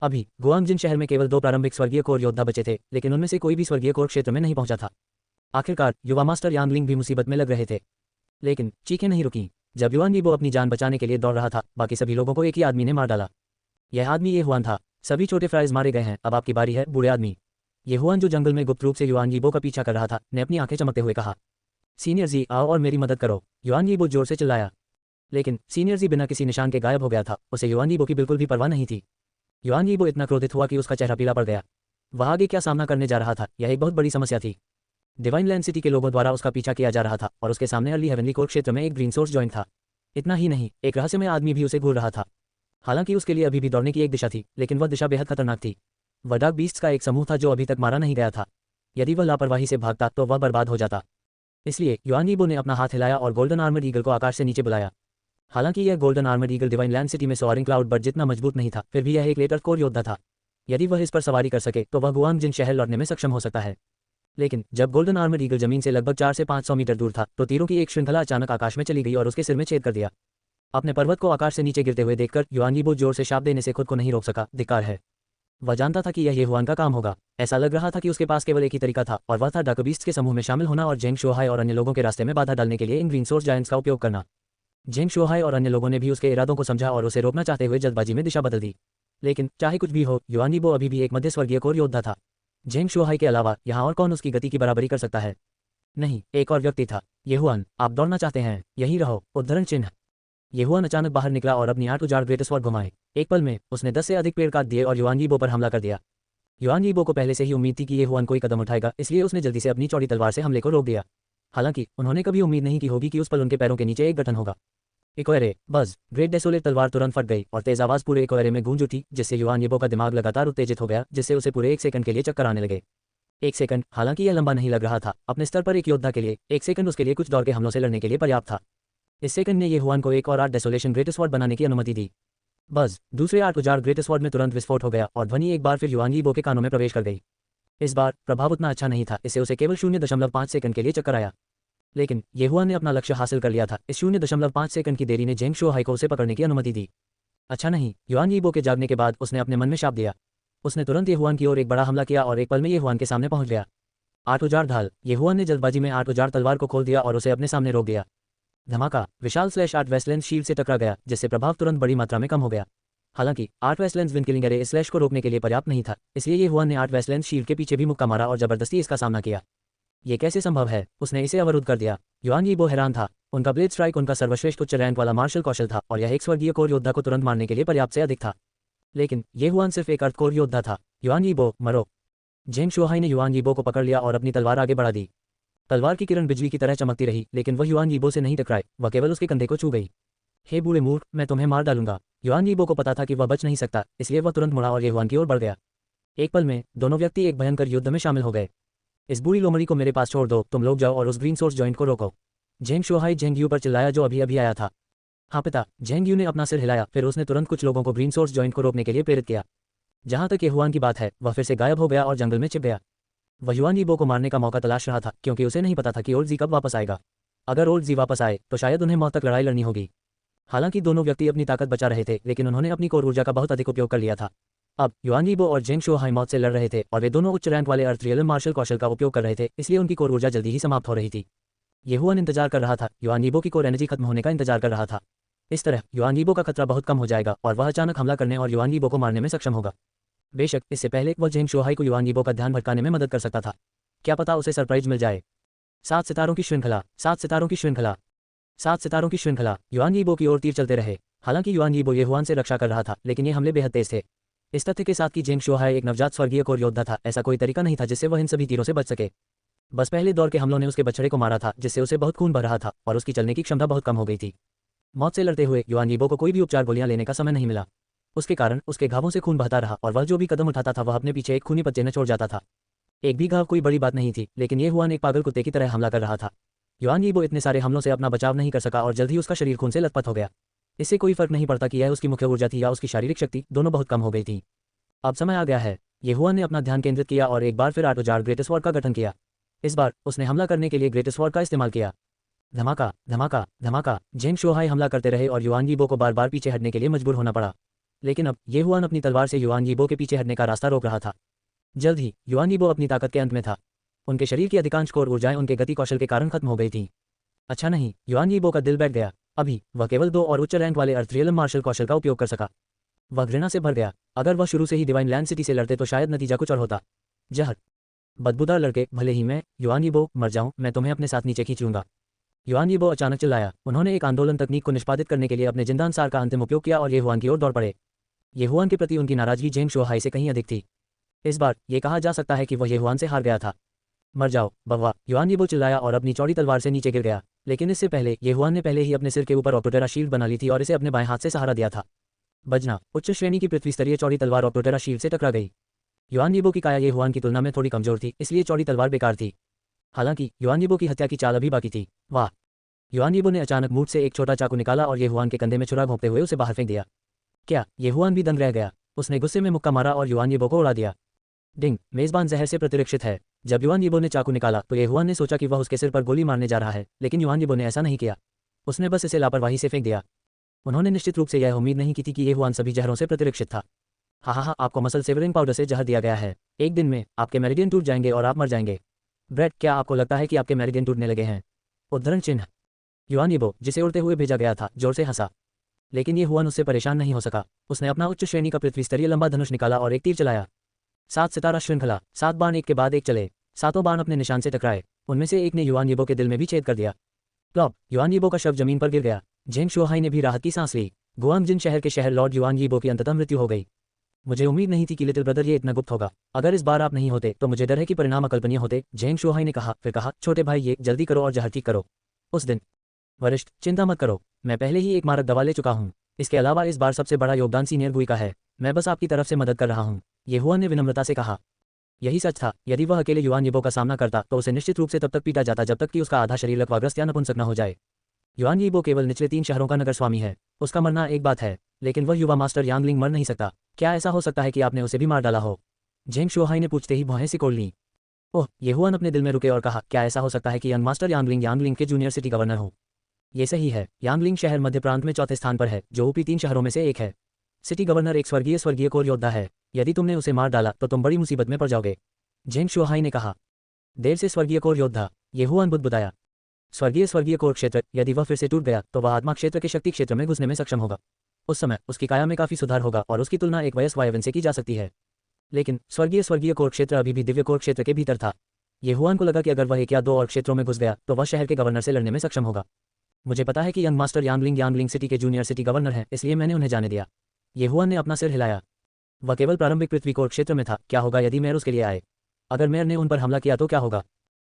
अभी गुआंगजिन शहर में केवल 2 प्रारंभिक स्वर्गीय कोर योद्धा बचे थे, लेकिन उनमें से कोई भी स्वर्गीय कोर क्षेत्र में नहीं पहुंचा था। आखिरकार युवा मास्टर यांगलिंग भी मुसीबत में लग रहे थे, लेकिन चीखें नहीं रुकीं। जब युआन यीबो अपनी जान बचाने के लिए दौड़ रहा था, बाकी सभी लोगों को एक ही आदमी ने मार डाला। यह आदमी ये हुआन था। सभी छोटे फ्राइज मारे गए हैं, अब आपकी बारी है बूढ़े आदमी। ये हुआन जो जंगल में गुप्त रूप से युआन यीबो का पीछा कर रहा था, ने अपनी आंखें चमकते हुए कहा, सीनियर जी आओ और मेरी मदद करो। युआन यीबो जोर से चिल्लाया, लेकिन सीनियर जी बिना किसी निशान के गायब हो गया था। उसे युआन यीबो की बिल्कुल भी परवाह नहीं थी। युआन यीबो इतना क्रोधित हुआ कि उसका चेहरा पीला पड़ गया। वह आगे क्या सामना करने जा रहा था, यह एक बहुत बड़ी समस्या थी। डिवाइन लैंड सिटी के लोगों द्वारा उसका पीछा किया जा रहा था और उसके सामने अर्ली हेवनली कोर क्षेत्र में एक ग्रीन सोर्स जॉइंट था। इतना ही नहीं, एक रहस्यमय आदमी भी उसे घूर रहा था। हालांकि उसके लिए अभी भी दौड़ने की एक दिशा थी, लेकिन वह दिशा बेहद खतरनाक थी। वह डार्क बीस्ट्स का एक समूह था जो अभी तक मारा नहीं गया था। यदि वह लापरवाही से भागता तो वह बर्बाद हो जाता। इसलिए युआन यीबो ने अपना हाथ हिलाया और गोल्डन आर्मर्ड ईगल को आकाश से नीचे बुलाया। हालांकि यह golden armoured eagle divine land city में सोअरिंग क्लाउड बर्ड जितना मजबूत नहीं था, फिर भी यह एक लेटर कोर योद्धा था। यदि वह इस पर सवारी कर सके तो वह गुआंगजिन शहर लौटने में सक्षम हो सकता है। लेकिन जब गोल्डन आर्मर्ड ईगल जमीन से लगभग 400 से 500 मीटर दूर था तो तीरों की एक श्रृंखला अचानक आकाश में चली गई और उसके सिर में छेद कर दिया। अपने पर्वत को आकाश से नीचे गिरते हुए देखकर युआन यीबो जोर से शाप देने से खुद को नहीं रोक सका। धिक्कार है। वह जानता था कि यह येहुआन का काम होगा। ऐसा लग रहा था कि उसके पास केवल एक ही तरीका था और वह था डार्क बीस्ट के समूह में शामिल होना और जेंग शोहाई और अन्य लोगों के रास्ते में बाधा डालने के लिए इन ग्रीन सोर्स जायंट्स का उपयोग करना। जेंग शोहाई और अन्य लोगों ने भी उसके इरादों को समझा और उसे रोकना चाहते हुए जल्दबाजी में दिशा बदल दी। लेकिन चाहे कुछ भी हो, युआन यीबो अभी भी एक मध्यस्वर्गीय कोर योद्धा था। जेंग शोहाई के अलावा यहाँ और कौन उसकी गति की बराबरी कर सकता है? नहीं, एक और व्यक्ति था। येहुआन, आप दौड़ना चाहते हैं? यहीं रहो। उद्धरण चिन्ह। येहुआन अचानक बाहर निकला और अपनी 8 उजाड़ ग्रेट स्वॉर्ड घुमाए। एक पल में उसने 10 से अधिक पेड़ काट दिए और युआन यीबो पर हमला कर दिया। युआन यीबो को पहले से ही उम्मीद थी कि येहुआन कोई कदम उठाएगा, इसलिए उसने जल्दी से अपनी चौड़ी तलवार से हमले को रोक दिया। हालांकि उन्होंने कभी उम्मीद नहीं की होगी कि उस पल उनके पैरों के नीचे एक गठन होगा। इकोएरे, बज़, ग्रेट डेसोलेट तलवार तुरंत फट गई और तेज आवाज पूरे इकोएरे में गूंज उठी, जिससे युआन यीबो का दिमाग लगातार उत्तेजित हो गया, जिससे उसे पूरे 1 सेकंड के लिए चक्कर आने लगे। 1 सेकंड, हालांकि यह लंबा नहीं लग रहा था। अपने स्तर पर एक योद्धा के लिए 1 सेकंड उसके लिए कुछ दौर के हमलों से लड़ने के लिए पर्याप्त था। इस सेकंड ने येहुआन को एक और 8 डेसोलेशन ग्रेट स्वॉर्ड बनाने की अनुमति दी। बज़, दूसरे 8 उजाड़ ग्रेट स्वॉर्ड में तुरंत विस्फोट हो गया और ध्वनि एक बार फिर युआन यीबो के कानों में प्रवेश कर गई। इस बार प्रभाव उतना अच्छा नहीं था, इससे उसे केवल 0.5 सेकंड के लिए चक्कर आया। लेकिन येहुआन ने अपना लक्ष्य हासिल कर लिया था। इस 0.5 सेकंड की देरी ने जेंग शोहाई को उसे पकड़ने की अनुमति दी। अच्छा नहीं, युआन यीबो के जागने के बाद उसने अपने मन में शाप दिया। उसने तुरंत येहुआन की ओर एक बड़ा हमला किया और एक पल में येहुआन के सामने पहुंच गया। 8 उजाड़ ढाल। येहुआन ने जल्दबाजी में 8 उजाड़ तलवार को खोल दिया और उसे अपने सामने रोक दिया। धमाका। विशाल स्लैश 8 वेस्टलैंड शील्ड से टकरा गया, जिससे प्रभाव तुरंत बड़ी मात्रा में कम हो गया। हालांकि 8 वेस्टलैंड विंड किलिंग एरे इस स्लैश को रोकने के लिए पर्याप्त नहीं था, इसलिए येहुआन ने 8 वेस्टलैंड शील्ड के पीछे भी मुक्का मारा और जबरदस्ती इसका सामना किया। ये कैसे संभव है? उसने इसे अवरुद्ध कर दिया। युआन यीबो हैरान था। उनका ब्लेड स्ट्राइक उनका सर्वश्रेष्ठ उच्च रैंक वाला मार्शल कौशल था और यह एक स्वर्गीय कोर योद्धा को तुरंत मारने के लिए पर्याप्त से अधिक था। लेकिन येहुआन सिर्फ एक अर्ध कोर योद्धा था। युआन यीबो, मरो। जेंग शोहाई ने युआन यीबो को पकड़ लिया और अपनी तलवार आगे बढ़ा दी। तलवार की किरण बिजली की तरह चमकती रही, लेकिन वह युआन यीबो से नहीं टकराए, वह केवल उसके कंधे को छू गई। हे बूढ़े मूर्ख, मैं तुम्हें मार डालूंगा। युआन यीबो को पता था कि वह बच नहीं सकता, इसलिए वह तुरंत मुड़ा और येहुआन की ओर बढ़ गया। एक पल में दोनों व्यक्ति एक भयंकर युद्ध में शामिल हो गए। इस बूढ़ी लोमड़ी को मेरे पास छोड़ दो, तुम लोग जाओ और उस ग्रीन सोर्स जॉइंट को रोको। जेंग शोहाई जेंग यू पर चिल्लाया जो अभी अभी आया था। हाँ पिता। जेंग यू ने अपना सिर हिलाया, फिर उसने तुरंत कुछ लोगों को ग्रीन सोर्स जॉइंट को रोकने के लिए प्रेरित किया। जहां तक येहुआन की बात है, वह फिर से गायब हो गया और जंगल में छिप गया। वह युआन यीबो को मारने का मौका तलाश रहा था, क्योंकि उसे नहीं पता था कि ओल्ड जी कब वापस आएगा। अगर ओल्ड जी वापस आए तो शायद उन्हें मौत तक लड़ाई लड़नी होगी। हालांकि दोनों व्यक्ति अपनी ताकत बचा रहे थे, लेकिन उन्होंने अपनी कोर ऊर्जा का बहुत अधिक उपयोग कर लिया था। अब युआन यीबो और जेंग शोहाई मौत से लड़ रहे थे और वे दोनों उच्च रैंक वाले अर्थ रियल मार्शल कौशल का उपयोग कर रहे थे, इसलिए उनकी कोर ऊर्जा जल्दी ही समाप्त हो रही थी। येहुआन इंतजार कर रहा था, युआन यीबो की कोर एनर्जी खत्म होने का इंतजार कर रहा था। इस तरह युआन यीबो का खतरा बहुत कम हो जाएगा और वह अचानक हमला करने और युआन यीबो को मारने में सक्षम होगा। बेशक इससे पहले वह जेंग शोहाई को युआन यीबो का ध्यान भटकाने में मदद कर सकता था। क्या पता उसे सरप्राइज मिल जाए। 7 सितारों की श्रृंखला, 7 सितारों की श्रृंखला, 7 सितारों की श्रृंखला। युआन यीबो की ओर तीर चलते रहे। हालांकि युआन यीबो येहुआन से रक्षा कर रहा था, लेकिन ये हमले बेहद तेज थे। इस तथ्य के साथ कि जेंग शोहाई एक नवजात स्वर्गीय कोर योद्धा था, ऐसा कोई तरीका नहीं था जिससे वह इन सभी तीरों से बच सके। बस पहले दौर के हमलों ने उसके बछड़े को मारा था, जिससे उसे बहुत खून बह रहा था और उसकी चलने की क्षमता बहुत कम हो गई थी। मौत से लड़ते हुए युआन यीबो को कोई भी उपचार गोलियां लेने का समय नहीं मिला। उसके कारण उसके घावों से खून बहता रहा और वह जो भी कदम उठाता था वह अपने पीछे एक खूनी पत्ते न छोड़ जाता था। एक भी घाव कोई बड़ी बात नहीं थी, लेकिन येहुआन एक पागल कुत्ते की तरह हमला कर रहा था। युआन यीबो इतने सारे हमलों से अपना बचाव नहीं कर सका और जल्द ही उसका शरीर खून से लथपथ हो गया। इससे कोई फर्क नहीं पड़ता कि यह उसकी मुख्य ऊर्जा थी या उसकी शारीरिक शक्ति, दोनों बहुत कम हो गई थी। अब समय आ गया है। येहुआन ने अपना ध्यान केंद्रित किया और एक बार फिर 8 उजाड़ ग्रेट स्वॉर्ड का गठन किया। इस बार उसने हमला करने के लिए ग्रेट स्वॉर्ड का इस्तेमाल किया। धमाका, धमाका, धमाका। जेंग शोहाई हमला करते रहे और युआन यीबो को बार बार पीछे हटने के लिए मजबूर होना पड़ा। लेकिन अब येहुआन अपनी तलवार से युआन यीबो के पीछे हटने का रास्ता रोक रहा था। जल्द ही युआन यीबो अपनी ताकत के अंत में था। उनके शरीर की अधिकांश कोर ऊर्जाएं उनके गति कौशल के कारण खत्म हो गई थीं। अच्छा नहीं, युआन यीबो का दिल बैठ गया। अभी वह केवल 2 और उच्च रैंक वाले अर्थ रियल मार्शल कौशल का उपयोग कर सका। वह घृणा से भर गया। अगर वह शुरू से ही डिवाइन लैंड सिटी से लड़ते तो शायद नतीजा कुछ और होता। जहर। बदबूदार लड़के, भले ही मैं युआन यीबो मर जाऊं, मैं तुम्हें अपने साथ नीचे खींच लूंगा। युआन यीबो अचानक चिल्लाया। उन्होंने एक आंदोलन तकनीक को निष्पादित करने के लिए अपने जिंदानुसार का अंतिम उपयोग किया और येहुआन की ओर दौड़ पड़े। येहुआन के प्रति उनकी नाराजगी जेंग शोहाई से कहीं अधिक थी। इस बार यह कहा जा सकता है कि वह येहुआन से हार गया था। मर जाओ बव्वा, युआन यीबो चिल्लाया और अपनी चौड़ी तलवार से नीचे गिर गया। लेकिन इससे पहले येहुआन ने पहले ही अपने सिर के ऊपर ऑक्टोटेरा शील्ड बना ली थी और इसे अपने बाएं हाथ से सहारा दिया था। बजना। उच्च श्रेणी की पृथ्वी स्तरीय चौड़ी तलवार ऑक्टोटेरा शील्ड से टकरा गई। युआन यीबो की काया ये हुआन की तुलना में थोड़ी कमजोर थी, इसलिए चौड़ी तलवार बेकार थी। हालांकि युआन यीबो की हत्या की चाल अभी बाकी थी। वाह! युआन यीबो ने अचानक मूठ से एक छोटा चाकू निकाला और ये हुआन के कंधे में छुरा घोंपते हुए उसे बाहर फेंक दिया। क्या? ये हुआन भी दंग रह गया। उसने गुस्से में मुक्का मारा और युआन यीबो को उड़ा दिया। डिंग! मेजबान जहर से प्रतिरक्षित है। जब युआन यीबो ने चाकू निकाला तो ये हुआन ने सोचा कि वह उसके सिर पर गोली मारने जा रहा है, लेकिन युआन यीबो ने ऐसा नहीं किया। उसने बस इसे लापरवाही से फेंक दिया। उन्होंने निश्चित रूप से यह उम्मीद नहीं की थी कि ये हुआन सभी जहरों से प्रतिरक्षित था। हा, आपको मसल सेवरिंग पाउडर से जहर दिया गया है। एक दिन में आपके मेरिडियन टूट जाएंगे और आप मर जाएंगे। ब्रेड, क्या आपको लगता है कि आपके मेरिडियन टूटने लगे हैं? उद्धरण चिन्ह। युआन यीबो, जिसे उड़ते हुए भेजा गया था, जोर से हंसा। लेकिन ये हुआन उससे परेशान नहीं हो सका। उसने अपना उच्च श्रेणी का पृथ्वी स्तरीय लंबा धनुष निकाला और एक तीर चलाया। 7 सितारा श्रृंखला। 7 बाण एक के बाद एक चले। 7 बाण अपने निशान से टकराए। उनमें से एक ने युआन यीबो के दिल में भी छेद कर दिया। प्लॉप! युआन यीबो का शव जमीन पर गिर गया। झेंग शुआहाई ने भी राहत की सांस ली। गुआंगजिन शहर के शहर लॉर्ड युआन यीबो की अंततः मृत्यु हो गई। मुझे उम्मीद नहीं थी कि लिटिल ब्रदर ये इतना गुप्त होगा। अगर इस बार आप नहीं होते तो मुझे डर है कि परिणाम अकल्पनीय होते, झेंग शुआहाई ने कहा। फिर कहा, छोटे भाई ये जल्दी करो और जहर ठीक करो। उस दिन। वरिष्ठ, चिंता मत करो, मैं पहले ही एक मारक दवा ले चुका हूँ। इसके अलावा इस बार सबसे बड़ा योगदान सीनियर गुई का है। मैं बस आपकी तरफ से मदद कर रहा हूँ, ये हुआन ने विनम्रता से कहा। यही सच था। यदि वह अकेले युआन यीबो का सामना करता तो उसे निश्चित रूप से तब तक पीटा जाता जब तक कि उसका आधा शरीर लकवाग्रस्त या नपुंसक न हो जाए। युआन यीबो केवल निचले 3 शहरों का नगर स्वामी है। उसका मरना एक बात है, लेकिन वह युवा मास्टर यांगलिंग मर नहीं सकता। क्या ऐसा हो सकता है कि आपने उसे भी मार डाला हो? झेंग शुआहाई ने पूछते ही भौहें सिकोड़ लीं। ओह! ये हुआन अपने दिल में रुके और कहा, क्या ऐसा हो सकता है कि यंग मास्टर यांगलिंग के जूनियर सिटी गवर्नर हो? ये सही है। यांगलिंग शहर मध्य प्रांत में चौथे स्थान पर है, जो ऊपरी 3 शहरों में से एक है। सिटी गवर्नर एक स्वर्गीय कोर योद्धा है। यदि तुमने उसे मार डाला तो तुम बड़ी मुसीबत में पड़ जाओगे। झेंग शुआहाई ने कहा। देर से स्वर्गीय कोर योद्धा, ये हुआन बुदबुदाया। स्वर्गीय कोर क्षेत्र, यदि वह फिर से टूट गया तो वह आत्मा क्षेत्र के शक्ति क्षेत्र में घुसने में सक्षम होगा। उस समय उसकी काया में काफी सुधार होगा और उसकी तुलना एक वयस्क वायवन से की जा सकती है। लेकिन स्वर्गीय कोर क्षेत्र अभी भी दिव्य कोर क्षेत्र के भीतर था। ये हुआन को लगा कि अगर वह 1 या 2 और क्षेत्रों में घुस गया तो वह शहर के गवर्नर से लड़ने में सक्षम होगा। मुझे पता है कि यंग मास्टर यांगलिंग सिटी के जूनियर सिटी गवर्नर हैं, इसलिए मैंने उन्हें जाने दिया। ये हुआन ने अपना सिर हिलाया। वह केवल प्रारंभिक पृथ्वी कोर क्षेत्र में था। क्या होगा यदि मेयर उसके लिए आए? अगर मेयर ने उन पर हमला किया तो क्या होगा?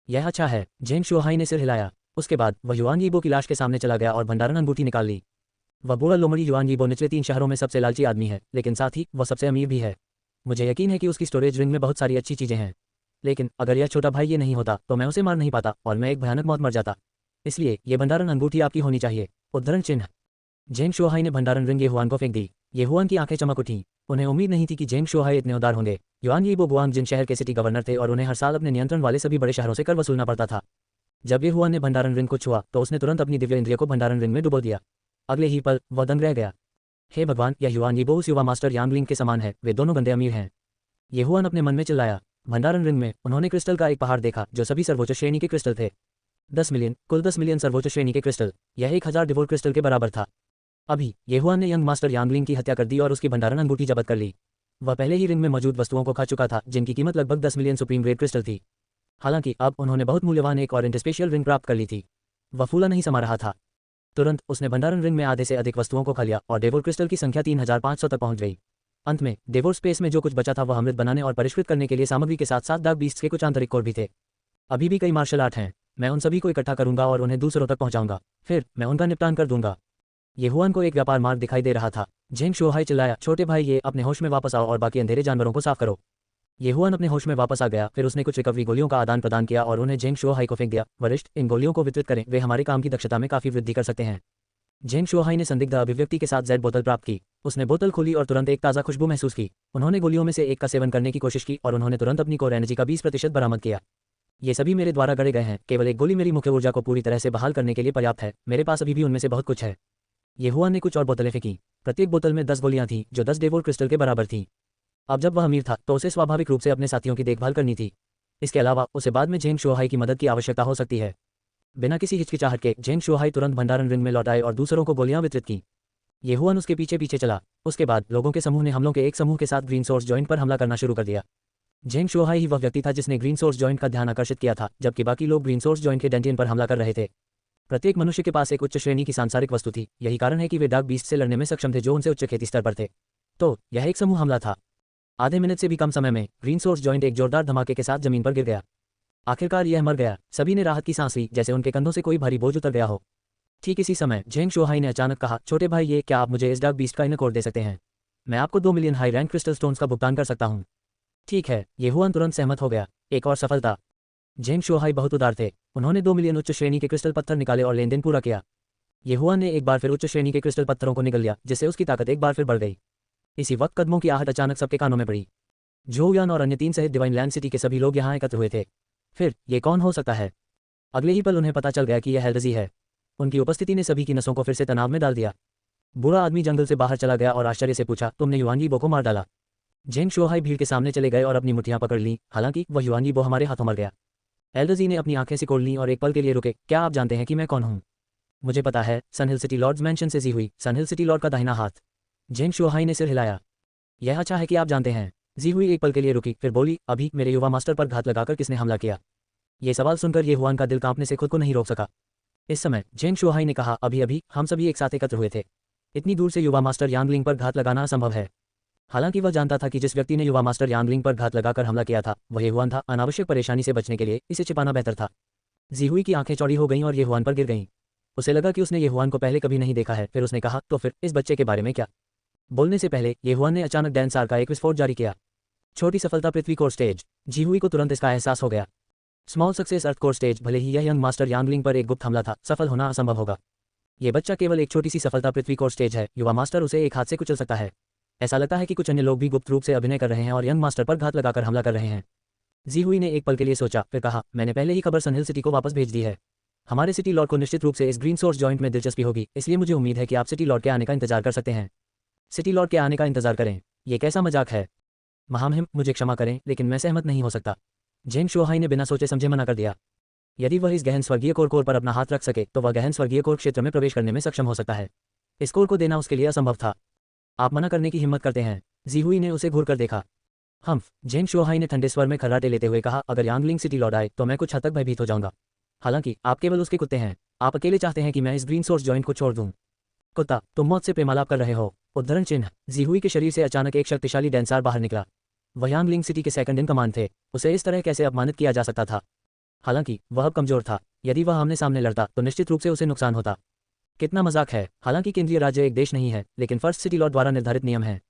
यह अच्छा है। झेंग शुआहाई ने सिर हिलाया। उसके बाद वह युआन यीबो की लाश के सामने चला गया और भंडारण अंगूठी निकाल ली। वह बूढ़ा लोमड़ी युआन यीबो निचले 3 शहरों में सबसे लालची आदमी है, लेकिन साथ ही वह सबसे अमीर भी है। मुझे यकीन है कि उसकी स्टोरेज रिंग में बहुत सारी अच्छी चीजें हैं। लेकिन अगर यह छोटा भाई ये नहीं होता तो मैं उसे मार नहीं पाता और मैं एक भयानक मौत मर जाता। इसलिए ये भंडारण अंगूठी आपकी होनी चाहिए। उद्धरण चिन्ह। झेंग शुआहाई ने भंडारण रिंग ये हुआन को फेंक दी। ये हुआन की आंखें चमक उठीं। उन्हें उम्मीद नहीं थी कि झेंग शुआहाई इतने उदार होंगे। युआन यीबो गुआंगजिन शहर के सिटी गवर्नर थे और उन्हें हर साल अपने नियंत्रण वाले सभी बड़े शहरों से कर वसूलना पड़ता था। जब ये हुआन ने भंडारण रिंग को छुआ तो उसने तुरंत अपनी दिव्य इंद्रिय को भंडारण रिंग में डुबो दिया। अगले ही पल वह दंग रह गया। हे भगवान, यह युआन यीबो उस युवा मास्टर यांगलिंग के समान है। वे दोनों गंदे अमीर हैं। ये हुआन अपने मन में चिल्लाया। भंडारण रिंग में उन्होंने क्रिस्टल का एक पहाड़ देखा जो सभी सर्वोच्च श्रेणी के क्रिस्टल थे। 10 मिलियन, कुल 10 मिलियन सर्वोच्च श्रेणी के क्रिस्टल। यह 1000 डिवोर क्रिस्टल के बराबर था। अभी ये हुआन ने यंग मास्टर यांगलिंग की हत्या कर दी और उसकी भंडारण अंगूठी जब्त कर ली। वह पहले ही रिंग में मौजूद वस्तुओं को खा चुका था जिनकी कीमत लगभग 10 मिलियन सुप्रीम ग्रेड क्रिस्टल थी। हालांकि अब उन्होंने बहुत मूल्यवान एक और इंटरस्पेशियल रिंग प्राप्त कर ली थी। वह फूला नहीं समा रहा था। तुरंत उसने भंडारण रिंग में आधे से अधिक वस्तुओं को खा लिया और डेवोर क्रिस्टल की संख्या 3500 तक पहुंच गई। अंत में डेवोर स्पेस में जो कुछ बचा था वह अमृत बनाने और परिष्कृत करने के लिए सामग्री के साथ साथ डार्क बीस्ट्स के कुछ आंतरिक कोर भी थे। अभी भी कई मार्शल आर्ट हैं। मैं उन सभी को इकट्ठा करूंगा और उन्हें दूसरों तक पहुंचाऊंगा। फिर मैं उनका निपटान कर दूंगा। ये हुआन को एक व्यापार मार्ग दिखाई दे रहा था। झेंग शुआहाई चिल्लाया, छोटे भाई ये अपने होश में वापस आओ और बाकी अंधेरे जानवरों को साफ करो। ये हुआन अपने होश में वापस आ गया। फिर उसने कुछ रिकवरी गोलियों का आदान प्रदान किया और उन्हें झेंग शुआहाई को फेंक दिया। वरिष्ठ, इन गोलियों को वितरित करें, वे हमारे काम की दक्षता में काफी वृद्धि कर सकते हैं। झेंग शुआहाई ने संदिग्ध अभिव्यक्ति के साथ जेड बोतल प्राप्त की। उसने बोतल खोली और तुरंत एक ताज़ा खुशबू महसूस की। उन्होंने गोलियों में से एक का सेवन करने की कोशिश की और उन्होंने तुरंत अपनी कोर एनर्जी का 20% बरामद किया। ये सभी मेरे द्वारा गढ़े गए हैं। केवल एक गोली मेरी मुख्य ऊर्जा को पूरी तरह से बहाल करने के लिए पर्याप्त है। मेरे पास अभी भी उनमें से बहुत कुछ है। ये हुआन ने कुछ और बोतलें फेंकी। प्रत्येक बोतल में 10 गोलियां थीं जो 10 डेवोर क्रिस्टल के बराबर थीं। अब जब वह अमीर था तो उसे स्वाभाविक रूप से अपने साथियों की देखभाल करनी थी। इसके अलावा उसे बाद में झेंग शुआहाई की मदद की आवश्यकता हो सकती है। बिना किसी हिचकिचाहट के झेंग शुआहाई तुरंत भंडारण रिंग में लौट आए और दूसरों को गोलियां वितरित की। ये हुआन उसके पीछे पीछे चला। उसके बाद लोगों के समूह ने हमलों के एक समूह के साथ ग्रीन सोर्स जॉइंट पर हमला करना शुरू कर दिया। झेंग शुआहाई ही वह व्यक्ति था जिसने ग्रीन सोर्स जॉइंट का ध्यान आकर्षित किया था, जबकि बाकी लोग ग्रीन सोर्स जॉइंट के डेंटियन पर हमला कर रहे थे। प्रत्येक मनुष्य के पास एक उच्च श्रेणी की सांसारिक वस्तु थी। यही कारण है कि वे डार्क बीस्ट से लड़ने में सक्षम थे जो उनसे उच्च खेती स्तर पर थे। तो यह एक समूह हमला था। आधे मिनट से भी कम समय में ग्रीन सोर्स जॉइंट एक जोरदार धमाके के साथ जमीन पर गिर गया। आखिरकार यह मर गया। सभी ने राहत की सांस ली, जैसे उनके कंधों से कोई भारी बोझ उतर गया हो। ठीक इसी समय झेंग शुआहाई ने अचानक कहा, छोटे भाई ये क्या आप मुझे इस डार्क बीस्ट का इनर कोर दे सकते हैं? मैं आपको 2 million high rank crystal stones का भुगतान कर सकता हूँ। ठीक है, ये हुआन तुरंत सहमत हो गया। एक और सफलता। जेंग शुआहाई बहुत उदार थे। उन्होंने 2 मिलियन उच्च श्रेणी के क्रिस्टल पत्थर निकाले और लेनदेन पूरा किया। ये हुआन ने एक बार फिर उच्च श्रेणी के क्रिस्टल पत्थरों को निगल लिया, जिससे उसकी ताकत एक बार फिर बढ़ गई। इसी वक्त कदमों की आहट अचानक सबके कानों में पड़ी। झोउ यान और अन्य 3 सहित डिवाइन लैंड सिटी के सभी लोग यहाँ एकत्र हुए थे। फिर ये कौन हो सकता है? अगले ही पल उन्हें पता चल गया कि यह हेल्डजी है। उनकी उपस्थिति ने सभी की नसों को फिर से तनाव में डाल दिया। बूढ़ा आदमी जंगल से बाहर चला गया और आश्चर्य से पूछा, तुमने युआन यीबो को मार डाला? जेंग शुआहाई भीड़ के सामने चले गए और अपनी मुट्ठियां पकड़ लीं, हालांकि वह युआन यीबो हमारे हाथों मर गया। एल्डरजी ने अपनी आंखें सिकोड़ लीं और एक पल के लिए रुके। क्या आप जानते हैं कि मैं कौन हूँ? मुझे पता है, सनहिल सिटी लॉर्ड्स मैंशन से जी हुई, सनहिल सिटी लॉर्ड का दाहिना हाथ। जेंग शुआहाई ने सिर हिलाया। यह अच्छा है कि आप जानते हैं। जी हुई एक पल के लिए रुकी, फिर बोली, अभी मेरे युवा मास्टर पर घात लगाकर किसने हमला किया? ये सवाल सुनकर ये हुआन का दिल कांपने से खुद को नहीं रोक सका। इस समय जेंग शुआहाई ने कहा, अभी अभी हम सभी एक साथ एकत्र हुए थे। इतनी दूर से युवा मास्टर यांगलिंग पर घात लगाना असंभव है। हालांकि वह जानता था कि जिस व्यक्ति ने युवा मास्टर यांगलिंग पर घात लगाकर हमला किया था वह ये हुआन था। अनावश्यक परेशानी से बचने के लिए इसे छिपाना बेहतर था। जी हुई की आंखें चौड़ी हो गईं और ये हुआन पर गिर गईं। उसे लगा कि उसने ये हुआन को पहले कभी नहीं देखा है। फिर उसने कहा, तो फिर इस बच्चे के बारे में क्या? बोलने से पहले ये हुआन ने अचानक डेंसार का एक विस्फोट जारी किया। छोटी सफलता पृथ्वी कोर स्टेज। जी हुई को तुरंत इसका एहसास हो गया। Small success earth core stage. भले ही यह यंग मास्टर यांगलिंग पर एक गुप्त हमला था, सफल होना असंभव होगा। ये बच्चा केवल एक छोटी सी सफलता पृथ्वी कोर स्टेज है। युवा मास्टर उसे एक हाथ से कुचल सकता है। ऐसा लगता है कि कुछ अन्य लोग भी गुप्त रूप से अभिनय कर रहे हैं और यंग मास्टर पर घात लगाकर हमला कर रहे हैं। जी हुई ने एक पल के लिए सोचा, फिर कहा, मैंने पहले ही खबर सनहिल सिटी को वापस भेज दी है। हमारे सिटी लॉर्ड को निश्चित रूप से इस ग्रीन सोर्स जॉइंट में दिलचस्पी होगी, इसलिए मुझे उम्मीद है कि आप सिटी लॉर्ड के आने का इंतजार कर सकते हैं। सिटी लॉर्ड के आने का इंतजार करें? ये कैसा मजाक है? महामहिम, मुझे क्षमा करें, लेकिन मैं सहमत नहीं हो सकता। जेंग शुआहाई ने बिना सोचे समझे मना कर दिया। यदि वह इस गहन स्वर्गीय कोर पर अपना हाथ रख सके तो वह गहन स्वर्गीय कोर क्षेत्र में प्रवेश करने में सक्षम हो सकता है। इस कोर को देना उसके लिए असंभव था। आप मना करने की हिम्मत करते हैं? जी हुई ने उसे घूर कर देखा। जेंग शुआहाई ने ठंडे स्वर में खर्राटे लेते हुए कहा, अगर यांगलिंग सिटी लॉर्ड आए तो मैं कुछ हद तक भयभीत हो जाऊंगा। हालांकि आप केवल उसके कुत्ते हैं। आप अकेले चाहते हैं कि मैं इस ग्रीन सोर्स जॉइंट को छोड़ दूं। कुत्ता, तुम मौत से प्रेमालाप कर रहे हो। उद्धरण चिन्ह। जी हुई के शरीर से अचानक एक शक्तिशाली डेंसार बाहर निकला। वह यांगलिंग सिटी के सेकंड इन कमांड थे। उसे इस तरह कैसे अपमानित किया जा सकता था? हालांकि वह अब कमजोर था। यदि वह आमने सामने लड़ता तो निश्चित रूप से उसे नुकसान होता। कितना मजाक है। हालांकि केंद्रीय राज्य एक देश नहीं है, लेकिन फर्स्ट सिटी लॉर्ड द्वारा निर्धारित नियम है।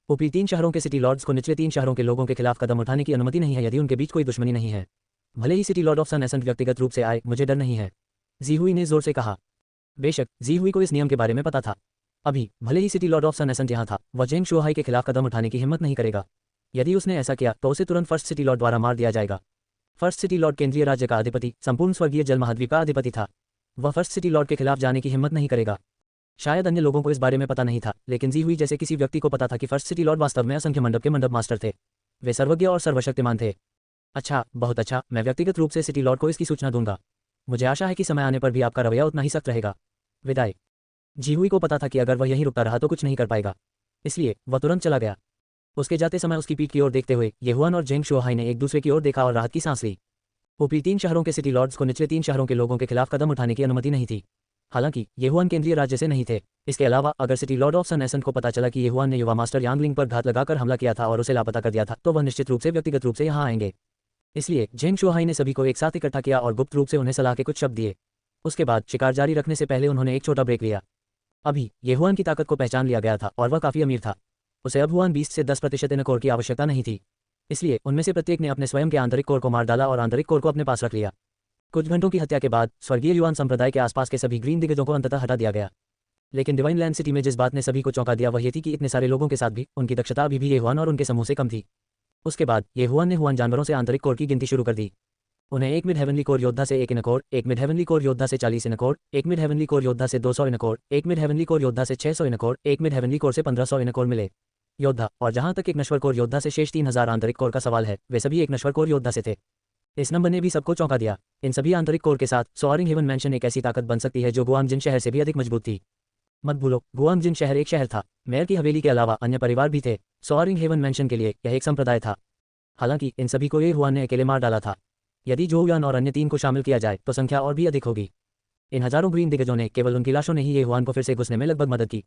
ऊपरी 3 शहरों के सिटी लॉर्ड्स को निचले 3 शहरों के लोगों के खिलाफ कदम उठाने की अनुमति नहीं है यदि उनके बीच कोई दुश्मनी नहीं है। भले ही city lord of sun Ascent व्यक्तिगत रूप से आए, मुझे डर नहीं है। जी हुई ने जोर से कहा। बेशक जी हुई को इस नियम के बारे में पता था। अभी भले ही city lord of sun Ascent यहाँ था, वह जेंग शुआहाई के खिलाफ कदम उठाने की हिम्मत नहीं करेगा। यदि उसने ऐसा किया तो उसे तुरंत फर्स्ट सिटी लॉर्ड द्वारा मार दिया जाएगा। फर्स्ट सिटी लॉर्ड केंद्रीय राज्य का अधिपति, संपूर्ण स्वर्गीय जल महाद्वीप का अधिपति था। वह फर्स्ट सिटी लॉर्ड के खिलाफ जाने की हिम्मत नहीं करेगा। शायद अन्य लोगों को इस बारे में पता नहीं था, लेकिन जी हुई जैसे किसी व्यक्ति को पता था कि फर्स्ट सिटी लॉर्ड वास्तव में असंख्य मंडप के मंडप मास्टर थे। वे सर्वज्ञ और सर्वशक्तिमान थे। अच्छा, बहुत अच्छा, मैं व्यक्तिगत रूप से सिटी लॉर्ड को इसकी सूचना दूंगा। मुझे आशा है कि समय आने पर भी आपका रवैया उतना ही सख्त रहेगा। विदाई। जी हुई को पता था कि अगर वह यहीं रुकता रहा तो कुछ नहीं कर पाएगा, इसलिए वह तुरंत चला गया। उसके जाते समय उसकी पीठ की ओर देखते हुए ये हुआन और जेंग शुआहाई ने एक दूसरे की ओर देखा और राहत की सांस ली। ऊपरी 3 शहरों के सिटी लॉर्ड्स को निचले 3 शहरों के लोगों के खिलाफ कदम उठाने की अनुमति नहीं थी। हालांकि ये हुआन केंद्रीय राज्य से नहीं थे। इसके अलावा अगर city lord of sun ascent को पता चला कि ये हुआन ने युवा मास्टर यांगलिंग पर घात लगाकर हमला किया था और उसे लापता कर दिया था तो वह निश्चित रूप से व्यक्तिगत रूप से यहाँ आएंगे। इसलिए जेंग शुआहाई ने सभी को एक साथ इकट्ठा किया और गुप्त रूप से उन्हें सलाह के कुछ शब्द दिए। उसके बाद शिकार जारी रखने से पहले उन्होंने एक छोटा ब्रेक लिया। अभी ये हुआन की ताकत को पहचान लिया गया था और वह काफी अमीर था। उसे अब हुआन 20 से 10% इन कोर की आवश्यकता नहीं थी। इसलिए उनमें से प्रत्येक ने अपने स्वयं के आंतरिक कोर को मार डाला और आंतरिक कोर को अपने पास रख लिया। कुछ घंटों की हत्या के बाद स्वर्गीय युआन संप्रदाय के आसपास के सभी ग्रीन दिग्गजों को अंततः हटा दिया गया। लेकिन डिवाइन लैंड सिटी में जिस बात ने सभी को चौंका दिया वह ये थी कि इतने सारे लोगों के साथ भी उनकी दक्षता अभी भी ये हुआन और उनके समूह से कम थी। उसके बाद ये हुआन ने हुआन जानवरों से आंतरिक कोर की गिनती शुरू कर दी। उन्हें एक मिड हेवनली कोर योद्धा से 1 इनकोर, एक मिड हेवनली कोर योद्धा से 40 इनकोर, एक मिड हेवनली कोर योद्धा से 200 इनकोर, एक मिड हेवनली कोर योद्धा से 600 इनकोर, एक मिड हेवनली कोर से 1500 इनकोर मिले योद्धा। और जहां तक एक नश्वर कोर योद्धा से शेष 3000 आंतरिक कोर का सवाल है, वे सभी एक नश्वर कोर योद्धा से थे। इस नंबर ने भी सबको चौंका दिया। इन सभी आंतरिक कोर के साथ सोआरिंग हेवन मैंशन एक ऐसी ताकत बन सकती है जो गुआंगजिन शहर से भी अधिक मजबूत थी। मत भूलो, गुआंगजिन शहर एक शहर था। मेयर की हवेली के अलावा अन्य परिवार भी थे। सोआरिंग हेवन मैंशन के लिए यह एक संप्रदाय था। हालांकि इन सभी को ये हुआन ने अकेले मार डाला था। यदि झोउ यान और अन्य 3 को शामिल किया जाए तो संख्या और भी अधिक होगी। इन हजारों ग्रीन दिग्गजों ने केवल उनकी लाशों ने ही ये हुआन को फिर से घुसने में लगभग मदद की।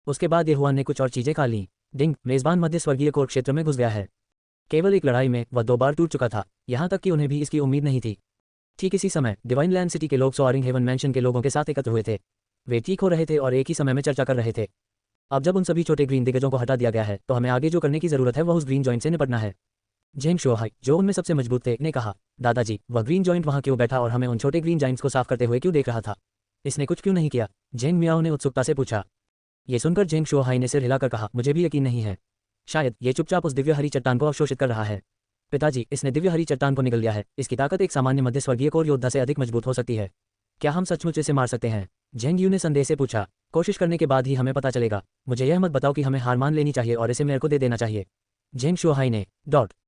उसके बाद ये हुआन ने कुछ और चीजें खा लीं। डिंग, मेजबान मध्य स्वर्गीय कोर क्षेत्र में घुस गया है। केवल एक लड़ाई में वह 2 बार टूट चुका था, यहाँ तक कि उन्हें भी इसकी उम्मीद नहीं थी। ठीक इसी समय डिवाइन लैंड सिटी के लोग सोआरिंग हेवन मैंशन के लोगों के साथ एकत्र हुए थे। वे ठीक हो रहे थे और एक ही समय में चर्चा कर रहे थे। अब जब उन सभी छोटे ग्रीन दिग्गजों को हटा दिया गया है तो हमें आगे जो करने की जरूरत है वह उस ग्रीन जॉइंट से निपटना है। जेंग शोहाई, जो उनमें सबसे मजबूत थे, ने कहा, दादाजी, वह ग्रीन जॉइंट वहाँ क्यों बैठा और हमें उन छोटे ग्रीन जाइंट्स को साफ करते हुए क्यों देख रहा था? इसने कुछ क्यों नहीं किया? जेंग मियाओ ने उत्सुकता से पूछा। ये सुनकर जेंग शोहाई ने सिर हिलाकर कहा, मुझे भी यकीन नहीं है। शायद ये चुपचाप उस दिव्य हरी चट्टान को अवशोषित कर रहा है। पिताजी, इसने दिव्य हरी चट्टान को निगल लिया है। इसकी ताकत एक सामान्य मध्यस्वर्गीय कोर योद्धा से अधिक मजबूत हो सकती है। क्या हम सचमुच इसे मार सकते हैं? जेंग यू ने संदेह से पूछा। कोशिश करने के बाद ही हमें पता चलेगा। मुझे यह मत बताओ कि हमें हार मान लेनी चाहिए और इसे मेरे को दे देना चाहिए। जेंग शोहाई ने